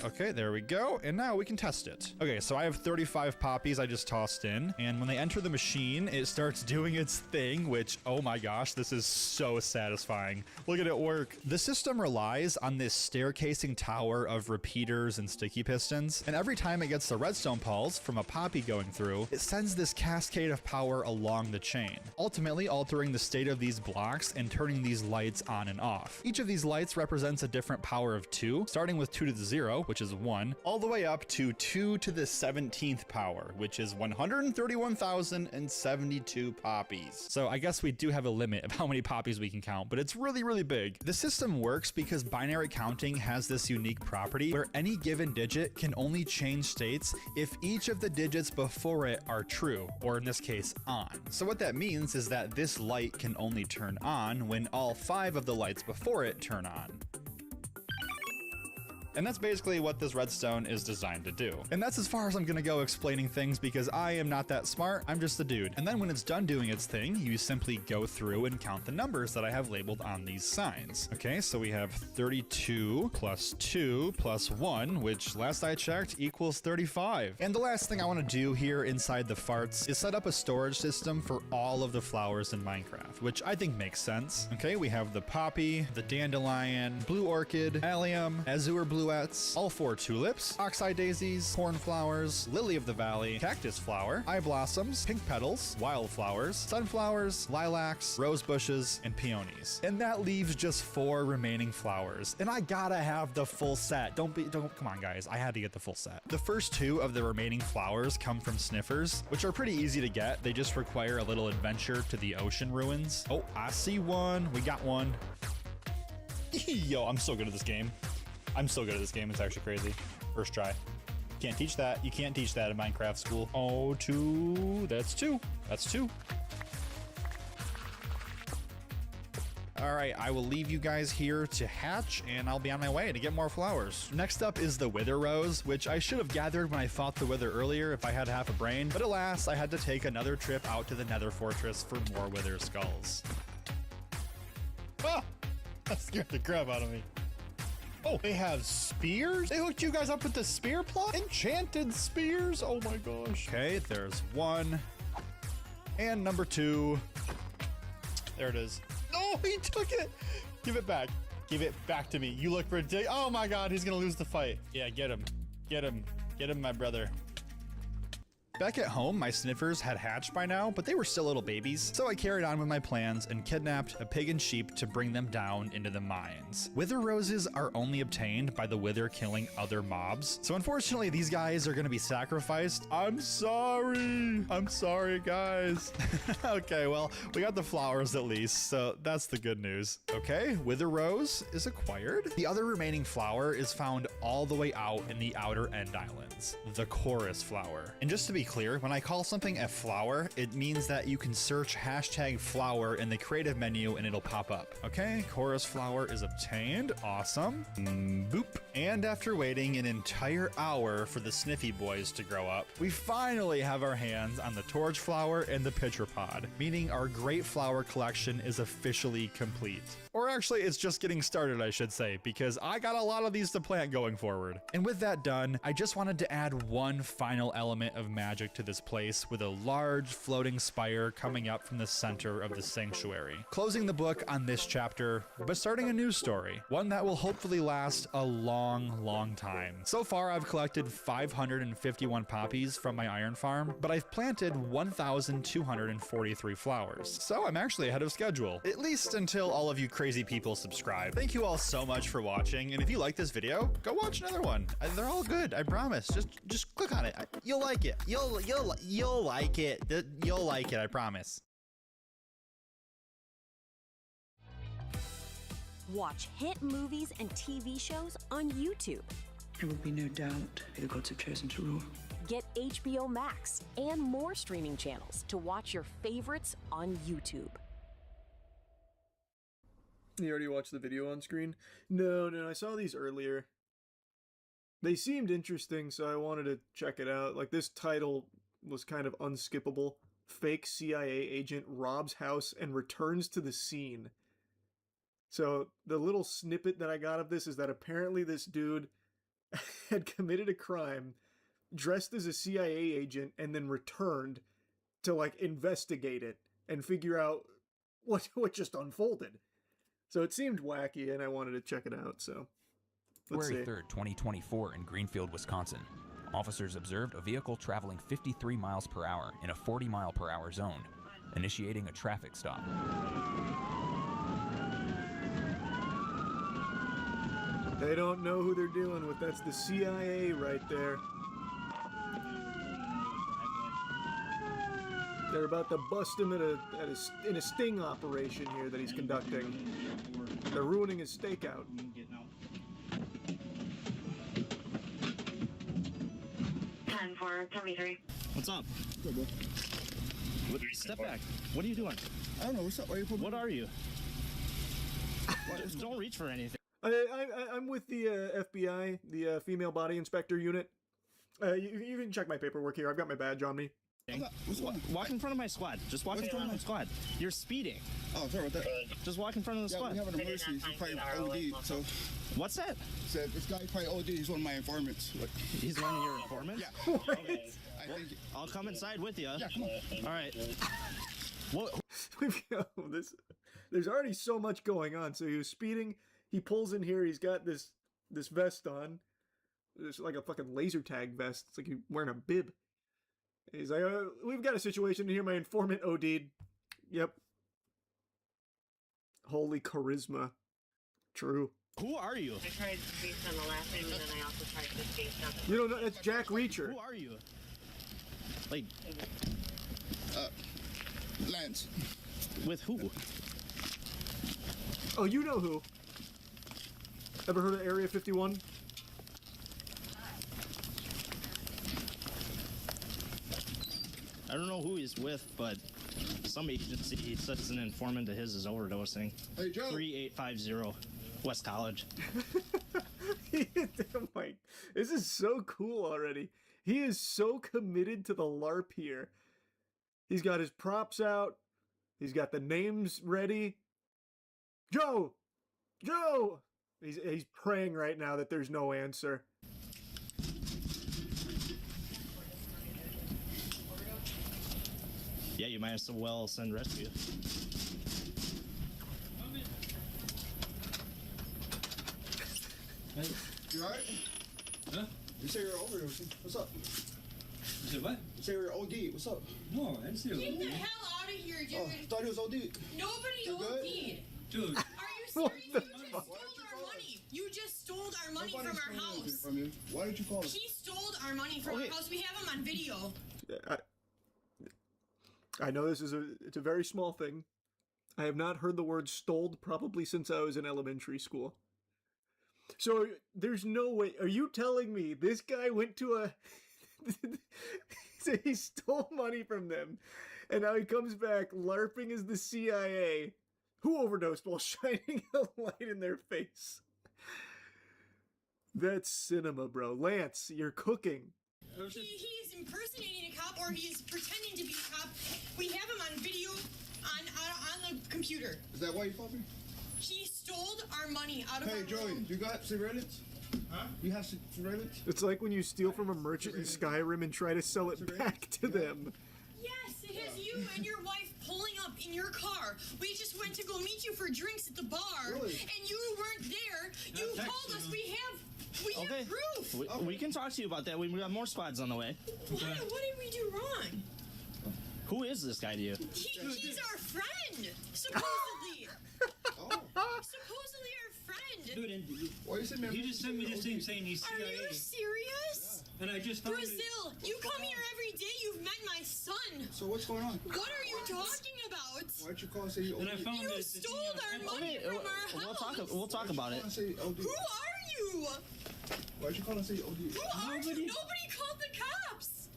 C: Okay, there we go. And now we can test it. Okay, so I have 35 poppies I just tossed in, and when they enter the machine, it starts doing its thing, which, oh my gosh, this is so satisfying. Look at it work. The system relies on this staircasing tower of repeaters and sticky pistons, and every time it gets the redstone pulse from a poppy going through, it sends this cascade of power along the chain, ultimately altering the state of these blocks and turning these lights on and off. Each of these lights represents a different power of 2, starting with 2 to the 0, which is 1, all the way up to 2 to the 17th power, which is 131,072 poppies. So I guess we do have a limit of how many poppies we can count, but it's really, really big. The system works because binary counting has this unique property where any given digit can only change states if each of the digits before it are true, or in this case, on. So what that means is that this light can only turn on when all 5 of the lights before it turn on. And that's basically what this redstone is designed to do. And that's as far as I'm gonna go explaining things because I am not that smart, I'm just a dude. And then when it's done doing its thing, you simply go through and count the numbers that I have labeled on these signs. Okay, so we have 32 plus 2 plus 1, which last I checked equals 35. And the last thing I wanna do here inside the farts is set up a storage system for all of the flowers in Minecraft, which I think makes sense. Okay, we have the poppy, the dandelion, blue orchid, allium, azure bluettes, all 4 tulips, oxeye daisies, cornflowers, lily of the valley, cactus flower, eye blossoms, pink petals, wildflowers, sunflowers, lilacs, rose bushes, and peonies. And that leaves just 4 remaining flowers. And I gotta have the full set. Come on guys, I had to get the full set. The first 2 of the remaining flowers come from sniffers, which are pretty easy to get. They just require a little adventure to the ocean ruins. Oh, I see one. We got one. Yo, I'm so good at this game. I'm so good at this game, it's actually crazy. First try. Can't teach that. You can't teach that in Minecraft school. Oh, 2. That's 2. That's 2. All right, I will leave you guys here to hatch, and I'll be on my way to get more flowers. Next up is the Wither Rose, which I should have gathered when I fought the Wither earlier if I had half a brain, but alas, I had to take another trip out to the Nether Fortress for more Wither skulls. Ah! That scared the crap out of me. Oh, they have spears? They hooked you guys up with the spear plot? Enchanted spears? Oh my gosh. Okay, there's 1. And number 2. There it is. No, he took it. Give it back. Give it back to me. You look ridiculous. Oh my God, he's gonna lose the fight. Yeah, get him. Get him. Get him, my brother. Back at home, my sniffers had hatched by now, but they were still little babies, so I carried on with my plans and kidnapped a pig and sheep to bring them down into the mines. Wither roses are only obtained by the wither killing other mobs, so unfortunately these guys are gonna be sacrificed. I'm sorry guys. Okay, well, we got the flowers at least, so that's the good news. Okay, wither rose is acquired. The other remaining flower is found all the way out in the outer end islands, the chorus flower. And just to be clear, when I call something a flower, it means that you can search hashtag flower in the creative menu and it'll pop up. Okay, chorus flower is obtained. Awesome. Boop. And after waiting an entire hour for the Sniffy boys to grow up, we finally have our hands on the torch flower and the pitcher pod, meaning our great flower collection is officially complete. Or actually, it's just getting started, I should say, because I got a lot of these to plant going forward. And with that done, I just wanted to add one final element of magic to this place with a large floating spire coming up from the center of the sanctuary. Closing the book on this chapter, but starting a new story, one that will hopefully last a long time. So far, I've collected 551 poppies from my iron farm, but I've planted 1,243 flowers. So I'm actually ahead of schedule, at least until all of you crazy people subscribe. Thank you all so much for watching, and if you like this video, go watch another one. They're all good, I promise. Just click on it. You'll like it. You'll like it. You'll like it, I promise.
D: Watch hit movies and TV shows on YouTube.
E: There will be no doubt who the gods have chosen to rule.
D: Get HBO Max and more streaming channels to watch your favorites on YouTube.
F: You already watched the video on screen? No, I saw these earlier. They seemed interesting, so I wanted to check it out. Like, this title was kind of unskippable. Fake CIA agent robs house and returns to the scene. So, the little snippet that I got of this is that apparently this dude had committed a crime, dressed as a CIA agent, and then returned to, like, investigate it and figure out what just unfolded. So it seemed wacky, and I wanted to check it out, so let's see.
G: February 3rd, 2024 in Greenfield, Wisconsin. Officers observed a vehicle traveling 53 miles per hour in a 40 mile per hour zone, initiating a traffic stop.
F: They don't know who they're dealing with. That's the CIA right there. They're about to bust him in a sting operation here that he's conducting. They're ruining his stakeout.
H: What's up? Step back. What are you doing?
I: I don't know. What's up?
H: What are you? Don't reach for anything.
F: I'm with the FBI, the Female Body Inspector Unit. You can check my paperwork here. I've got my badge on me.
H: Walk in front of my squad. Just walk in front of my squad. You're speeding.
I: Oh, sorry about that.
H: Just walk in front of the squad.
I: We have an emergency. He's probably OD, so...
H: What's that?
I: Said this guy probably OD. He's one of my informants.
H: He's one of your informants?
I: Yeah.
H: Okay. I'll come inside with you.
I: Yeah, come on.
H: All right. What?
F: There's already so much going on. So he was speeding. He pulls in here. He's got this vest on. It's like a fucking laser tag vest. It's like he's wearing a bib. He's like, we've got a situation here. My informant OD'd. Yep. Holy charisma. True.
H: Who are you?
J: I tried based on the last name, and then I also tried this based on...
F: You don't know, that's Jack Reacher.
H: Who are you? Like...
I: Lance.
H: With who?
F: Oh, you know who. Ever heard of Area 51?
H: I don't know who he's with, but some agency says an informant of his is overdosing.
I: Hey, Joe.
H: 3850 West College.
F: I'm like, this is so cool already. He is so committed to the LARP here. He's got his props out. He's got the names ready. Joe! Joe! He's praying right now that there's no answer.
H: Yeah, you might as well send rescue.
I: You alright?
K: Huh?
I: You say you're overdosing. What's up?
K: You said what?
I: You say you're OD. What's up?
K: No, I didn't say
L: Get the
K: OD.
L: hell out of here, dude.
I: Oh, thought he was OD.
L: Nobody
I: You good?
L: OD'd.
K: Dude.
L: Are you serious? You just stole our money. You just stole our money
I: Nobody
L: from our
I: stole anything
L: house.
I: from you. Why did you call us?
L: He stole our money from our house. We have him on video.
F: I know this is it's a very small thing. I have not heard the word stole probably since I was in elementary school. So there's no way. Are you telling me this guy went to a so he stole money from them, and now he comes back LARPing as the CIA, who overdosed while shining a light in their face? That's cinema, bro. Lance, you're cooking.
L: He's impersonating a cop, or he's pretending to be a cop. We have him on video on the computer.
I: Is that why you called me?
L: He stole our money out of
I: Hey,
L: our
I: Joey,
L: room.
I: you got surveillance? Huh? You have surveillance?
F: It's like when you steal from a merchant in Skyrim and try to sell it back to them.
L: Yes, it has you and your wife pulling up in your car. We just went to go meet you for drinks at the bar, and you weren't there. You told us we have proof.
H: We can talk to you about that. We got more squads on the way.
L: What did we do wrong?
H: Who is this guy to you?
L: He's our friend, supposedly. Supposedly our friend.
K: Dude, and
I: Why you send me
K: he just sent me this thing saying he's
L: Are
K: CIA.
L: you serious?
K: And I just found it.
L: Brazil, you come here every day. You've met my son.
I: So what's going on?
L: What are you talking about?
I: Why'd you call and say you OD?
K: And I found
L: You
K: that
L: stole our money from our house.
H: We'll talk about it.
I: Say OD.
L: Who are you?
I: Why'd you call and say OD?
L: Who are you? Nobody called the cops.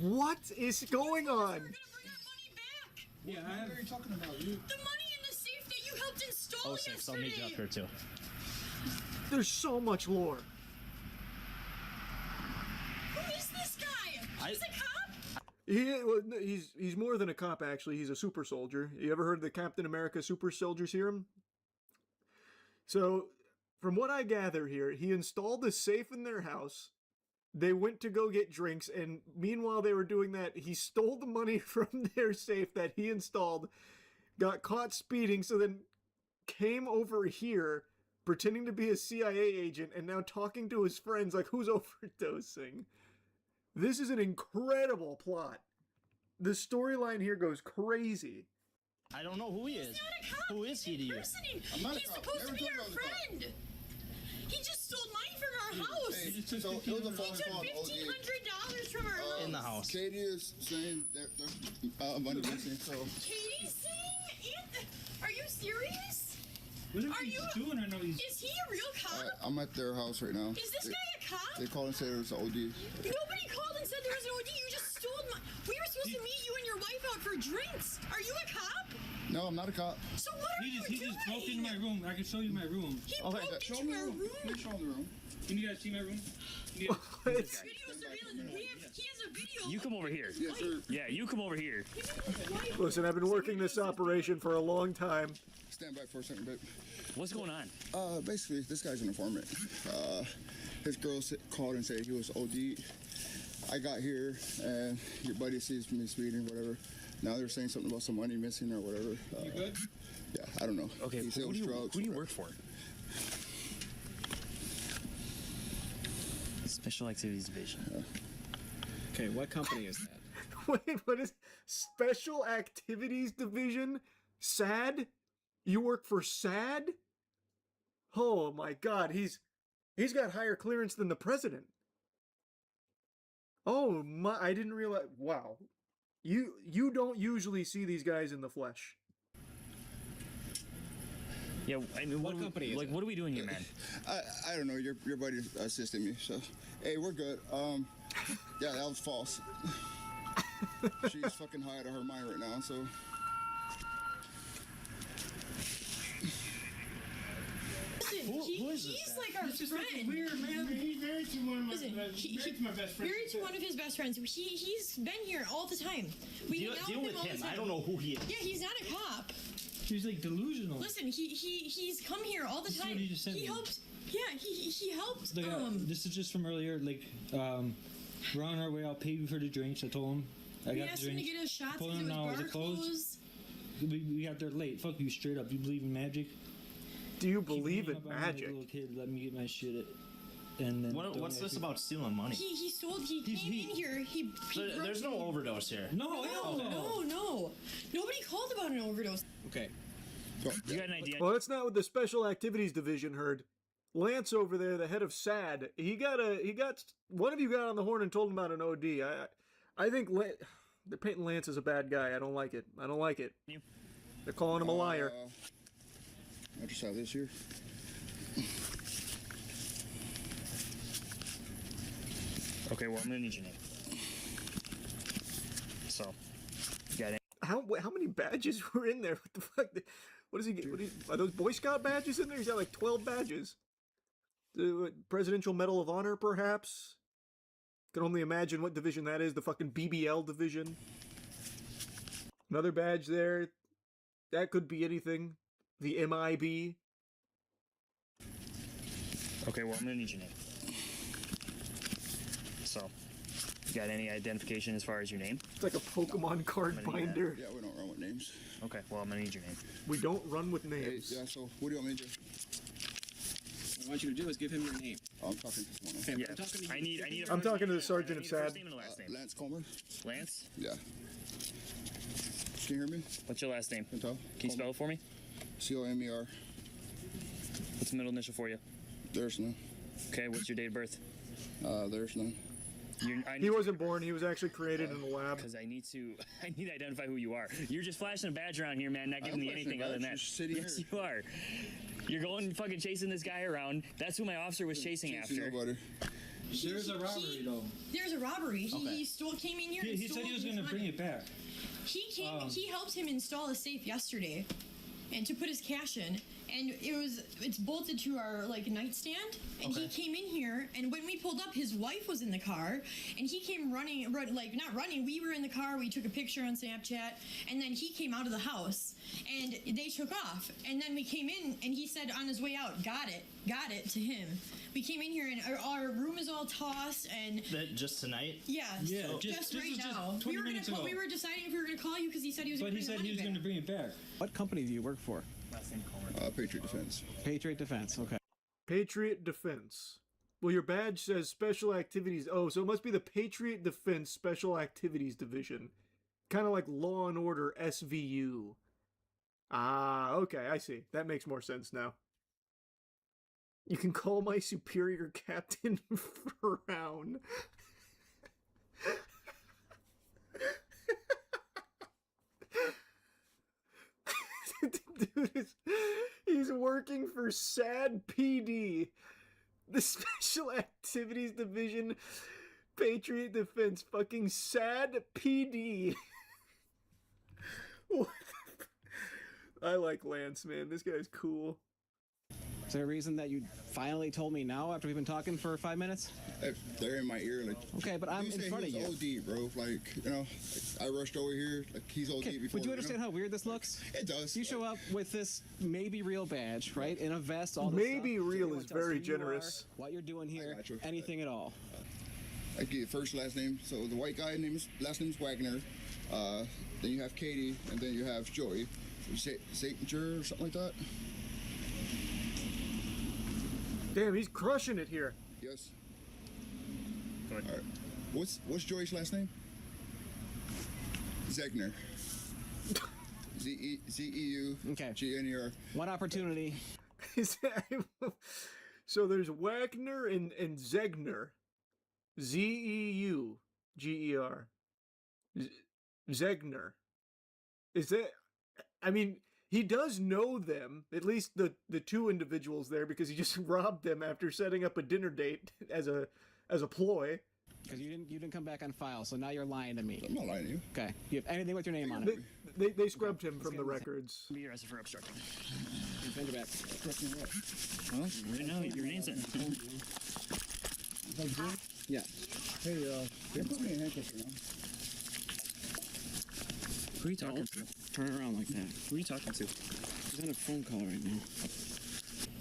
F: What is going on?
L: We're gonna bring our money back.
K: Yeah,
I: What are you talking about?
L: The money in the safe that you helped install
H: 06, I'll meet you up
L: yesterday.
H: here too.
F: There's so much lore.
L: Who is this guy? He's a cop?
F: He's more than a cop, actually. He's a super soldier. You ever heard of the Captain America Super Soldier Serum? So, from what I gather here, he installed a safe in their house. They went to go get drinks, and meanwhile they were doing that, he stole the money from their safe that he installed, got caught speeding, so then came over here pretending to be a CIA agent, and now talking to his friends like, who's overdosing? This is an incredible plot. The storyline here goes crazy.
H: I don't know who he is.
L: He's not a cop.
H: Who is he to you?
I: I'm not a
L: He's
I: cop.
L: supposed to
I: Never
L: be
I: told you I
L: our
I: was a cop.
L: friend. He just stole money from our house.
I: Hey,
K: just took
I: so it was a
K: $1,500.
I: phone
L: He took
I: call on OD.
L: $1,500 from our house.
H: In the house.
I: Katie is saying there's money missing, so...
L: Katie's saying? Are you serious?
K: Whatever
L: Are
K: he's
L: you-
K: doing, I know he's.
L: Is he a real cop?
I: I'm at their house right now.
L: Is this guy a cop?
I: They called and said it was OD.
L: Nobody called and said there was an OD. You just stole money. We were supposed to meet you and your wife out for drinks. Are you a cop?
I: No, I'm not a cop.
L: So what are you
K: He
L: doing?
K: just broke into my room. I can show you my room.
L: He
H: Okay,
L: broke
I: Show
L: into
I: me the
L: our
I: room.
L: room.
I: Please show me the room.
K: Can you guys see my room?
L: Video surveillance. He has a video.
M: You come over here.
I: Yes, sir.
M: Yeah, you come over here.
F: Listen, I've been working this operation for a long time.
I: Stand by for a second, babe.
M: What's going on?
I: Basically, this guy's an informant. His girl called and said he was OD. I got here, and your buddy sees me speeding, whatever. Now they're saying something about some money missing or whatever.
K: You good?
I: Yeah, I don't know.
M: Okay,
I: He said it
M: who
I: was
M: do you
I: drugs,
M: work for? Special Activities Division.
N: Okay, what company is that?
F: Wait, what is Special Activities Division? SAD? You work for SAD? Oh my god, he's got higher clearance than the president. Oh my, I didn't realize. Wow. You don't usually see these guys in the flesh.
M: Yeah, I mean,
N: What company is
M: what are we doing here, man?
I: I don't know. Your buddy assisted me, so hey, we're good. Yeah, that was false. She's fucking high out of her mind right now, so.
L: Listen, he's like our friend.
K: Weird, man. He's married to one of my,
L: Listen,
K: married to my best friend.
L: Married to one of his best friends. He's been here all the time. We hang out
H: Deal
L: with
H: with
L: him all
H: him.
L: the time.
H: I don't know who he is.
L: Yeah, he's not a cop.
K: He's like delusional.
L: Listen, he's come here all the
K: This is
L: time.
K: what he just sent
L: He
K: me.
L: helped. Yeah, he helped.
K: Like, this is just from earlier. Like, we're on our way. I'll pay you for the drinks. I told him. I
L: we
K: got
L: asked
K: the
L: him to
K: drinks.
L: get his shots
K: Told
L: because
K: him
L: it
K: now,
L: was
K: is
L: bar
K: it closed?
L: closed.
K: We got there late. Fuck you, straight up. You believe in magic?
F: Do you
K: Keep
F: believe
K: hanging
F: in
K: up on me like a
F: magic?
K: little kid, let me get my shit and then.
H: What's this about stealing money?
L: He came in here.
H: So there's no overdose here.
K: No.
L: Nobody called about an overdose.
N: Okay.
M: You got an idea?
F: Well, that's not what the Special Activities Division heard. Lance over there, the head of SAD, one of you got on the horn and told him about an OD. I think they're painting Lance as a bad guy. I don't like it. They're calling him a liar.
I: I just have this here.
M: Okay, well, I'm gonna need your name. So, you got it.
F: How many badges were in there? What the fuck? What does he get? Are those Boy Scout badges in there? He's got like 12 badges. The Presidential Medal of Honor, perhaps? Can only imagine what division that is. The fucking BBL division. Another badge there. That could be anything. The MIB.
M: Okay, well, I'm gonna need your name. So, you got any identification as far as your name?
F: It's like a Pokemon card binder.
I: Yeah, we don't run with names.
M: Okay, well, I'm gonna need your name.
F: We don't run with names.
I: Yeah, so what do you want me to do?
N: What I want you to do is give him your name.
I: I'm talking to someone.
N: Okay,
M: Yeah,
N: I'm talking to you.
M: I need a
F: I'm
M: first
F: talking to
M: name.
F: the sergeant
M: I
F: of
M: need a first
F: SAD.
M: name and a last name.
I: Lance Coleman.
M: Lance?
I: Yeah. Can you hear me?
M: What's your last name?
I: Can you tell?
M: Can you spell it for me?
I: Comer.
M: What's the middle initial for you?
I: There's none.
M: Okay, what's your date of birth?
I: There's none.
F: He wasn't born. He was actually created in the lab.
M: Because I need to identify who you are. You're just flashing a badge around here, man, not giving me anything other than that. Yes, you are. You're going fucking chasing this guy around. That's who my officer was chasing after.
I: Nobody.
K: There's a robbery, though.
L: There's a robbery.
K: Okay.
L: He came in here.
K: He said he was going to bring it back.
L: He helped him install a safe yesterday, and to put his cash in, and it's bolted to our nightstand. And he came in here, and when we pulled up, his wife was in the car, and he came running, not running. We were in the car. We took a picture on Snapchat, and then he came out of the house, and they took off. And then we came in, and he said on his way out, "Got it" to him. We came in here, and our room is all tossed, and
H: That just tonight?
L: yeah, just right now. We were deciding if we were gonna call you because he said he was
K: But
L: gonna
K: he
L: bring
K: said he was going to bring it back.
O: What company do you work for?
M: Last name Comer.
I: Patriot Defense.
O: Patriot Defense, okay.
F: Patriot Defense. Well, your badge says Special Activities. Oh, so it must be the Patriot Defense Special Activities Division. Kind of like Law and Order SVU. Ah, okay, I see. That makes more sense now. You can call my superior Captain Frown. Dude, he's working for SAD PD, the Special Activities Division, Patriot Defense, fucking SAD PD. What the I like Lance, man. This guy's cool.
O: Is there a reason that you finally told me now after we've been talking for 5 minutes?
I: They're in my ear.
O: Okay, but I'm in front of you.
I: OD, bro. I rushed over here. He's OD
O: Okay,
I: before.
O: would you understand how weird this looks?
I: It does.
O: You show up with this maybe real badge, right? In a vest, all this
F: Maybe
O: stuff.
F: real
O: Everyone
F: is
O: tells who
F: very
O: you
F: generous.
O: are, what you're doing here, anything at all.
I: I get first last name. So the white guy last name's Wagner. Then you have Katie, and then you have Joey. Zatinger or something like that.
F: Damn, he's crushing it here.
I: Yes. All right. What's Joey's last name? Zegner. Z-E-U.
O: Okay.
I: G-N-E-R.
O: One opportunity.
F: So there's Wagner and Zegner. Z-E-U-G-E-R. Zegner. Is that... I mean... He does know them, at least the two individuals there, because he just robbed them after setting up a dinner date as a ploy.
O: Because you didn't come back on file, so now you're lying to me.
I: I'm not lying to you.
O: Okay. You have anything with your name on it?
F: They scrubbed him from the records.
M: Be arrested for obstructing.
O: Finger back.
M: Well, right now your name's in.
O: Yeah.
I: Hey, they put me in handcuffs right now.
M: Who are you talking to?
O: Turn it around like that.
M: Who are you talking to?
O: He's on a phone call right now.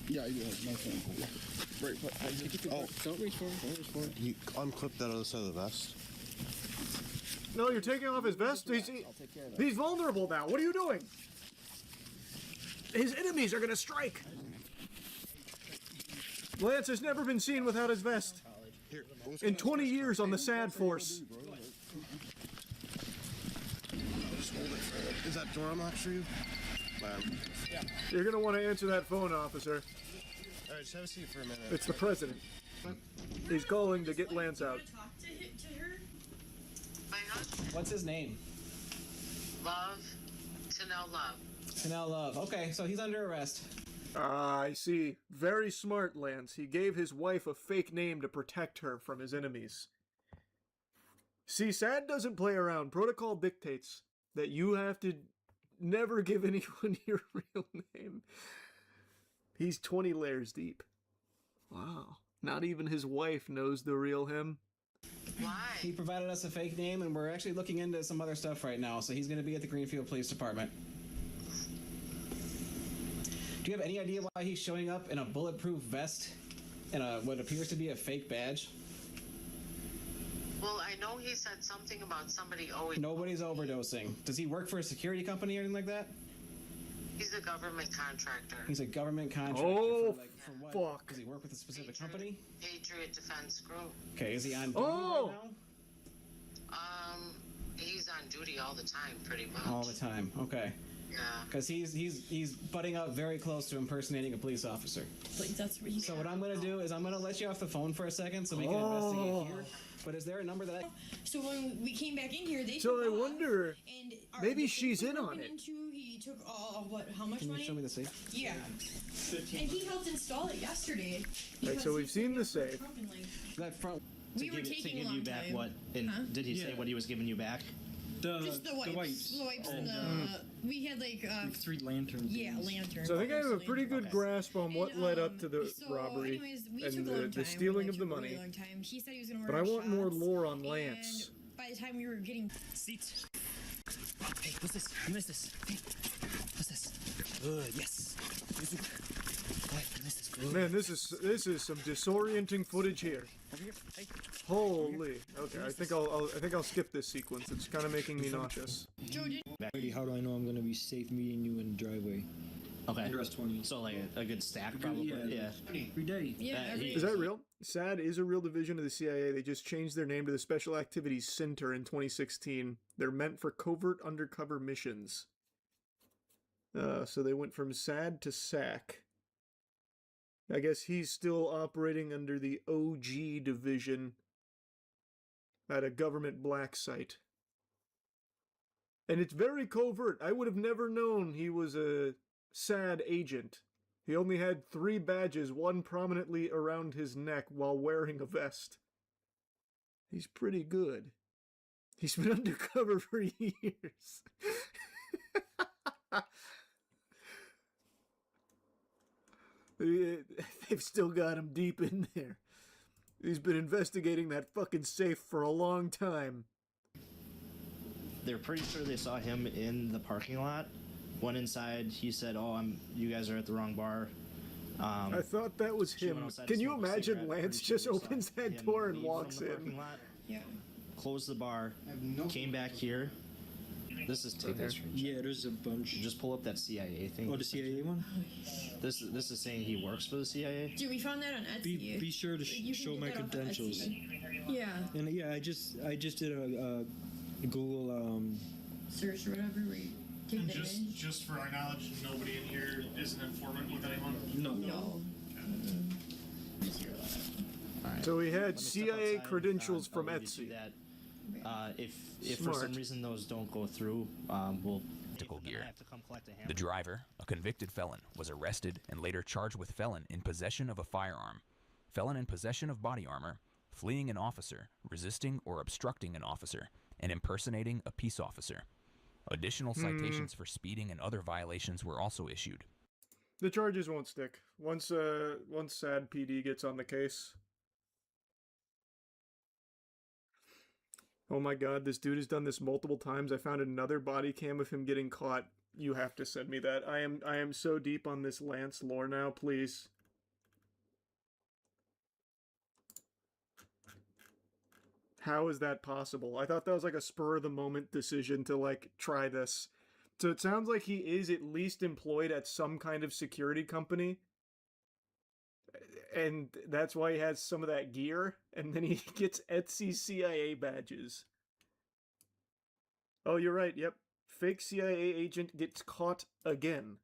I: Yeah, I do have my phone. Right,
O: Don't reach for it. Don't reach for it.
P: He unclipped that other side of the vest.
F: No, you're taking off his vest? He's vulnerable now. What are you doing? His enemies are going to strike. Lance has never been seen without his vest. In 20 years on the SAD force.
P: Just hold it for Is that door unlocked for you?
F: Yeah. You're gonna want to answer that phone, officer.
P: Alright, just have a seat for a minute.
F: It's the president. He's calling to get Lance out.
O: What's his name?
J: Love. Tanel Love.
O: Tanel Love. Okay, so he's under arrest.
F: Ah, I see. Very smart, Lance. He gave his wife a fake name to protect her from his enemies. See, SAD doesn't play around. Protocol dictates that you have to never give anyone your real name. He's 20 layers deep. Wow. Not even his wife knows the real him.
J: Why?
O: He provided us a fake name, and we're actually looking into some other stuff right now, so he's going to be at the Greenfield Police Department. Do you have any idea why he's showing up in a bulletproof vest and what appears to be a fake badge?
J: Well, I know he said something about somebody owing.
O: Nobody's overdosing. Does he work for a security company or anything like that?
J: He's a government contractor.
O: He's a government contractor.
F: Oh,
O: for what?
F: fuck.
O: Does he work with a specific company?
J: Patriot Defense Group.
O: Okay, is he on duty right now?
J: He's on duty all the time, pretty much.
O: All the time, okay.
J: Yeah.
O: Because he's butting up very close to impersonating a police officer.
L: Like that's what he
O: So what I'm gonna do is I'm gonna let you off the phone for a second so we can investigate here. But is there a number that I?
L: So when we came back in here, they
F: So
L: took
F: I
L: off,
F: wonder,
L: and
F: maybe
L: the
F: she's
L: safe
F: in
L: we
F: on
L: went
F: it.
L: Into, he took how much
O: Can
L: money?
O: you show me the safe?
L: Yeah. And he helped install it yesterday.
F: Like, so we've seen the safe.
O: That front.
L: We were taking a
H: give
L: long
H: you back
L: time.
H: what? And
L: Huh?
H: did he say what he was giving you back?
L: Just the wipes. The wipes and we had like
K: 3 lanterns.
L: yeah, lanterns.
F: So I think I have a pretty good grasp on what led up to the
L: so
F: robbery
L: anyways, we
F: and
L: took a long
F: the
L: time.
F: stealing
L: We
F: of the
L: took a
F: money.
L: really long time. He said he was gonna
F: But I
L: order
F: want more
L: shots,
F: lore on
L: and
F: Lance.
L: by the time we were getting
M: Seats. Hey, what's this? You missed this. Hey, what's this? Good, yes. What? You missed this. Good.
F: Man, this is some disorienting footage here.
M: Over here. Hey.
F: Holy. Okay, I think I'll skip this sequence. It's kind of making me nauseous.
K: How do I know I'm going to be safe meeting you in the driveway?
H: Okay.
K: Address 20.
H: So like a good stack, probably. Yeah.
K: Every day.
L: Yeah,
F: Is that real? SAD is a real division of the CIA. They just changed their name to the Special Activities Center in 2016. They're meant for covert undercover missions. So they went from SAD to SAC. I guess he's still operating under the OG division at a government black site. And it's very covert. I would have never known he was a SAD agent. He only had 3 badges, one prominently around his neck while wearing a vest. He's pretty good. He's been undercover for years. They've still got him deep in there. He's been investigating that fucking safe for a long time.
H: They're pretty sure they saw him in the parking lot. Went inside. He said, "Oh, you guys are at the wrong bar."
F: I thought that was him. Can you imagine Lance just opens that door and walks in?
L: Yeah.
H: Closed the bar. Came back here. This is Taylor.
K: Yeah, there's a bunch.
H: Just pull up that CIA thing.
K: Oh, the CIA one?
H: This is saying he works for the CIA.
L: Dude, we found that on Etsy.
K: Be sure to
L: You can
K: show
L: get
K: my
L: that off of
K: credentials.
L: Etsy. Yeah.
K: And yeah, I just did a Google
L: Search or whatever. Where you take the image.
Q: Just for our knowledge, nobody in here is an informant with anyone?
K: No.
F: So he had
H: Let me step
F: CIA
H: outside.
F: credentials from
H: I'll leave you
F: Etsy.
H: to that. If for some
F: Smart.
H: reason those don't go through, we'll
G: Tactical gear.
H: have to come collect a hammer.
G: The driver, a convicted felon, was arrested and later charged with felon in possession of a firearm, felon in possession of body armor, fleeing an officer, resisting or obstructing an officer, and impersonating a peace officer. Additional citations for speeding and other violations were also issued.
F: The charges won't stick. Once SAD PD gets on the case. Oh my god, this dude has done this multiple times. I found another body cam of him getting caught. You have to send me that. I am so deep on this Lance lore now, please. How is that possible? I thought that was like a spur of the moment decision to like try this. So it sounds like he is at least employed at some kind of security company. And that's why he has some of that gear, and then he gets Etsy CIA badges. Oh, you're right, yep. Fake CIA agent gets caught again.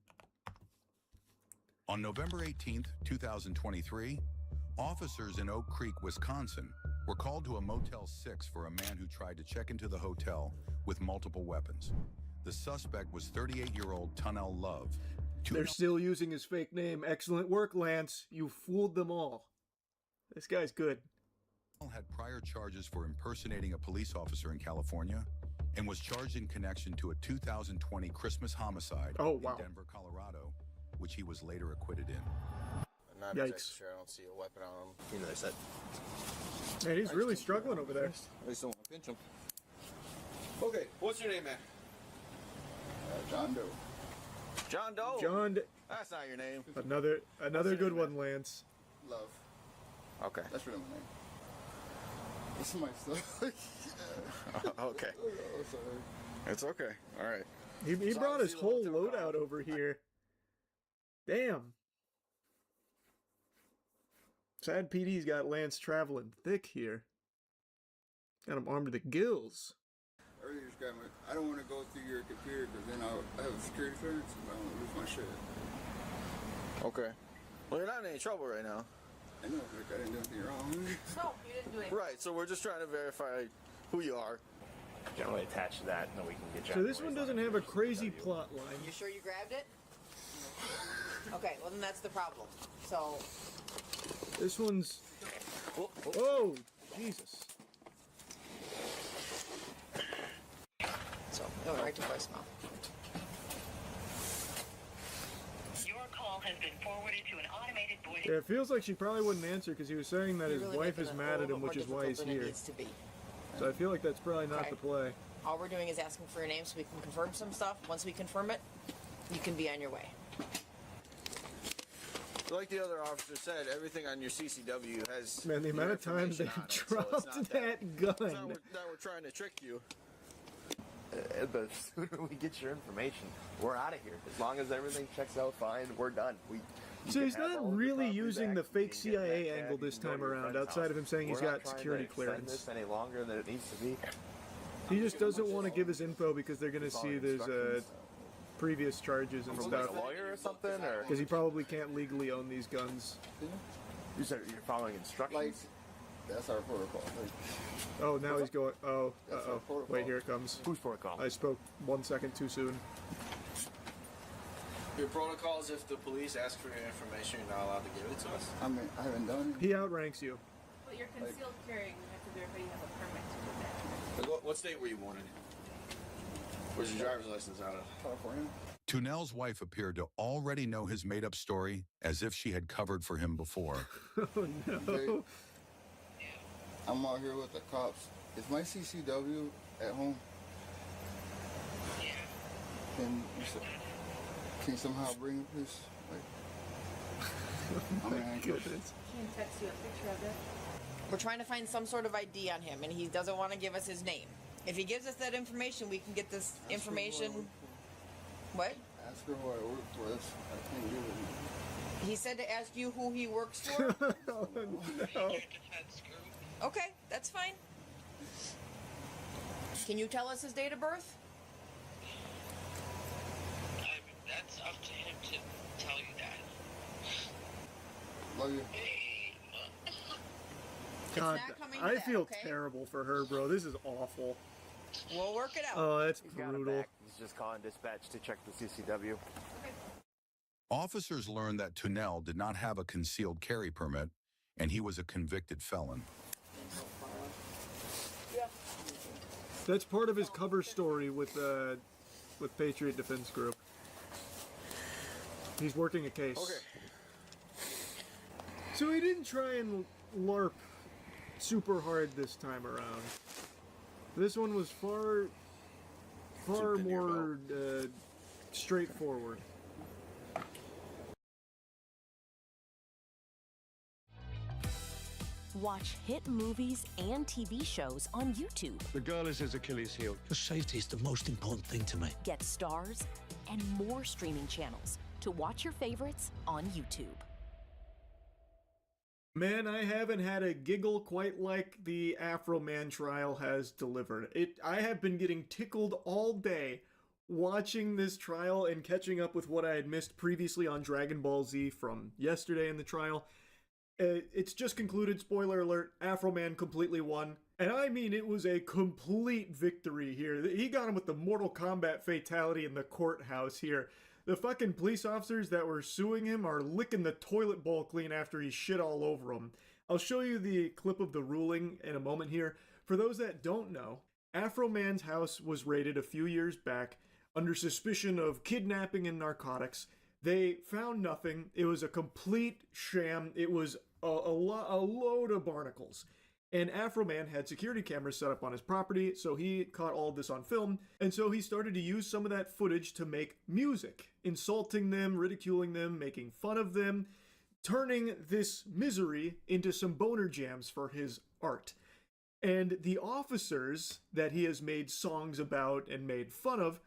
R: On November 18th, 2023, officers in Oak Creek, Wisconsin, were called to a Motel 6 for a man who tried to check into the hotel with multiple weapons. The suspect was 38-year-old Tunnell Love.
F: They're still using his fake name. Excellent work, Lance. You fooled them all. This guy's good.
R: Tunnell had prior charges for impersonating a police officer in California and was charged in connection to a 2020 Christmas homicide in Denver, Colorado, which he was later acquitted in.
P: I'm not exactly sure. I don't see a weapon on him. You know, they said.
F: Man, he's really struggling over there.
P: I just don't want to pinch him. Okay, what's your name, man?
I: John Doe.
P: John Doe.
F: John.
P: That's not your name.
F: Another good one, Lance.
I: Love.
P: Okay.
I: That's really my name. This is my stuff.
P: Okay.
I: Oh, sorry.
P: It's okay. All right.
F: He brought his whole loadout over here. Damn. Sad PD's got Lance traveling thick here. Got him armed to the gills.
I: I don't want to go through your computer because then I have a security clearance and I don't lose my shit.
P: Okay. Well, you're not in any trouble right now.
I: I know, like I didn't do anything wrong.
J: No, you didn't do anything.
P: Right, so we're just trying to verify who you are.
S: Generally attached to that, and then we can get you.
F: So this one doesn't have a crazy plot line.
J: You sure you grabbed it? Okay, well then that's the problem. So.
F: This one's. Oh, Jesus.
J: So, it went right to voicemail. Your call has been forwarded to an automated voice.
F: Yeah, it feels like she probably wouldn't answer because he was saying that his
J: You're really
F: wife
J: making
F: is
J: it a
F: mad at
J: little
F: him,
J: bit
F: which
J: more
F: is why he's
J: difficult than it
F: here.
J: needs to be.
F: So I feel like that's probably not
J: Okay.
F: the play.
J: All we're doing is asking for your name so we can confirm some stuff. Once we confirm it, you can be on your way.
P: Like the other officer said, everything on your CCW has.
F: Man, the
P: your
F: amount of times they
P: information on it, so it's
F: dropped
P: not
F: that gun.
P: It's not that we're trying to trick you.
S: The sooner we get your information, we're out of here. As long as everything checks out fine, we're done.
F: So he's not really using the fake CIA angle this time around, outside of him saying he's got security clearance.
S: This any longer than it needs to be.
F: He just doesn't want to give his info because they're going to see there's previous charges and
S: From
F: stuff.
S: like a lawyer or something, or
F: Because he probably can't legally own these guns.
S: you said you're following instructions.
I: Like, that's our protocol. Like,
F: Oh, now he's going. Oh, uh-oh.
I: protocol.
F: Wait, here it comes.
S: Whose protocol?
F: I spoke 1 second too soon.
N: Your protocol is if the police ask for your information, you're not allowed to give it to us.
I: I mean, I haven't done it.
F: He outranks you.
J: But you're concealed carrying. We have to verify you have a permit to do that.
N: What state were you born in? Where's your driver's license out of?
I: California.
R: Tunnell's wife appeared to already know his made-up story as if she had covered for him before.
F: Oh, no.
I: I'm out here with the cops. Is my CCW at home?
J: Yeah.
I: Can you somehow bring it, please? Like, I'm in handcuffs.
J: Can text you a picture of it. We're trying to find some sort of ID on him, and he doesn't want to give us his name. If he gives us that information, we can get this information. What?
I: Ask her who I work for. I can't give it.
J: He said to ask you who he works for.
F: Oh, no.
J: Okay, that's fine. Can you tell us his date of birth?
T: That's up to him to tell you that.
I: Love you.
F: God,
J: not coming
F: I
J: back,
F: feel
J: okay?
F: terrible for her, bro. This is awful.
J: We'll work it out.
F: Oh, that's
S: He's got it
F: brutal.
S: back. He's just calling dispatch to check the CCW.
R: Officers learned that Tunnell did not have a concealed carry permit, and he was a convicted felon.
F: That's part of his cover story with Patriot Defense Group. He's working a case.
P: Okay.
F: So he didn't try and LARP super hard this time around. This one was far more straightforward.
D: Watch hit movies and TV shows on YouTube.
U: The girl is his Achilles heel. Your safety is the most important thing to me.
D: Get stars and more streaming channels to watch your favorites on YouTube.
F: Man, I haven't had a giggle quite like the Afro Man trial has delivered. I have been getting tickled all day watching this trial and catching up with what I had missed previously on Dragon Ball Z from yesterday in the trial. It's just concluded, spoiler alert, Afro Man completely won. And I mean, it was a complete victory here. He got him with the Mortal Kombat fatality in the courthouse here. The fucking police officers that were suing him are licking the toilet bowl clean after he shit all over them. I'll show you the clip of the ruling in a moment here. For those that don't know, Afro Man's house was raided a few years back under suspicion of kidnapping and narcotics. They found nothing. It was a complete sham. It was a load of barnacles. And Afro Man had security cameras set up on his property, so he caught all of this on film, and so he started to use some of that footage to make music, insulting them, ridiculing them, making fun of them, turning this misery into some boner jams for his art. And the officers that he has made songs about and made fun of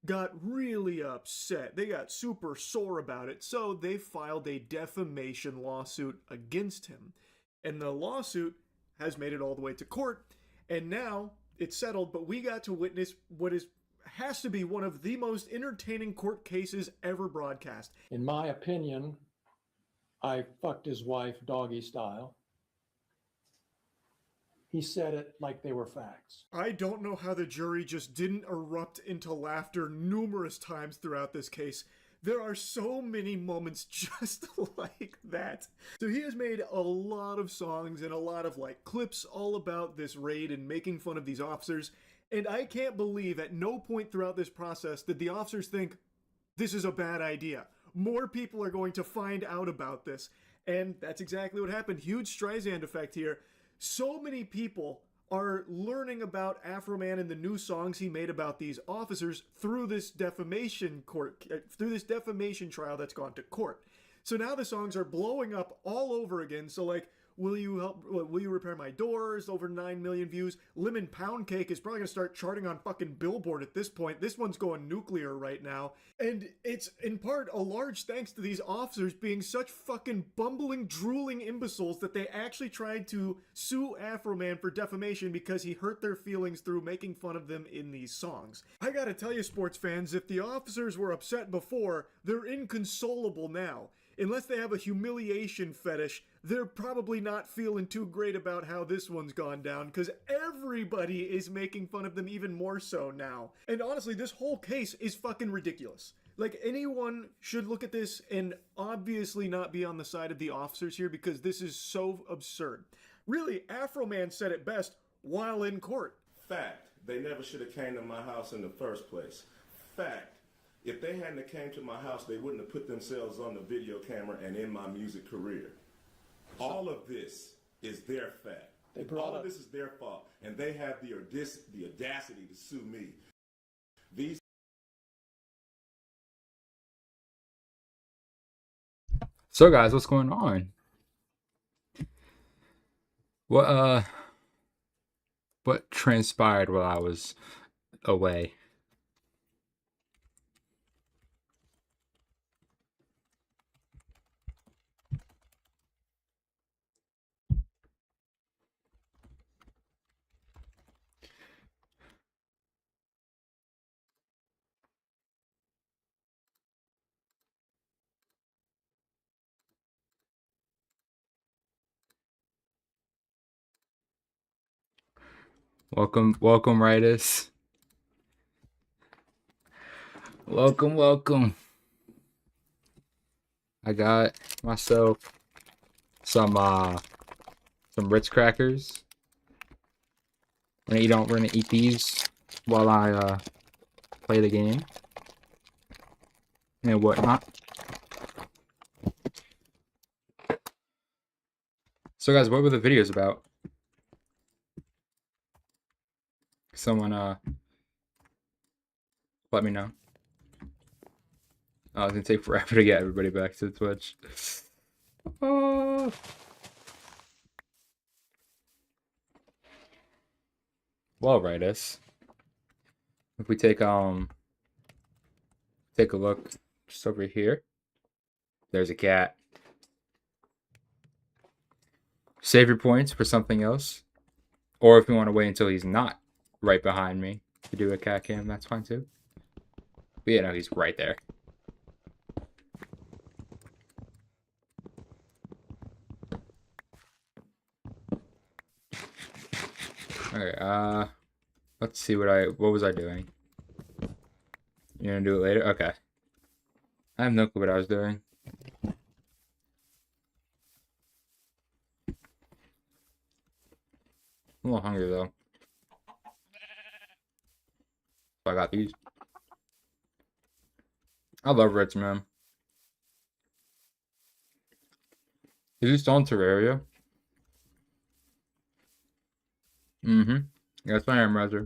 F: got really upset. They got super sore about it, so they filed a defamation lawsuit against him. And the lawsuit has made it all the way to court, and now it's settled, but we got to witness what has to be one of the most entertaining court cases ever broadcast.
B: In my opinion, I fucked his wife doggy style. He said it like they were facts.
F: I don't know how the jury just didn't erupt into laughter numerous times throughout this case. There are so many moments just like that. So he has made a lot of songs and a lot of like clips all about this raid and making fun of these officers. And I can't believe at no point throughout this process did the officers think this is a bad idea. More people are going to find out about this. And that's exactly what happened. Huge Streisand effect here. So many people are learning about Afro Man and the new songs he made about these officers through this defamation trial that's gone to court. So now the songs are blowing up all over again. So like, will you repair my doors? Over 9 million views. Lemon Pound Cake is probably gonna start charting on fucking Billboard at this point. This one's going nuclear right now. And it's in part a large thanks to these officers being such fucking bumbling, drooling imbeciles that they actually tried to sue Afro Man for defamation because he hurt their feelings through making fun of them in these songs. I gotta tell you, sports fans, if the officers were upset before, they're inconsolable now. Unless they have a humiliation fetish, they're probably not feeling too great about how this one's gone down, because everybody is making fun of them even more so now. And honestly, this whole case is fucking ridiculous. Like, anyone should look at this and obviously not be on the side of the officers here, because this is so absurd. Really, Afro Man said it best while in court.
V: Fact, they never should have came to my house in the first place. Fact, if they hadn't came to my house, they wouldn't have put themselves on the video camera and in my music career. All of this is their fact. All of this is their fault, and they have the audacity to sue me. These.
A: So guys, what's going on? What transpired while I was away? Welcome, Ritus. Welcome. I got myself some Ritz crackers. We're gonna eat these while I play the game and whatnot. So guys, what were the videos about? Someone let me know. Oh, it's gonna take forever to get everybody back to Twitch. Oh. Well, Ritus, if we take a look just over here, there's a cat. save your points for something else. Or if you want to wait until he's not right behind me to do a cat cam, that's fine too. But yeah, no, he's right there. Okay, let's see what was I doing? You're gonna do it later? Okay. I have no clue what I was doing. I'm a little hungry though. So I got these. I love Ritz, man. Is he still in Terraria? Mm-hmm. Yeah, that's my Razor.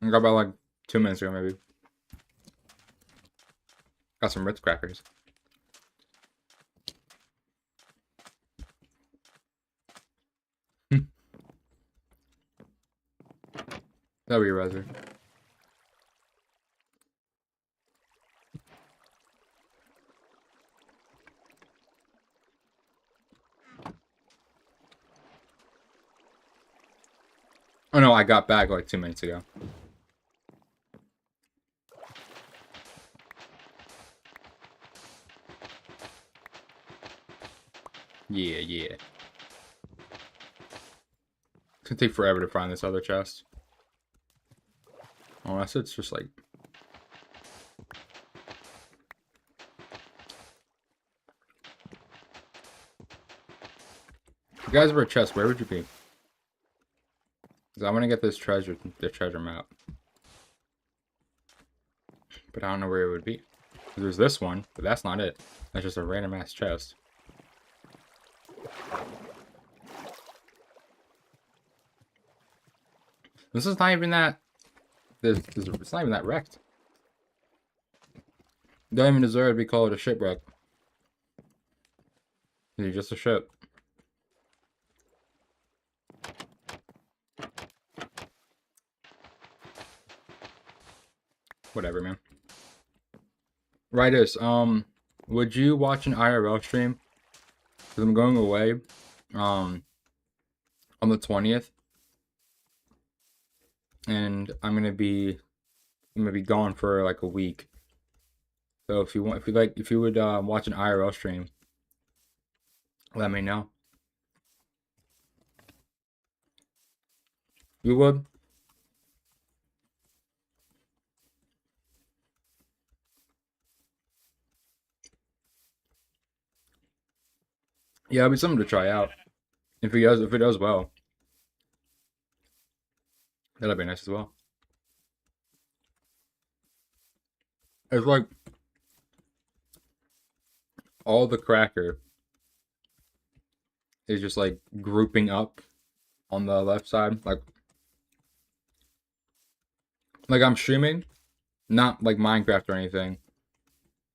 A: I got about like 2 minutes ago, maybe. Got some Ritz crackers. That'll be a Razor. Oh no, I got back like 2 minutes ago. Yeah, yeah. It's gonna take forever to find this other chest. Unless it's just like... If you guys were a chest, where would you be? Because I want to get this treasure, the treasure map. But I don't know where it would be. There's this one, but that's not it. That's just a random ass chest. This is not even that... It's not even that wrecked. Don't even deserve to be called a shipwreck. It's just a ship. Whatever, man. Right is, would you watch an IRL stream? Because I'm going away, on the 20th. And I'm gonna be gone for like a week. So if you would watch an IRL stream, let me know. You would? Yeah, it'll be something to try out. If it does well. That'll be nice as well. It's like all the cracker is just like grouping up on the left side. Like I'm streaming, not like Minecraft or anything.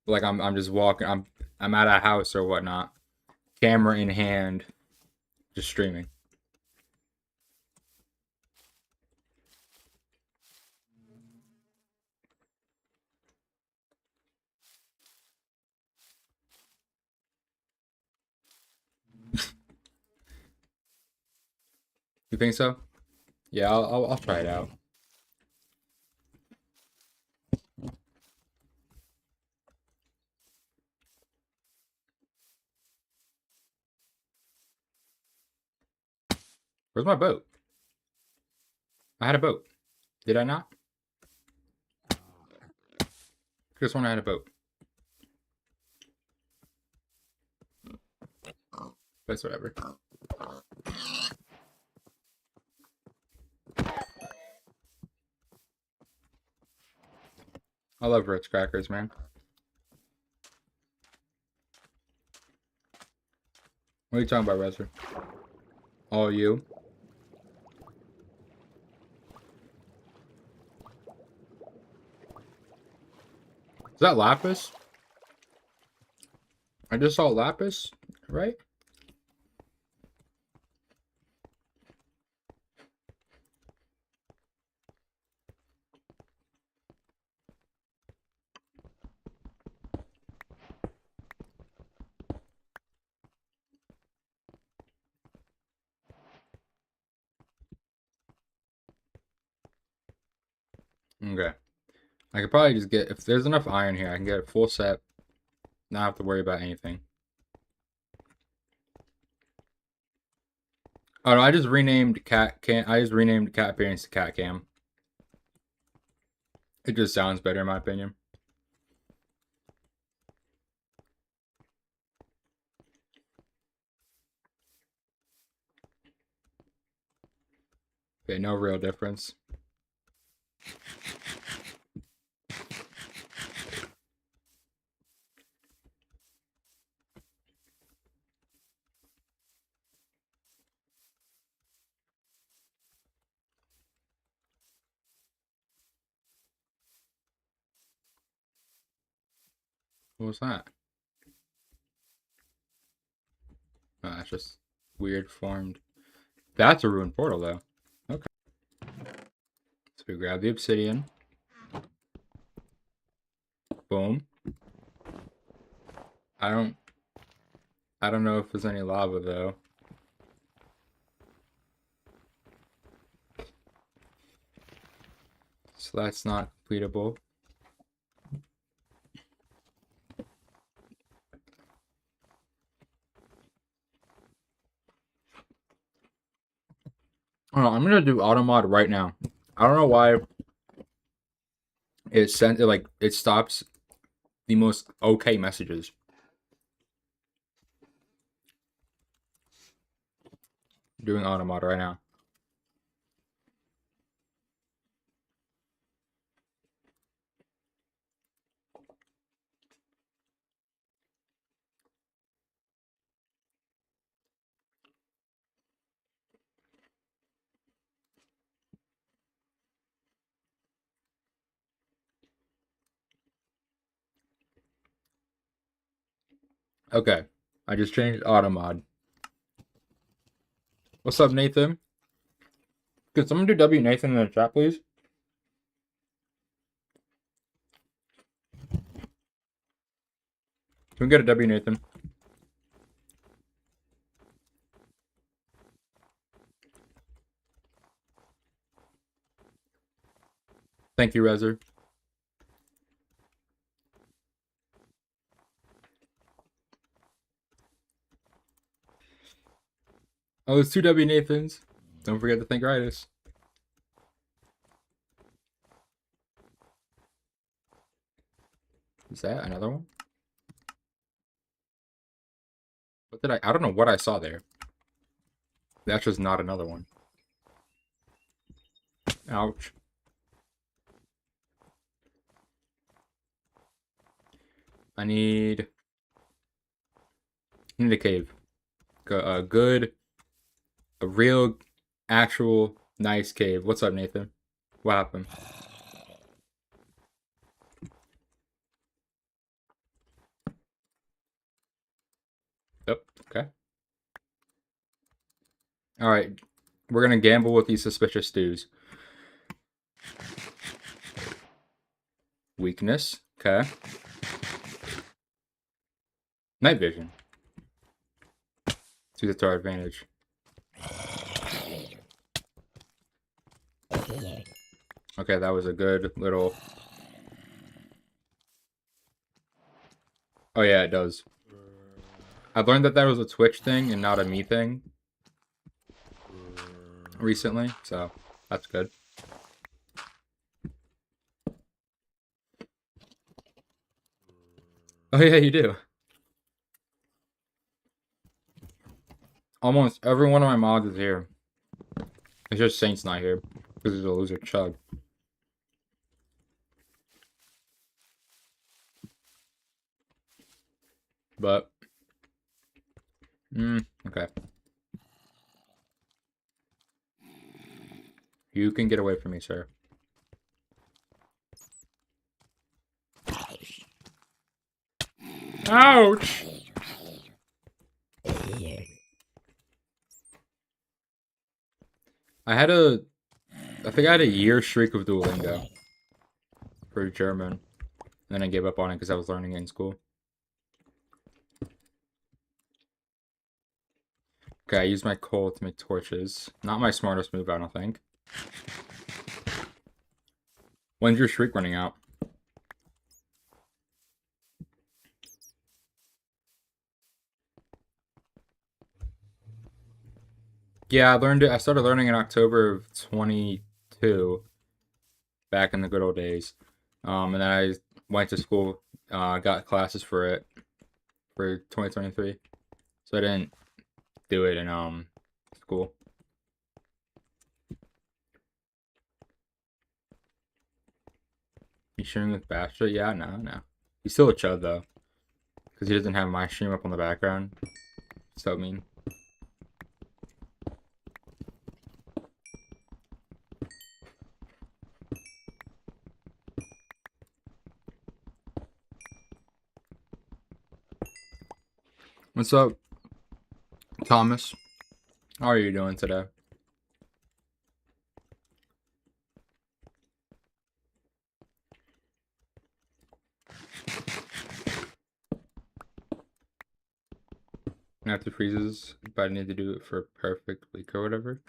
A: Like I'm just walking, I'm at a house or whatnot. Camera in hand, just streaming. You think so? Yeah, I'll try it out. Where's my boat? I had a boat. Did I not? Just when I had a boat. That's whatever. I love Ritz crackers, man. What are you talking about, Rezer? Oh, you? Is that Lapis? I just saw Lapis, right? Okay. I could probably just get, if there's enough iron here, I can get a full set. Not have to worry about anything. Oh no, I just renamed cat appearance to cat cam. It just sounds better in my opinion. Okay, no real difference. What was that? Oh, that's just weird formed. That's a ruined portal though. Okay. So we grab the obsidian. Boom. I don't know if there's any lava though. So that's not completable. Oh, I'm gonna do automod right now. I don't know why it stops the most okay messages. Doing automod right now. Okay, I just changed automod. What's up, Nathan? Could someone do W Nathan in the chat, please? Can we get a W Nathan? Thank you, Rezer. Oh, it's 2 W Nathans. Don't forget to thank Ritus. Is that another one? What did I don't know what I saw there. That's just not another one. Ouch. I need a cave. A real, actual, nice cave. What's up, Nathan? What happened? Oh, okay. Alright. We're gonna gamble with these suspicious stews. Weakness. Okay. Night vision. Use it to our advantage. Okay, that was a good little... Oh yeah, it does. I learned that was a Twitch thing and not a me thing recently, so that's good. Oh yeah, you do. Almost every one of my mods is here. It's just Saint's not here because he's a loser chug. But okay. You can get away from me, sir. Ouch! I think I had a year streak of Duolingo for German. And then I gave up on it because I was learning it in school. Okay, I used my coal to make torches. Not my smartest move, I don't think. When's your streak running out? Yeah, I learned it. I started learning in October of 22, back in the good old days. And then I went to school, got classes for it for 2023. So I didn't do it in school. You streaming with Bastra? Yeah, no. He's still a chud though, because he doesn't have my stream up on the background. So mean. What's up, Thomas? How are you doing today? After freezes, but I need to do it for a perfect week or whatever.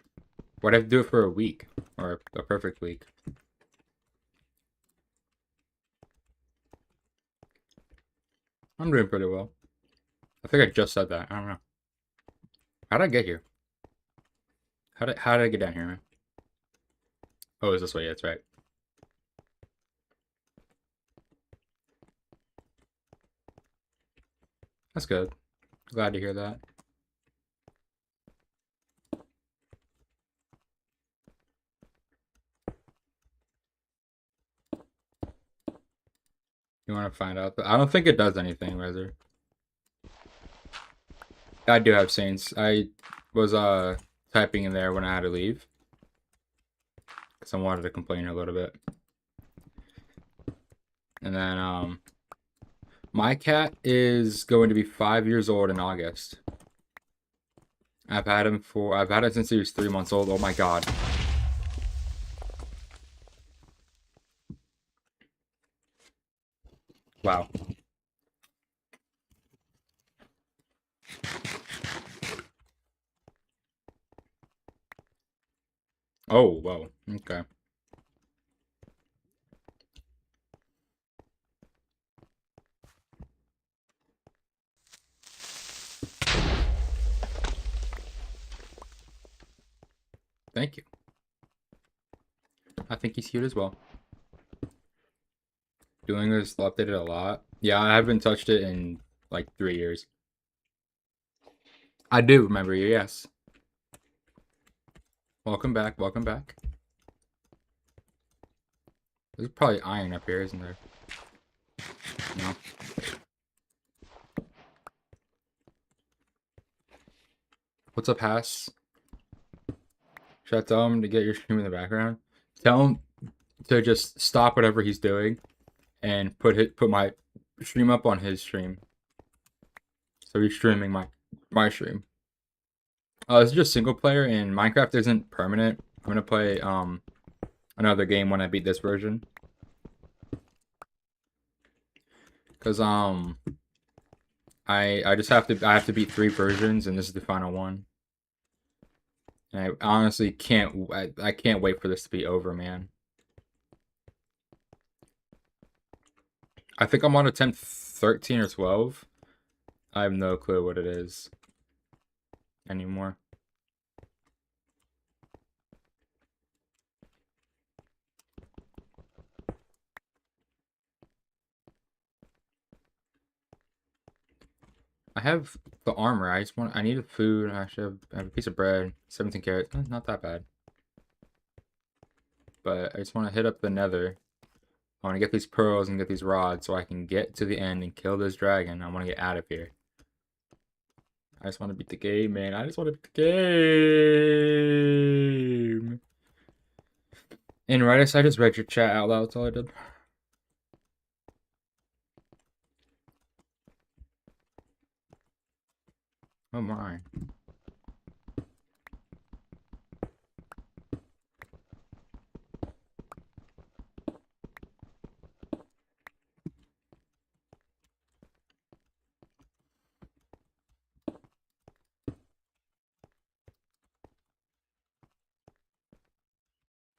A: Why'd I have to do it for a week or a perfect week? I'm doing pretty well. I think I just said that. I don't know. How'd I get here? How did I get down here, man? Oh, it's this way. Yeah, that's right. That's good. Glad to hear that. You want to find out? I don't think it does anything, Rezer. I do have Saints. I was typing in there when I had to leave, because I wanted to complain a little bit. And then my cat is going to be 5 years old in August. I've had him since he was 3 months old. Oh my god. Wow. Oh, whoa. Okay. Thank you. I think he's cute as well. Doing this, updated a lot. Yeah, I haven't touched it in like 3 years. I do remember you, yes. Welcome back, welcome back. There's probably iron up here, isn't there? No. What's up, Hass? Should I tell him to get your stream in the background? Tell him to just stop whatever he's doing and put my stream up on his stream. So he's streaming my stream. This is just single player, and Minecraft isn't permanent. I'm gonna play another game when I beat this version. Cause I have to beat 3 versions, and this is the final one. And I honestly can't wait for this to be over, man. I think I'm on attempt 13 or 12. I have no clue what it is anymore. I have the armor. I need a food. I should have a piece of bread. 17 carrots. Not that bad. But I just want to hit up the nether. I want to get these pearls and get these rods so I can get to the end and kill this dragon. I want to get out of here. I just want to beat the game, man. I just want to beat the game. And Redis, I just read your chat out loud. That's all I did. Oh my.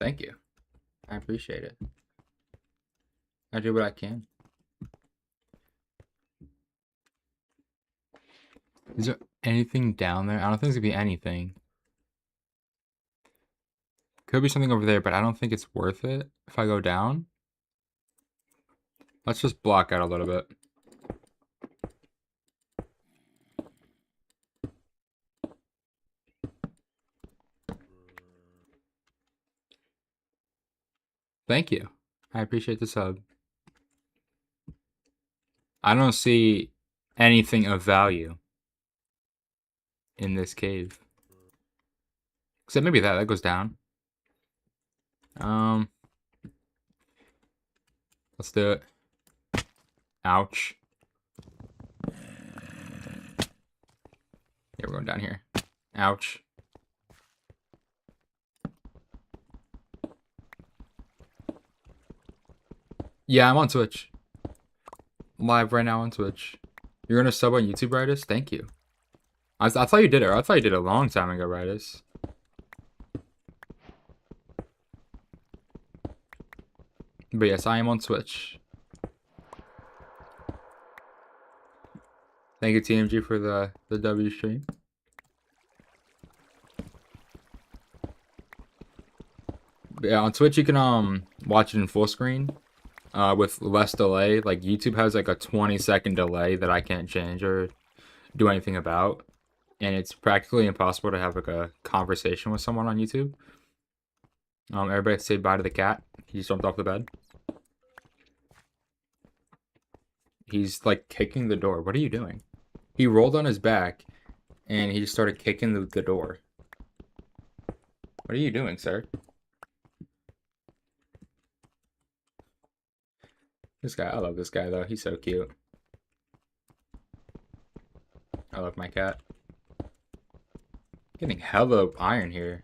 A: Thank you. I appreciate it. I do what I can. Is there anything down there? I don't think there's gonna be anything. Could be something over there, but I don't think it's worth it if I go down. Let's just block out a little bit. Thank you. I appreciate the sub. I don't see anything of value in this cave. Except maybe that goes down. Let's do it. Ouch. Yeah, we're going down here. Ouch. Yeah, I'm on Twitch. Live right now on Twitch. You're gonna sub on YouTube, Ritus? Thank you. I thought you did it. I thought you did it a long time ago, Ritus. But yes, I am on Twitch. Thank you, TMG, for the W stream. But yeah, on Twitch you can watch it in full screen. With less delay. Like YouTube has like a 20-second delay that I can't change or do anything about, and it's practically impossible to have like a conversation with someone on YouTube. Everybody say bye to the cat. He just jumped off the bed. He's like kicking the door. What are you doing? He rolled on his back and he just started kicking the door. What are you doing, sir? This guy, I love this guy though. He's so cute. I love my cat. Getting hella iron here.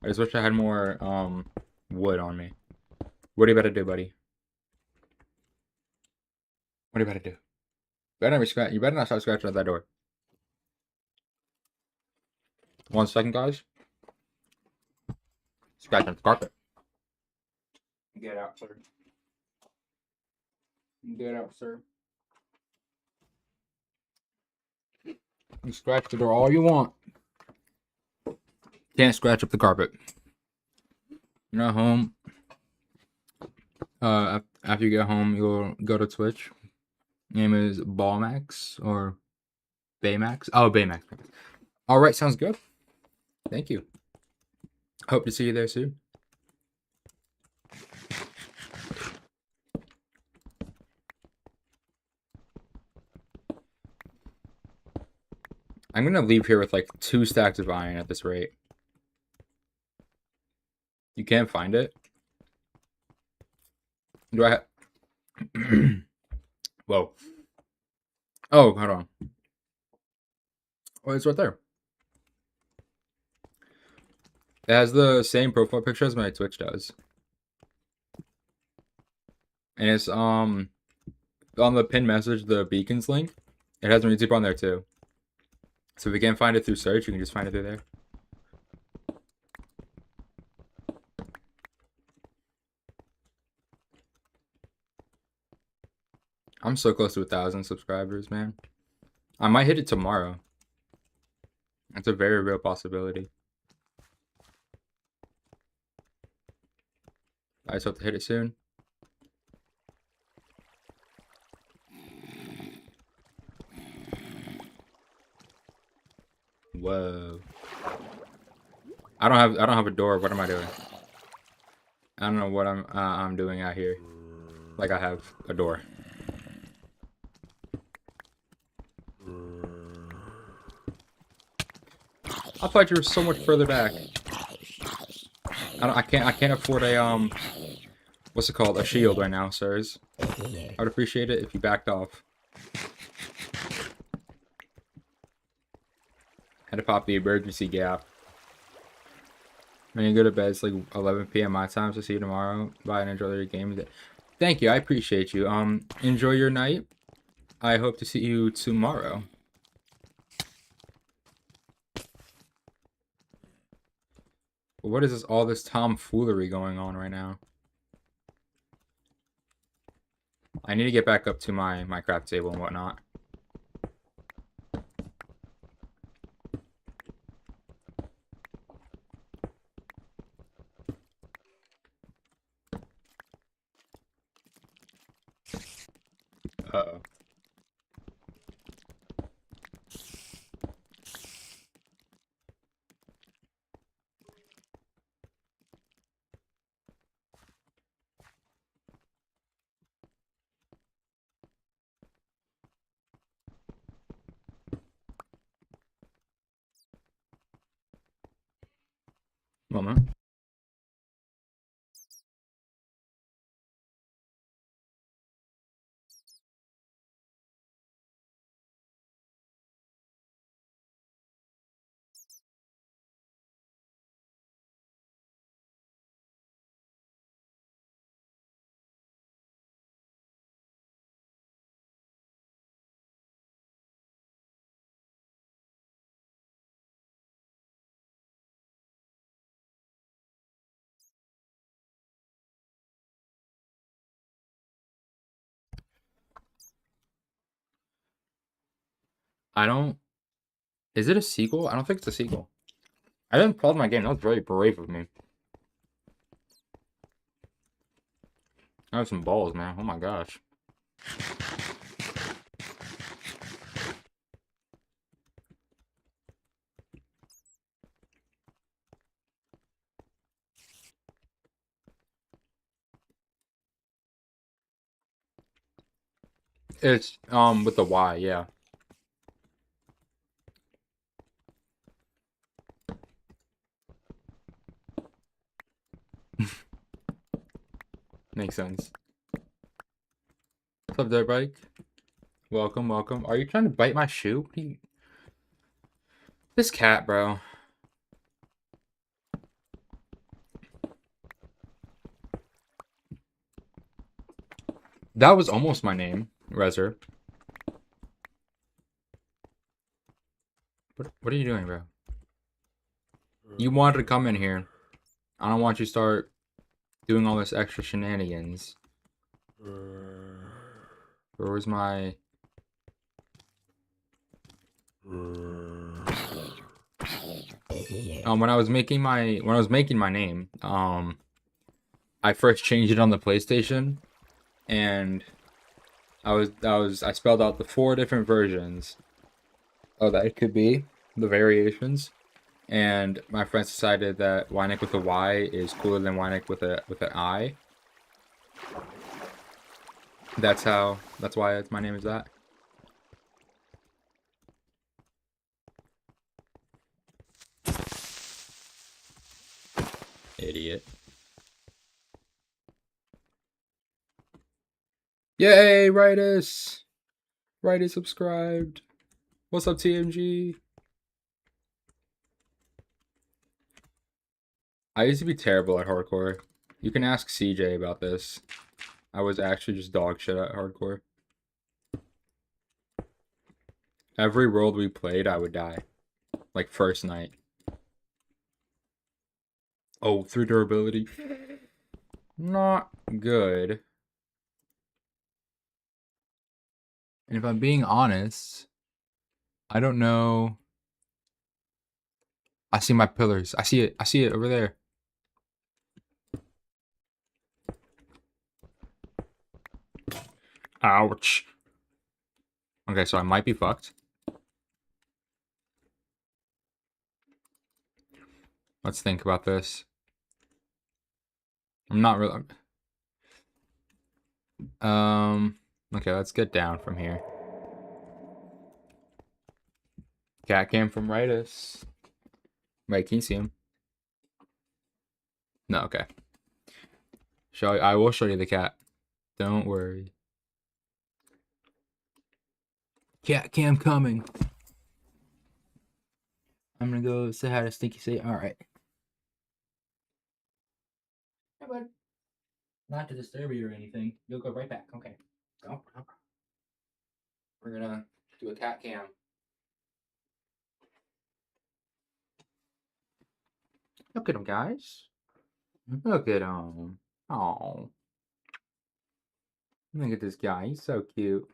A: I just wish I had more wood on me. What are you about to do, buddy? What are you about to do? You better not start scratching at that door. 1 second, guys. Scratching the carpet. Get out, sir. Get out, sir. You scratch the door all you want. Can't scratch up the carpet. You're not home. After you get home, you'll go to Twitch. Name is Ballmax or Baymax. Oh, Baymax. All right, sounds good. Thank you. Hope to see you there soon. I'm gonna leave here with like 2 stacks of iron at this rate. You can't find it? Do I have... Whoa. Oh, hold on. Oh, it's right there. It has the same profile picture as my Twitch does. And it's on the pinned message, the beacons link. It has my YouTube on there too. So if you can't find it through search, you can just find it through there. I'm so close to 1,000 subscribers, man. I might hit it tomorrow. That's a very real possibility. I just hope to hit it soon. Whoa. I don't have a door. What am I doing? I don't know what I'm doing out here. Like I have a door. I thought you were so much further back. I can't afford a what's it called? A shield right now, sirs. I would appreciate it if you backed off. Had to pop the emergency gap. When you go to bed, it's like 11 p.m. my time, so see you tomorrow. Bye and enjoy your game. Thank you, I appreciate you. Enjoy your night. I hope to see you tomorrow. What is this? All this tomfoolery going on right now? I need to get back up to my craft table and whatnot. Uh-oh. Moment. I don't... Is it a sequel? I don't think it's a sequel. I didn't pause my game. That was very brave of me. I have some balls, man. Oh my gosh. It's with the Y, yeah. Makes sense. What's up, Dirt Bike? Welcome, welcome. Are you trying to bite my shoe? What are you... This cat, bro. That was almost my name, Rezer. What are you doing, bro? You wanted to come in here. I don't want you to start doing all this extra shenanigans. Where was my... when I was making my name, I first changed it on the PlayStation, and I spelled out the 4 different versions that it could be, the variations, and my friends decided that Wynick with a Y is cooler than Wynick with an I. That's why my name is that. Idiot. Yay, Rightus! Rightus subscribed. What's up, TMG? I used to be terrible at hardcore. You can ask CJ about this. I was actually just dog shit at hardcore. Every world we played, I would die. Like, first night. Oh, 3 durability. Not good. And if I'm being honest, I don't know. I see my pillars. I see it. I see it over there. Ouch. Okay, so I might be fucked. Let's think about this. I'm not really... Okay, let's get down from here. Cat cam from Rightus. Wait, can you see him? No, okay. I will show you the cat. Don't worry. Cat cam coming. I'm gonna go say hi to Stinky. Say, alright. Hey, bud. Not to disturb you or anything. You'll go right back. Okay. Go. We're gonna do a cat cam. Look at him, guys. Look at him. Oh. Look at this guy. He's so cute.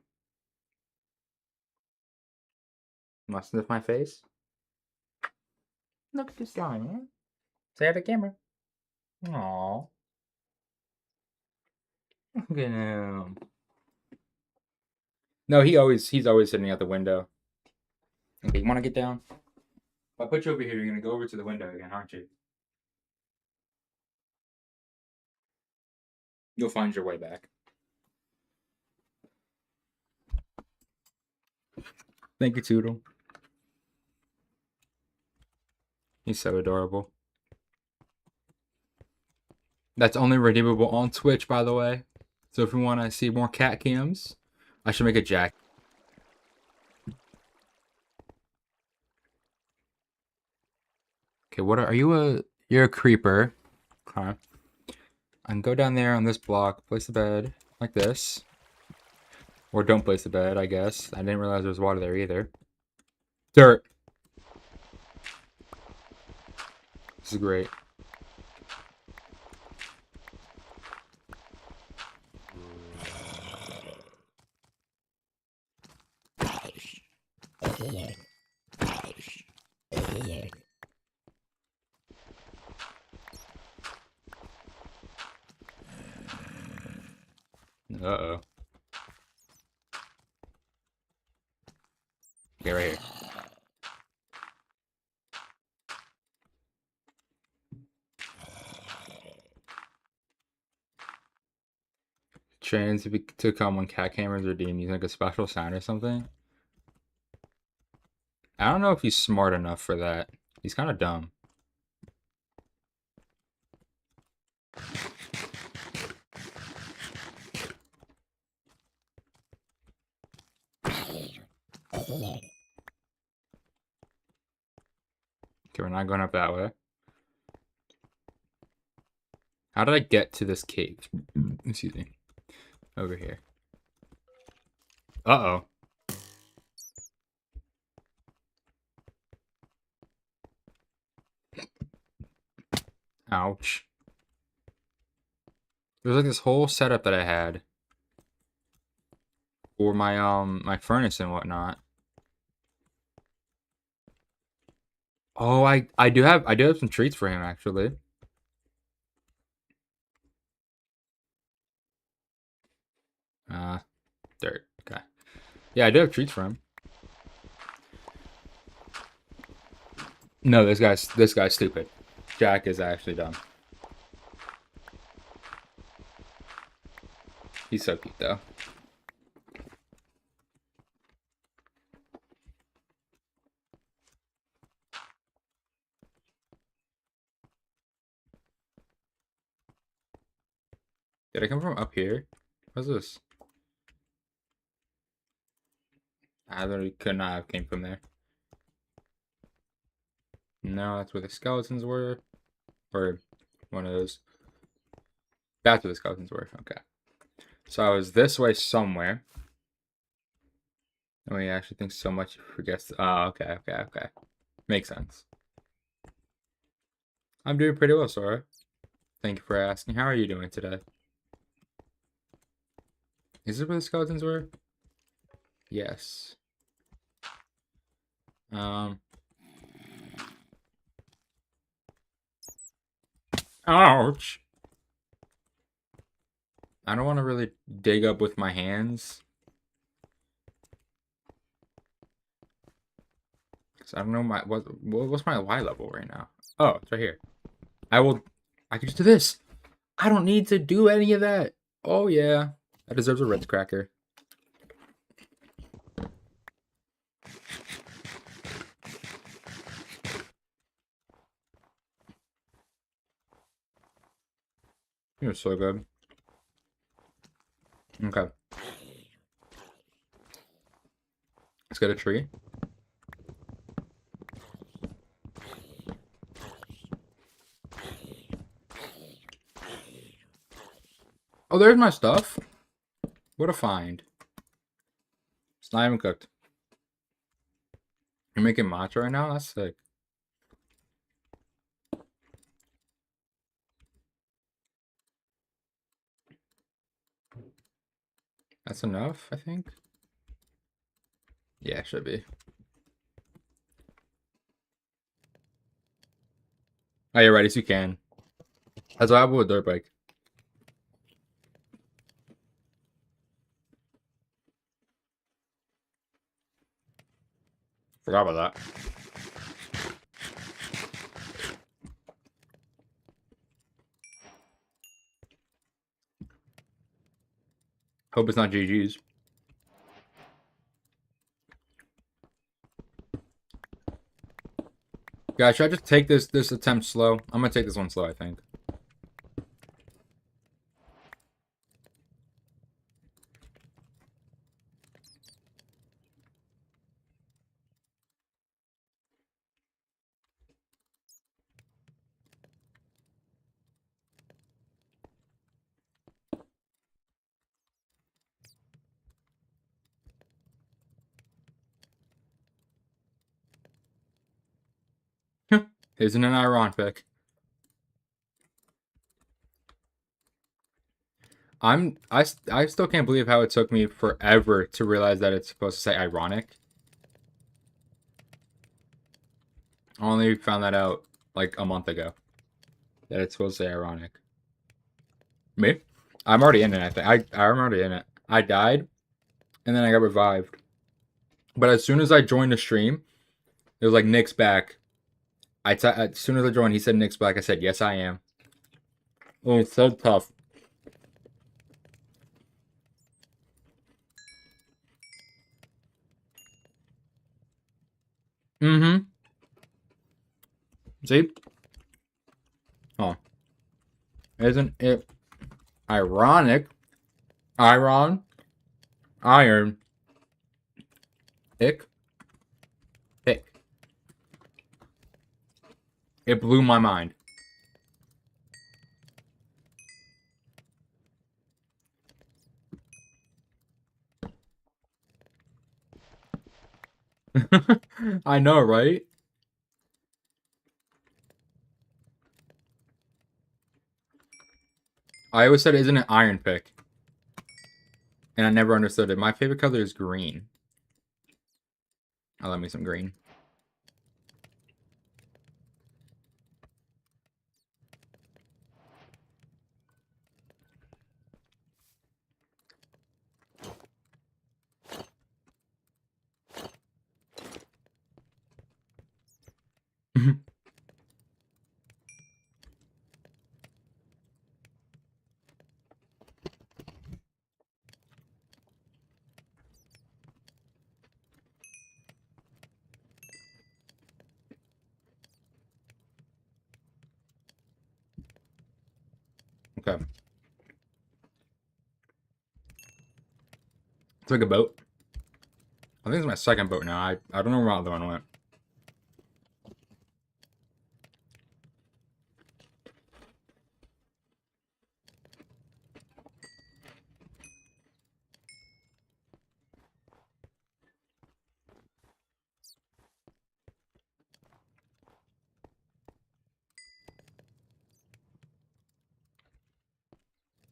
A: Must sniff my face. Look at this guy, man. Say hi to the camera. Aww. Look at him. No, he's always sitting out the window. Okay, you want to get down? If I put you over here, you're gonna go over to the window again, aren't you? You'll find your way back. Thank you, Toodle. He's so adorable. That's only redeemable on Twitch, by the way. So if you want to see more cat cams, I should make a jack. Okay, what are you? You're a creeper. Okay. I can go down there on this block, place the bed like this. Or don't place the bed, I guess. I didn't realize there was water there either. Dirt. This is great. Uh-oh. Okay, right here. Trains to come when cat cameras are deemed using like a special sound or something. I don't know if he's smart enough for that. He's kind of dumb. Okay, we're not going up that way. How did I get to this cave? Excuse me. Over here. Uh-oh. Ouch. There's like this whole setup that I had for my furnace and whatnot. Oh, I do have some treats for him actually. Dirt. Okay. Yeah, I do have treats for him. No, this guy's stupid. Jack is actually dumb. He's so cute though. Did I come from up here? What's this? I literally could not have came from there. No, that's where the skeletons were. Or one of those. That's where the skeletons were. Okay. So I was this way somewhere. Oh, he actually thinks so much he forgets. Oh, okay. Makes sense. I'm doing pretty well, Sora. Thank you for asking. How are you doing today? Is this where the skeletons were? Yes. Ouch. I don't want to really dig up with my hands. I don't know what's my Y level right now. Oh, it's right here. I can just do this. I don't need to do any of that. Oh yeah. That deserves a Ritz cracker. You're so good. Okay. Let's get a tree. Oh, there's my stuff. What a find. It's not even cooked. You're making matcha right now? That's sick. That's enough, I think. Yeah, should be. Oh, you're right. Yes, you can. That's what happened with dirt bike. Forgot about that. Hope it's not GG's. Guys, should I just take this attempt slow? I'm gonna take this one slow, I think. Isn't an ironic. I still can't believe how it took me forever to realize that it's supposed to say ironic. I only found that out like a month ago. That it's supposed to say ironic. Me? I'm already in it, I think. I'm already in it. I died, and then I got revived. But as soon as I joined the stream, it was like, Nick's back. As soon as I joined, he said Nick's back. I said, yes, I am. Oh, it's so tough. Mm-hmm. See? Oh. Isn't it ironic? Iron. Pick. It blew my mind. I know, right? I always said, isn't it iron pick? And I never understood it. My favorite color is green. I love me some green. Okay. It's like a boat. I think it's my second boat now. I don't know where my other one went.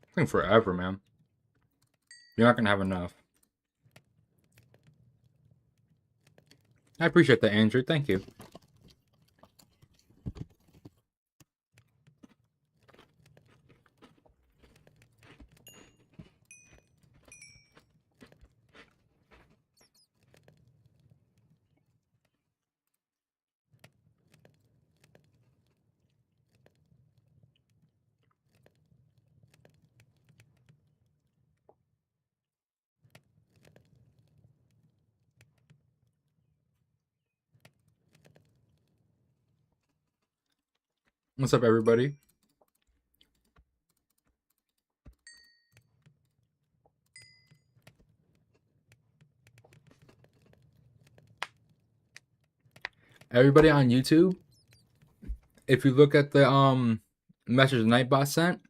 A: I think forever, man. You're not gonna have enough. I appreciate that, Andrew. Thank you. What's up, everybody? Everybody on YouTube, if you look at the message Nightbot sent,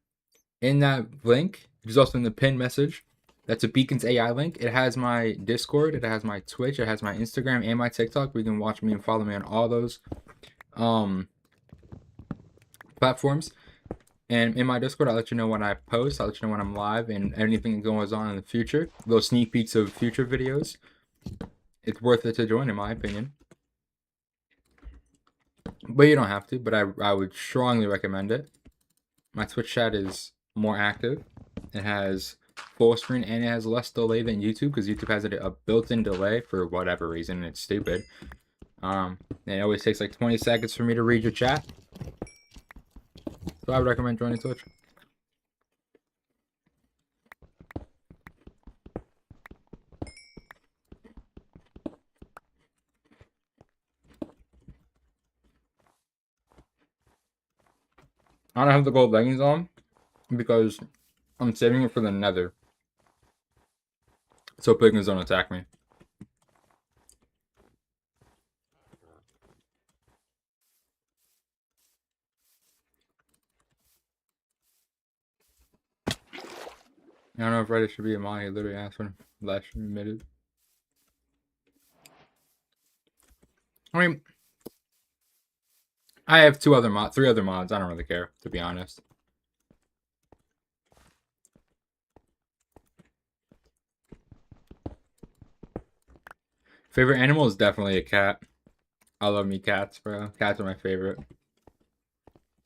A: in that link, which is also in the pinned message, that's a Beacons AI link. It has my Discord, it has my Twitch, it has my Instagram and my TikTok, where you can watch me and follow me on all those platforms. And in my Discord, I'll let you know when I post, I'll let you know when I'm live, and anything that goes on in the future. Those sneak peeks of future videos. It's worth it to join, in my opinion. But you don't have to, but I would strongly recommend it. My Twitch chat is more active. It has full screen and it has less delay than YouTube, because YouTube has a built-in delay for whatever reason, and it's stupid. And it always takes like 20 seconds for me to read your chat. So I would recommend joining Twitch. I don't have the gold leggings on because I'm saving it for the nether, so piglins don't attack me. I don't know if Reddit should be a mod. He literally asked when last admitted. I mean, I have three other mods. I don't really care, to be honest. Favorite animal is definitely a cat. I love me cats, bro. Cats are my favorite.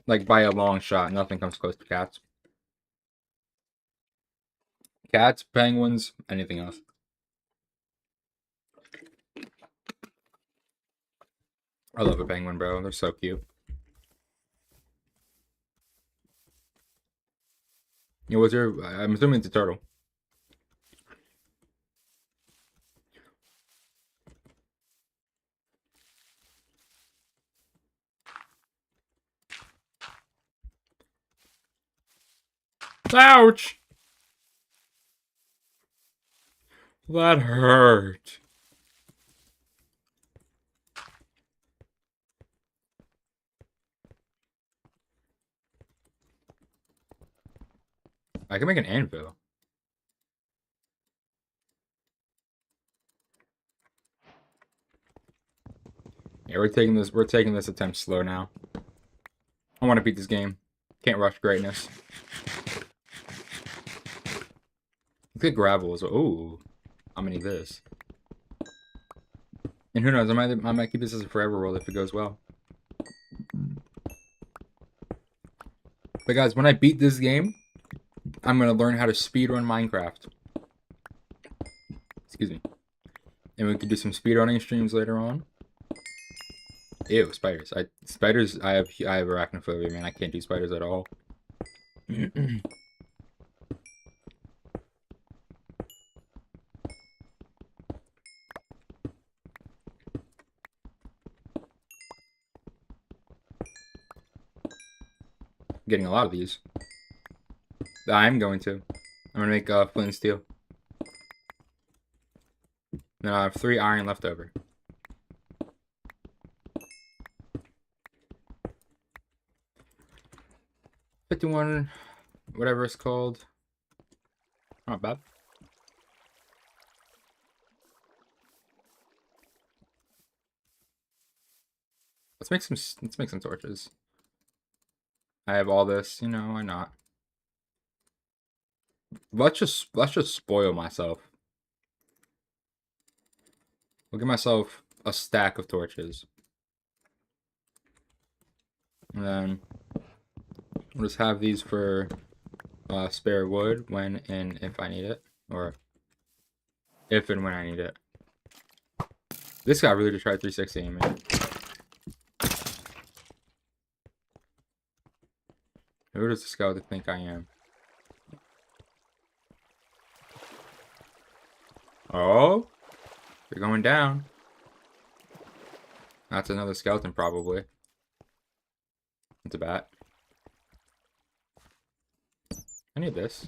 A: Like, by a long shot. Nothing comes close to cats. Cats, penguins, anything else. I love a penguin, bro. They're so cute. What's your... I'm assuming it's a turtle. Ouch! That hurt. I can make an anvil. Yeah, we're taking this attempt slow now. I want to beat this game. Can't rush greatness. Good gravel as well. Ooh, I'm gonna need this. And who knows? I might keep this as a forever world if it goes well. But guys, when I beat this game, I'm gonna learn how to speedrun Minecraft. Excuse me. And we could do some speedrunning streams later on. Ew, spiders. I have arachnophobia, man. I can't do spiders at all. Getting a lot of these. I'm going to make flint and steel. Then I have 3 iron left over. $51, whatever it's called. Not bad. Let's make some torches. I have all this, you know, why not? Let's just spoil myself. I'll give myself a stack of torches. And then we'll just have these for spare wood when and if I need it. Or if and when I need it. This guy really just tried 360 aiming. Who does the skeleton think I am? Oh, you're going down. That's another skeleton, probably. It's a bat. I need this.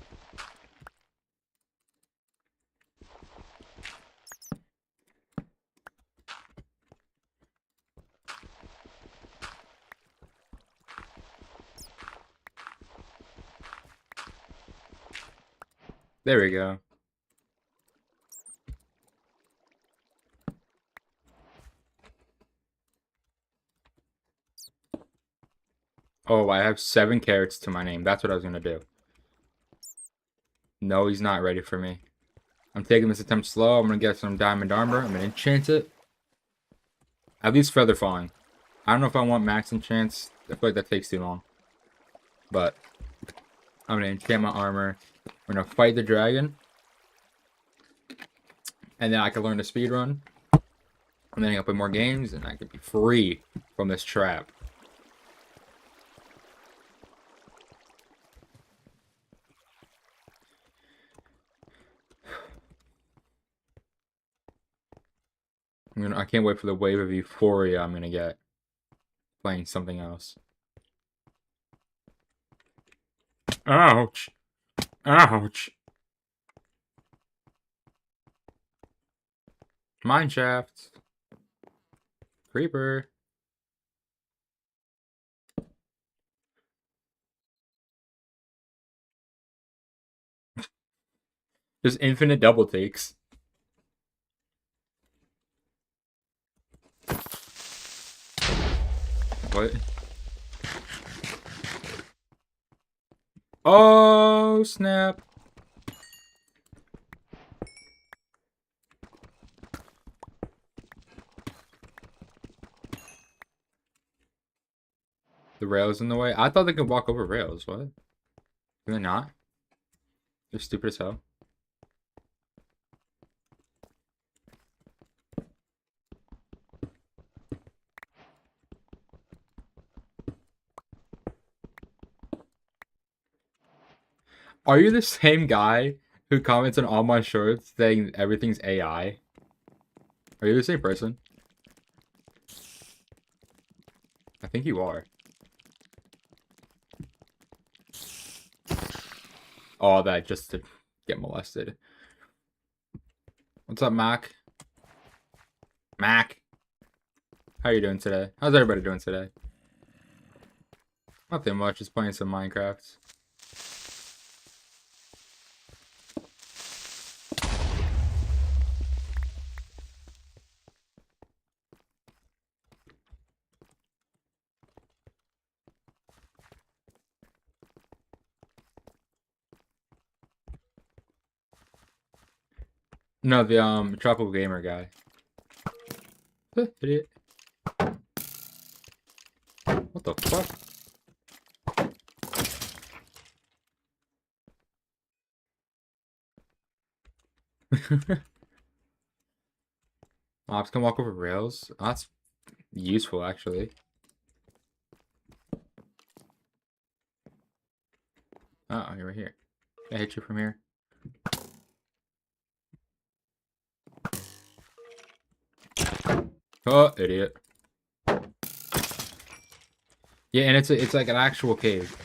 A: There we go. Oh, I have 7 carrots to my name. That's what I was gonna do. No, he's not ready for me. I'm taking this attempt slow. I'm gonna get some diamond armor. I'm gonna enchant it. At least feather falling. I don't know if I want max enchants. I feel like that takes too long. But I'm gonna enchant my armor. We're gonna fight the dragon. And then I can learn to speedrun. And then I can play more games and I can be free from this trap. I can't wait for the wave of euphoria I'm gonna get playing something else. Ouch! Ouch! Mineshaft. Creeper. Just infinite double takes. What? Oh, snap. The rails in the way? I thought they could walk over rails. What? Can they not? They're stupid as hell. Are you the same guy who comments on all my shorts saying everything's AI? Are you the same person? I think you are. All that just to get molested. What's up, Mac? Mac? How you doing today? How's everybody doing today? Nothing much, just playing some Minecraft. No, the Tropical Gamer guy. Idiot. What the fuck? Mobs can walk over rails. Oh, that's useful, actually. Oh, you're right here. I hit you from here. Oh, idiot. Yeah, and it's like an actual cave.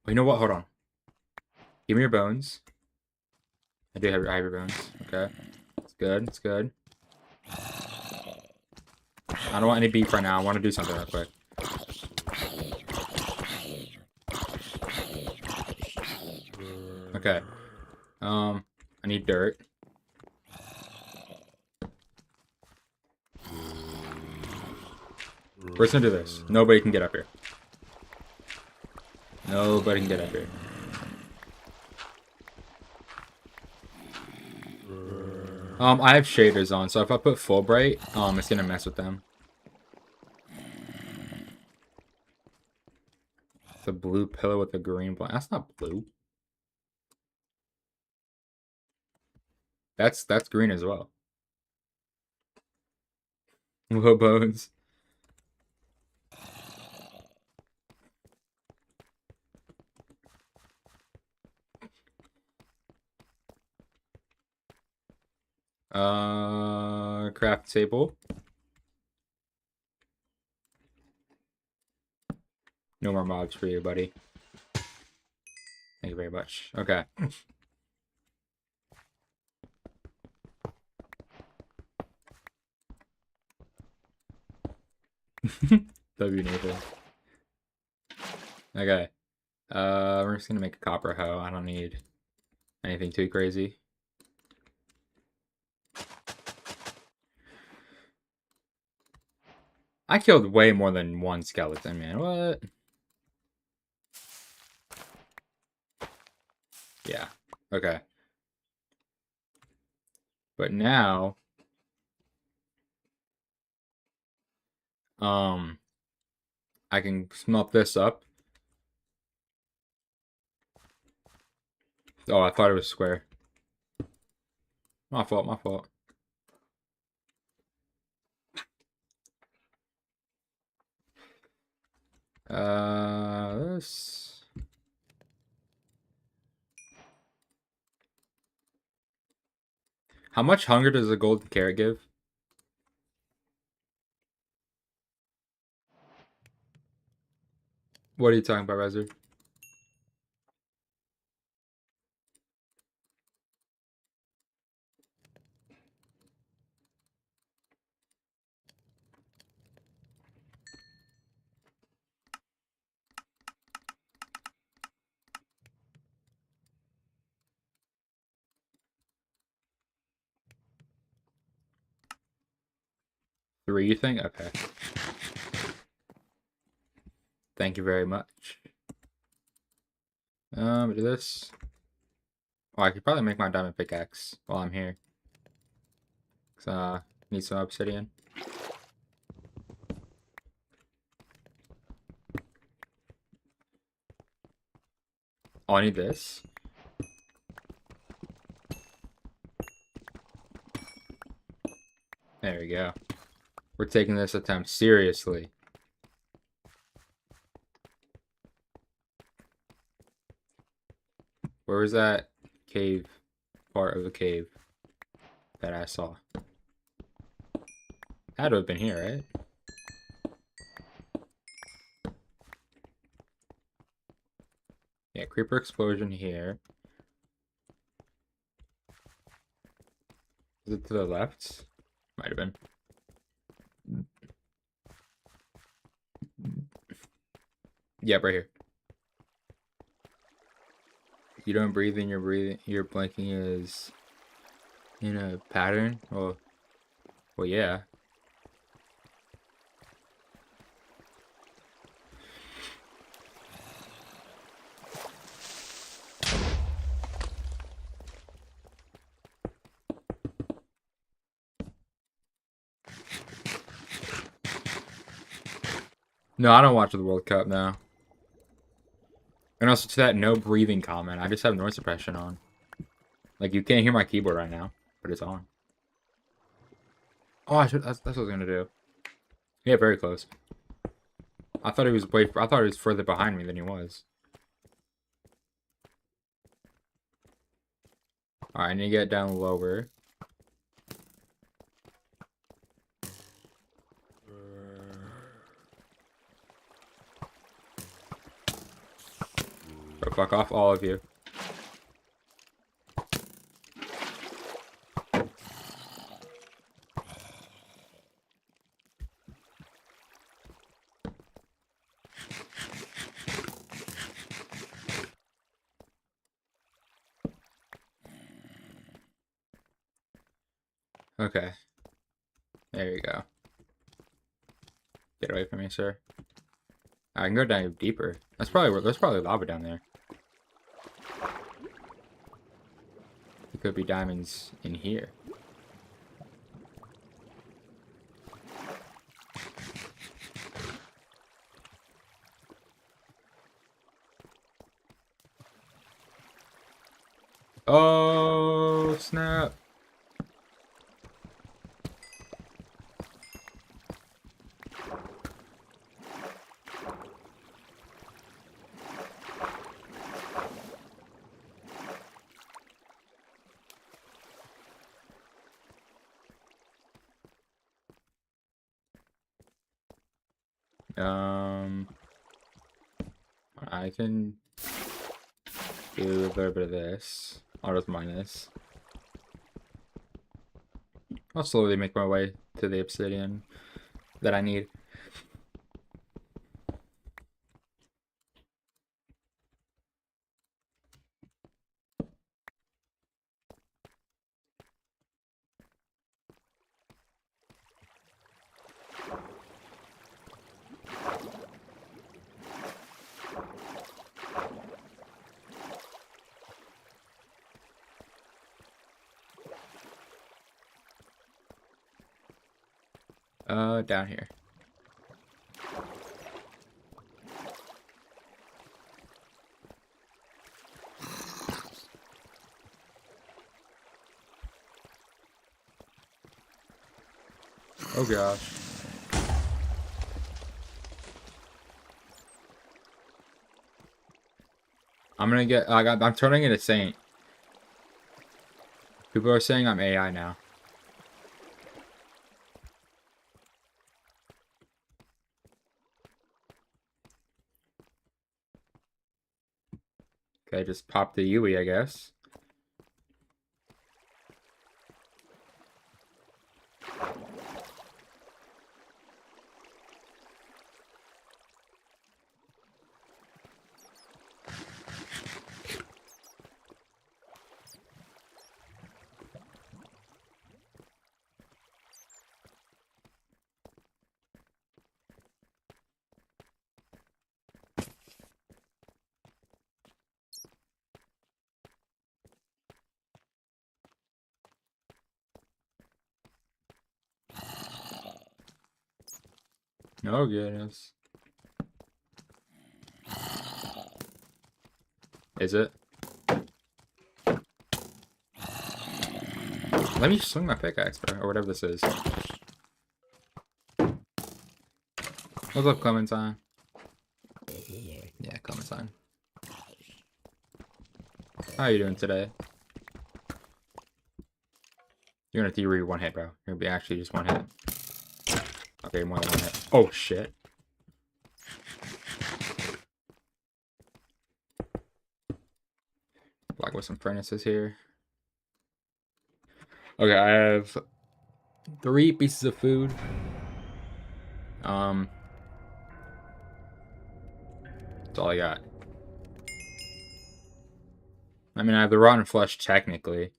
A: Oh, you know what? Hold on. Give me your bones. I have your bones. Okay. It's good. It's good. I don't want any beef right now. I want to do something real quick. Okay. I need dirt. We're just gonna do this. Nobody can get up here. Nobody can get up here. I have shaders on, so if I put full bright, it's gonna mess with them. The blue pillar with the green blanket. That's not blue. That's green as well. Low bones. Craft table. No more mobs for you, buddy. Thank you very much. Okay. W Nathan. Okay. We're just gonna make a copper hoe. I don't need anything too crazy. I killed way more than one skeleton, man. What? Yeah. Okay. But now, I can smelt this up. Oh, I thought it was square. My fault, my fault. This. How much hunger does a golden carrot give? What are you talking about, Rezer? Three, you think? Okay. Thank you very much. Do this. Oh, I could probably make my diamond pickaxe while I'm here. Cause need some obsidian. Oh, I need this. There we go. We're taking this attempt seriously. Where was that cave, part of the cave that I saw? Had to have been here, right? Yeah, creeper explosion here. Is it to the left? Might have been. Yep, right here. You don't breathe in your blinking is in a pattern? Well, yeah. No, I don't watch the World Cup now. And also to that no breathing comment, I just have noise suppression on. Like, you can't hear my keyboard right now, but it's on. Oh, that's what I was gonna do. Yeah, very close. I thought he was further behind me than he was. Alright, I need to get down lower. Or fuck off, all of you. Okay. There you go. Get away from me, sir. I can go down deeper. There's probably lava down there. There could be diamonds in here. Oh, snap. I can do a little bit of this. I'll just mine this. I'll slowly make my way to the obsidian that I need. Down here. Oh gosh. I'm turning into Saint. People are saying I'm AI now. Okay, just pop the Yui, I guess. Oh goodness. Is it? Let me swing my pickaxe, bro, or whatever this is. What's up, Clementine? Yeah, Clementine. How are you doing today? You're gonna theory one hit, bro. You're gonna be actually just one hit. Okay, more than one hit. Oh shit. Like with some furnaces here. Okay, I have 3 pieces of food. That's all I got. I mean, I have the rotten flesh technically.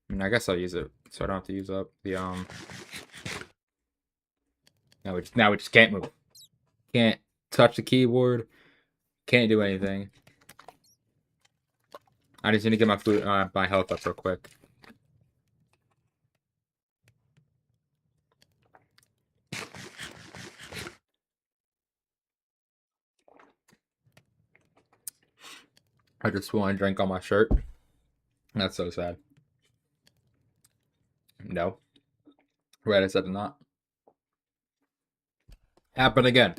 A: I mean, I guess I'll use it so I don't have to use up the Now we just can't move. Can't touch the keyboard. Can't do anything. I just need to get my food, my health up real quick. I just want to drink on my shirt. That's so sad. No. Right, I said not. Happen again.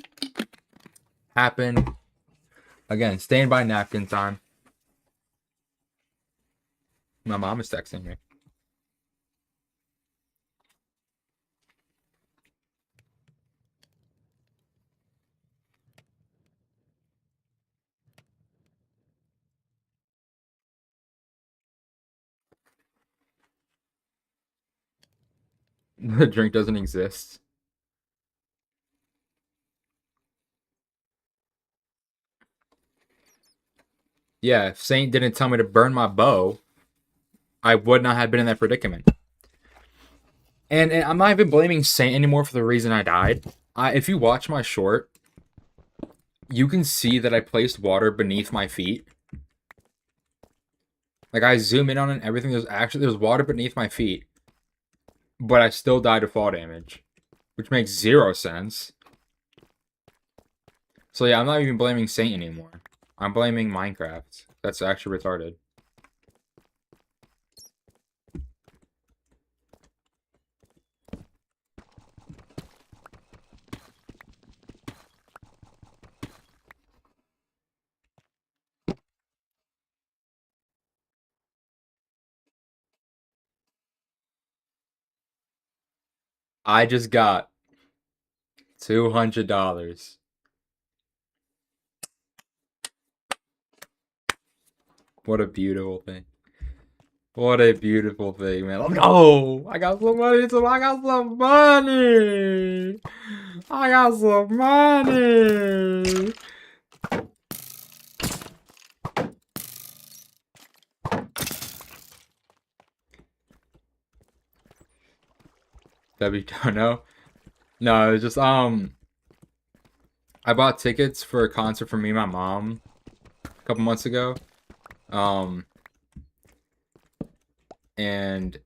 A: Happen again. Stand by napkin time. My mom is texting me. The drink doesn't exist. Yeah, if Saint didn't tell me to burn my bow, I would not have been in that predicament. And I'm not even blaming Saint anymore for the reason I died. If you watch my short, you can see that I placed water beneath my feet. Like, I zoom in on it and everything. There's water beneath my feet. But I still died to fall damage. Which makes 0 sense. So yeah, I'm not even blaming Saint anymore. I'm blaming Minecraft. That's actually retarded. I just got $200. What a beautiful thing. What a beautiful thing, man. Oh, I got some money. I got some money. I got some money. That we don't know. No, it was just I bought tickets for a concert for me and my mom a couple months ago. And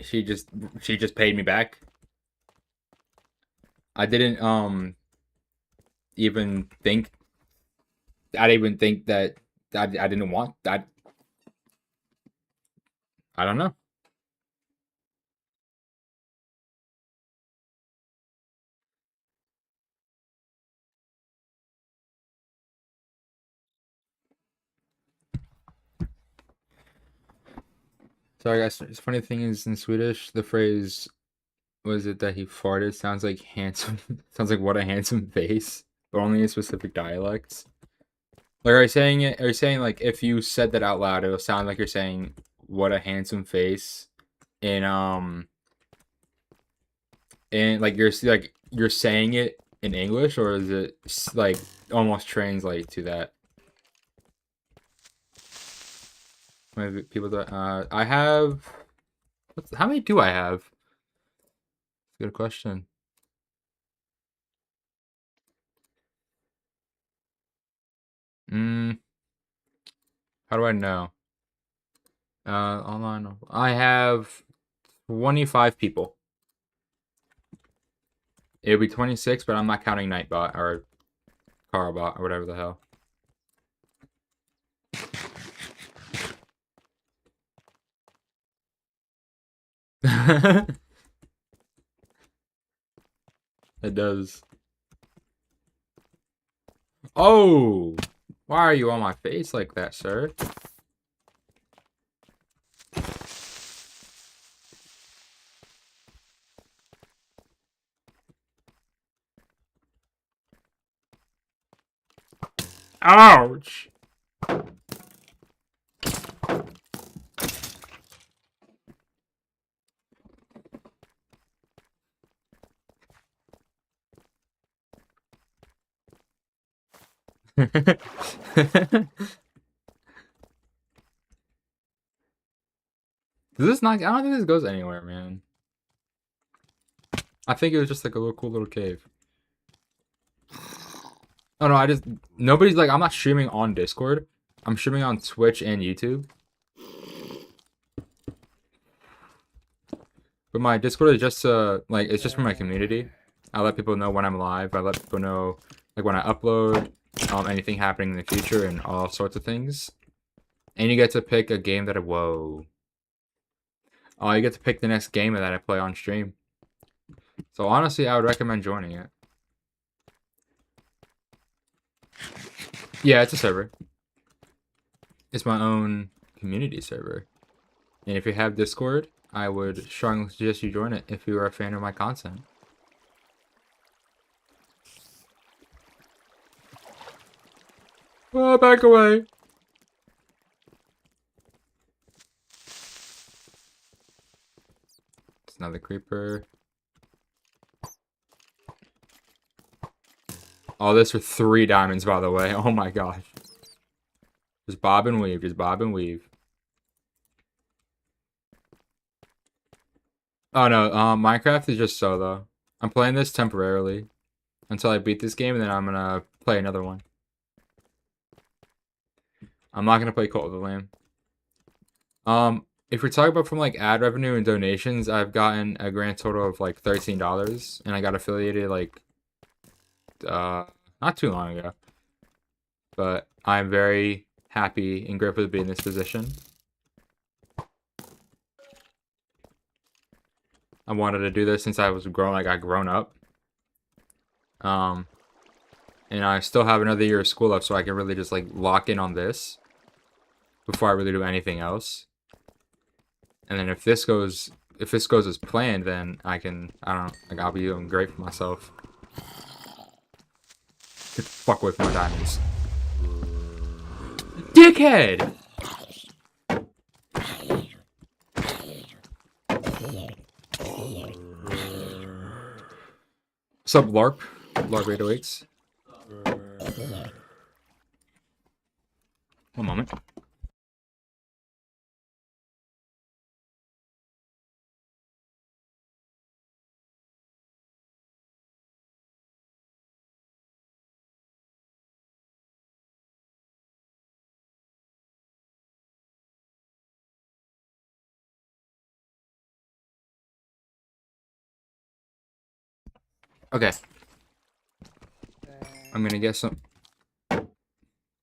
A: she just paid me back. I didn't even think. I didn't even think that I didn't want that. I don't know. Sorry, guys. The funny thing is, in Swedish, the phrase was it that he farted sounds like handsome. Sounds like what a handsome face, but only in specific dialects. Like, are you saying it? Are you saying like if you said that out loud, it'll sound like you're saying what a handsome face, in and like you're saying it in English, or is it like almost translate to that? Maybe people that I have. How many do I have? Good question. How do I know? Online. I have 25 people. It'll be 26, but I'm not counting Nightbot or Carbot or whatever the hell. It does. Oh! Why are you on my face like that, sir? Ouch! Does this not? I don't think this goes anywhere, man. I think it was just like a little cool little cave. Oh no, nobody's like, I'm not streaming on Discord. I'm streaming on Twitch and YouTube. But my Discord is just like, it's just for my community. I let people know when I'm live. I let people know like when I upload, anything happening in the future, and all sorts of things. And you get to pick a game that whoa. Oh, you get to pick the next game that I play on stream. So honestly, I would recommend joining it. Yeah, it's a server. It's my own community server. And if you have Discord, I would strongly suggest you join it if you are a fan of my content. Oh, back away. It's another creeper. Oh, this for 3 diamonds, by the way. Oh my gosh. Just bob and weave. Just bob and weave. Oh no, Minecraft is just solo. I'm playing this temporarily until I beat this game, and then I'm gonna play another one. I'm not gonna play Cult of the Lamb. If we're talking about from like ad revenue and donations, I've gotten a grand total of like $13, and I got affiliated like not too long ago. But I'm very happy and grateful to be in this position. I wanted to do this since I was grown, like I grown up. And I still have another year of school left, so I can really just like lock in on this before I really do anything else. And then if this goes as planned, then I don't know, like I'll be doing great for myself. Get the fuck away from my diamonds. Dickhead! What's up, LARP? LARP 808s. One moment. Okay. I'm gonna get some.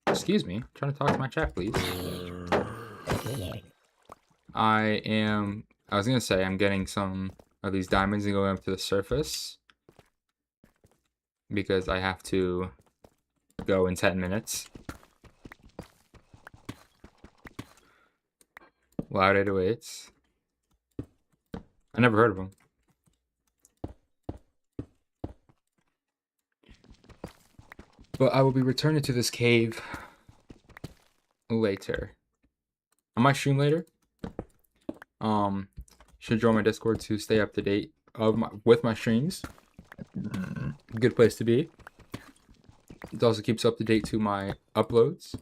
A: Excuse me. I'm trying to talk to my chat, please. I was gonna say I'm getting some of these diamonds and going up to the surface because I have to go in 10 minutes. Loud 808s. I never heard of them. But I will be returning to this cave later. I might stream later. Should join my Discord to stay up to date with my streams. Good place to be. It also keeps up to date to my uploads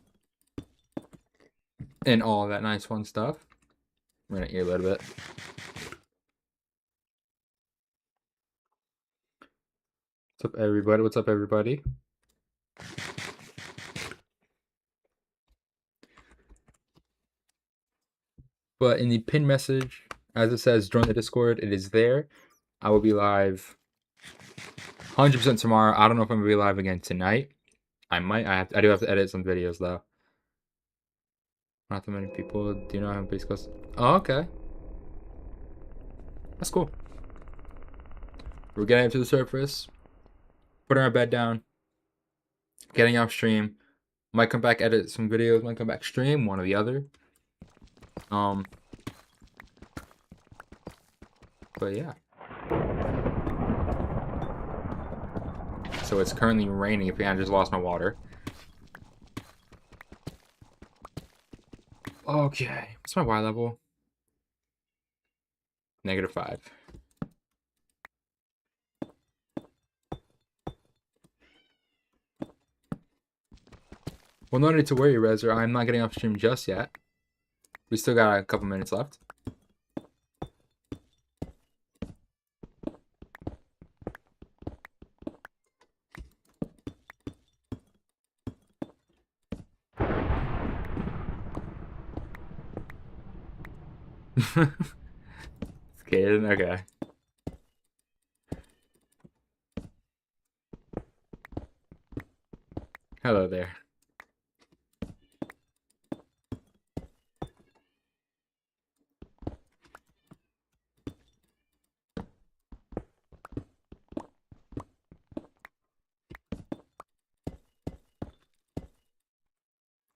A: and all that nice fun stuff. I'm gonna eat a little bit. What's up, everybody? What's up, everybody? But in the pin message, as it says, join the Discord, it is there. I will be live 100% tomorrow. I don't know if I'm gonna be live again tonight. I might. I do have to edit some videos though. Not that many people do not have base cost. Oh, okay. That's cool. We're getting up to the surface. Putting our bed down. Getting off stream. Might come back edit some videos. Might come back stream. One or the other. But yeah. So it's currently raining. I just lost my water. Okay. What's my Y level? -5. Well, no need to worry, Rezer. I'm not getting off stream just yet. We still got a couple minutes left. Scared? Okay. Hello there.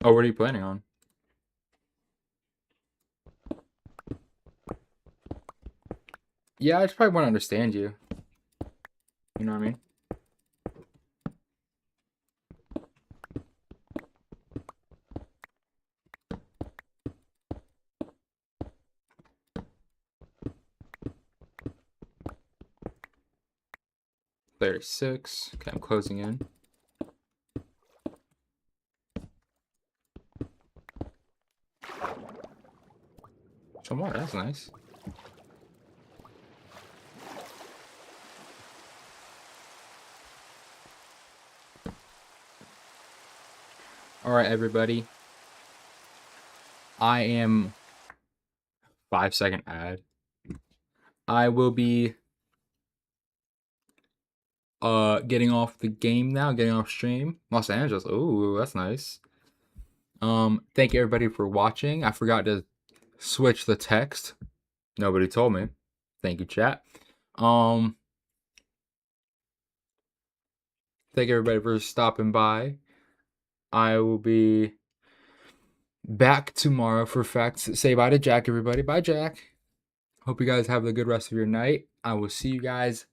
A: Oh, what are you planning on? Yeah, I just probably want to understand you. You know what I mean? There's 6. Okay, I'm closing in. Some more, that's nice. Alright, everybody. I am 5-second ad. I will be getting off the game now, getting off stream. Los Angeles. Ooh, that's nice. Thank you everybody for watching. I forgot to switch the text. Nobody told me. Thank you, chat. Thank you everybody for stopping by. I will be back tomorrow for facts. Say bye to Jack, everybody. Bye, Jack. Hope you guys have a good rest of your night. I will see you guys